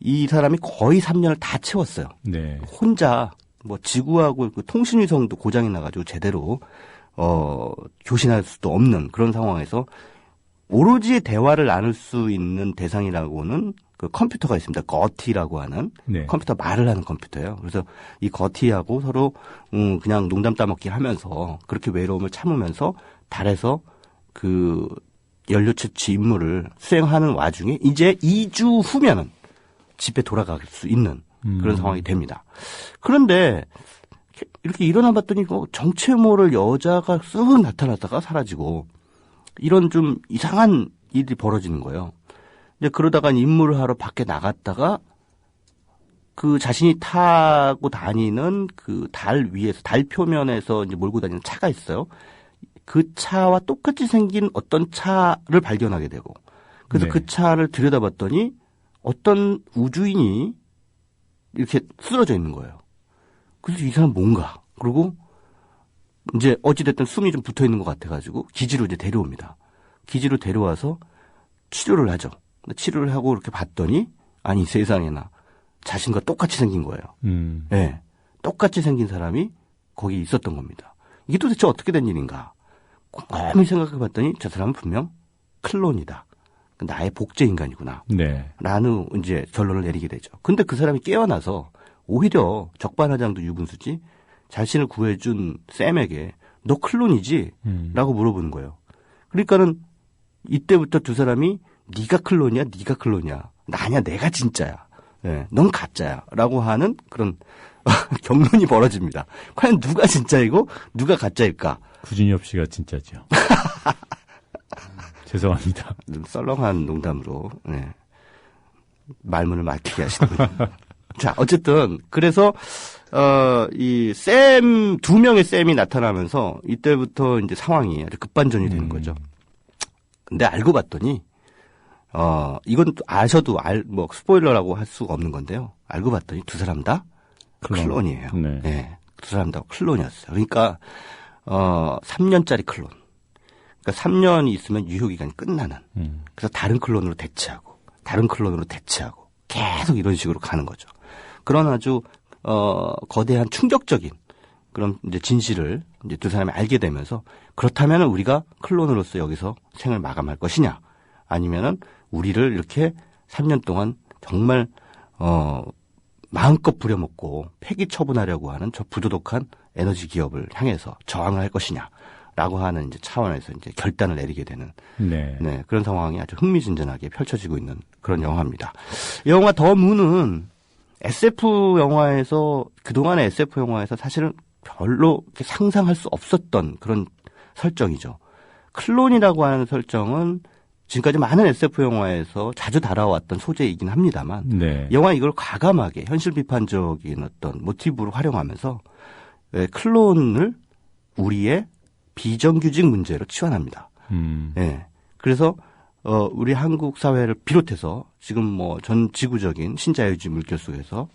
이 사람이 거의 3년을 다 채웠어요. 네. 혼자 지구하고 그 통신위성도 고장이 나가지고 제대로 교신할 수도 없는 그런 상황에서 오로지 대화를 나눌 수 있는 대상이라고는 그 컴퓨터가 있습니다. 거티라고 하는 컴퓨터 말을 하는 컴퓨터예요. 그래서 이 거티하고 서로 그냥 농담 따먹기 하면서 그렇게 외로움을 참으면서 달에서 그 연료 채취 임무를 수행하는 와중에 이제 2주 후면은 집에 돌아갈 수 있는 그런 상황이 됩니다. 그런데 이렇게 일어나 봤더니 정체 모를 여자가 쓱 나타났다가 사라지고 이런 좀 이상한 일이 벌어지는 거예요. 이제 그러다가 임무를 하러 밖에 나갔다가 그 자신이 타고 다니는 그 달 위에서, 달 표면에서 이제 몰고 다니는 차가 있어요. 그 차와 똑같이 생긴 어떤 차를 발견하게 되고, 그래서 그 차를 들여다봤더니 어떤 우주인이 이렇게 쓰러져 있는 거예요. 그래서 이 사람 뭔가. 그리고 이제 어찌됐든 숨이 좀 붙어 있는 것 같아가지고 기지로 이제 데려옵니다. 기지로 데려와서 치료를 하죠. 치료를 하고 이렇게 봤더니 아니 세상에나 자신과 똑같이 생긴 거예요. 네. 똑같이 생긴 사람이 거기 있었던 겁니다. 이게 도대체 어떻게 된 일인가? 곰곰이 생각해 봤더니 저 사람은 분명 클론이다. 나의 복제 인간이구나. 네. 라는 이제 결론을 내리게 되죠. 근데 그 사람이 깨어나서 오히려 적반하장도 유분수지 자신을 구해준 샘에게 너 클론이지? 라고 물어보는 거예요. 그러니까는 이때부터 두 사람이 네가 클론이야? 네가 클론이야? 나냐? 내가 진짜야. 네, 넌 가짜야. 라고 하는 그런 경론이 벌어집니다. 과연 누가 진짜이고 누가 가짜일까? 구준엽 씨가 진짜죠. 죄송합니다. 썰렁한 농담으로 말문을 막히게 하시더군요. 자, 어쨌든 그래서 이 샘, 두 명의 샘이 나타나면서 이때부터 이제 상황이 아주 급반전이 되는 거죠. 근데 알고 봤더니 이건 아셔도 스포일러라고 할 수가 없는 건데요. 알고 봤더니 두 사람 다 클론이에요. 네. 두 사람 다 클론이었어요. 그러니까 3년짜리 클론. 그러니까 3년이 있으면 유효기간이 끝나는. 그래서 다른 클론으로 대체하고 다른 클론으로 대체하고 계속 이런 식으로 가는 거죠. 그런 아주 거대한 충격적인 그런 이제 진실을 이제 두 사람이 알게 되면서 그렇다면 우리가 클론으로서 여기서 생을 마감할 것이냐 아니면은 우리를 이렇게 3년 동안 정말 마음껏 부려먹고 폐기 처분하려고 하는 저 부도덕한 에너지 기업을 향해서 저항을 할 것이냐라고 하는 이제 차원에서 이제 결단을 내리게 되는 그런 상황이 아주 흥미진진하게 펼쳐지고 있는 그런 영화입니다. 이 영화 더 문은 SF 영화에서 그동안의 SF 영화에서 사실은 별로 이렇게 상상할 수 없었던 그런 설정이죠. 클론이라고 하는 설정은 지금까지 많은 SF 영화에서 자주 다뤄왔던 소재이긴 합니다만 네. 영화 이걸 과감하게 현실 비판적인 어떤 모티브로 활용하면서 클론을 우리의 비정규직 문제로 치환합니다. 예. 그래서 우리 한국 사회를 비롯해서 지금 뭐 전 지구적인 신자유주의 물결 속에서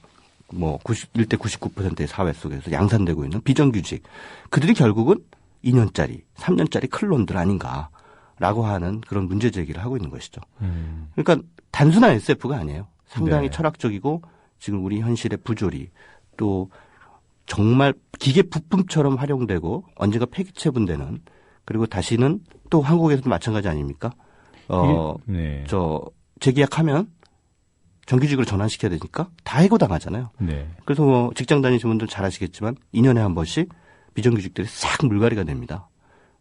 뭐 91대 99%의 사회 속에서 양산되고 있는 비정규직, 그들이 결국은 2년짜리, 3년짜리 클론들 아닌가라고 하는 그런 문제 제기를 하고 있는 것이죠. 그러니까 단순한 SF가 아니에요. 상당히 네. 철학적이고 지금 우리 현실의 부조리, 또 정말 기계 부품처럼 활용되고 언젠가 폐기처분되는, 그리고 다시는 또 한국에서도 마찬가지 아닙니까? 네. 재계약하면 정규직으로 전환시켜야 되니까 다 해고당하잖아요. 네. 그래서 뭐 직장 다니시는 분들 잘 아시겠지만 2년에 한 번씩 비정규직들이 싹 물갈이가 됩니다.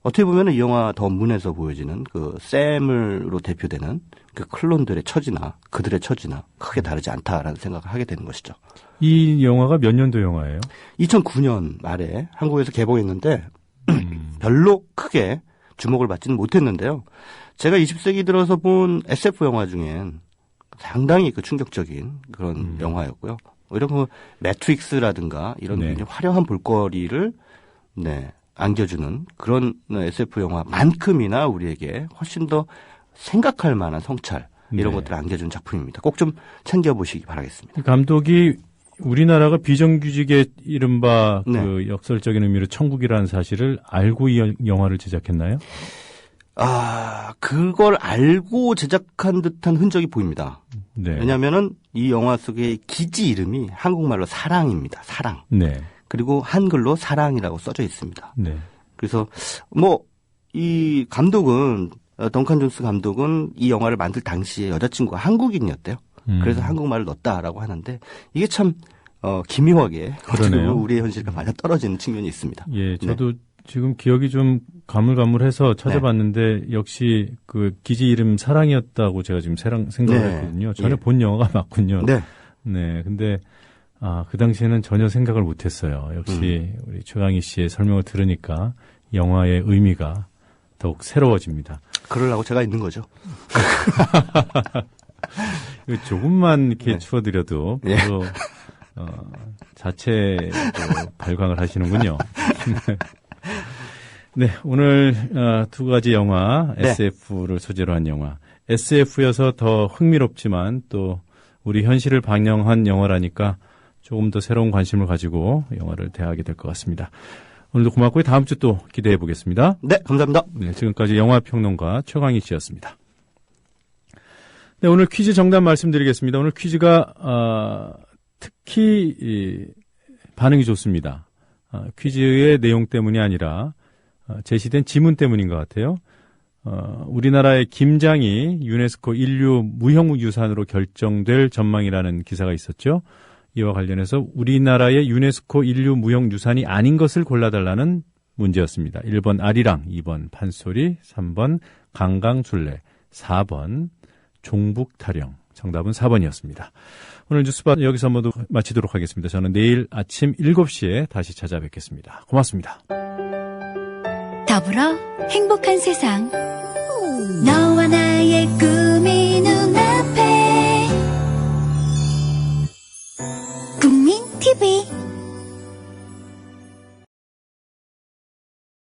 어떻게 보면 이 영화 더 문에서 보여지는 그 샘으로 대표되는 그 클론들의 처지나 그들의 처지나 크게 다르지 않다라는 생각을 하게 되는 것이죠. 이 영화가 몇 년도 영화예요? 2009년 말에 한국에서 개봉했는데 별로 크게 주목을 받지는 못했는데요. 제가 20세기 들어서 본 SF 영화 중엔 상당히 그 충격적인 그런 영화였고요. 이런 그 매트릭스라든가 이런 네. 굉장히 화려한 볼거리를 안겨주는 그런 SF 영화만큼이나 우리에게 훨씬 더 생각할 만한 성찰 이런 네. 것들을 안겨준 작품입니다. 꼭 좀 챙겨보시기 바라겠습니다. 감독이 우리나라가 비정규직의 이른바 네. 그 역설적인 의미로 천국이라는 사실을 알고 이 영화를 제작했나요? 그걸 알고 제작한 듯한 흔적이 보입니다. 네. 왜냐하면은 이 영화 속의 기지 이름이 한국말로 사랑입니다. 사랑. 네. 그리고 한글로 사랑이라고 써져 있습니다. 네. 그래서 이 감독은 덩칸 존스 감독은 이 영화를 만들 당시에 여자친구가 한국인이었대요. 그래서 한국말을 넣었다라고 하는데 이게 참 기묘하게 우리의 현실과 맞아 떨어지는 측면이 있습니다. 예, 저도 지금 기억이 좀 가물가물해서 찾아봤는데 역시 그 기지 이름 사랑이었다고 제가 지금 생각을 했거든요. 전에 본 영화가 맞군요. 네. 네, 근데 그 당시에는 전혀 생각을 못했어요. 역시 우리 최강희 씨의 설명을 들으니까 영화의 의미가 더욱 새로워집니다. 그러려고 제가 있는 거죠. 조금만 이렇게 추워드려도 바로 자체 발광을 하시는군요. 네, 오늘 두 가지 영화 SF를 소재로 한 영화. SF여서 더 흥미롭지만 또 우리 현실을 반영한 영화라니까 조금 더 새로운 관심을 가지고 영화를 대하게 될 것 같습니다. 오늘도 고맙고요. 다음 주 또 기대해 보겠습니다. 네, 감사합니다. 네, 지금까지 영화평론가 최강희 씨였습니다. 네, 오늘 퀴즈 정답 말씀드리겠습니다. 오늘 퀴즈가 특히 반응이 좋습니다. 퀴즈의 내용 때문이 아니라 제시된 지문 때문인 것 같아요. 우리나라의 김장이 유네스코 인류 무형유산으로 결정될 전망이라는 기사가 있었죠. 이와 관련해서 우리나라의 유네스코 인류 무형유산이 아닌 것을 골라달라는 문제였습니다. 1번 아리랑, 2번 판소리, 3번 강강술래, 4번 종북타령. 정답은 4번이었습니다. 오늘 뉴스바 여기서 모두 마치도록 하겠습니다. 저는 내일 아침 7시에 다시 찾아뵙겠습니다. 고맙습니다. 더불어 행복한 세상, 너와 나의 꿈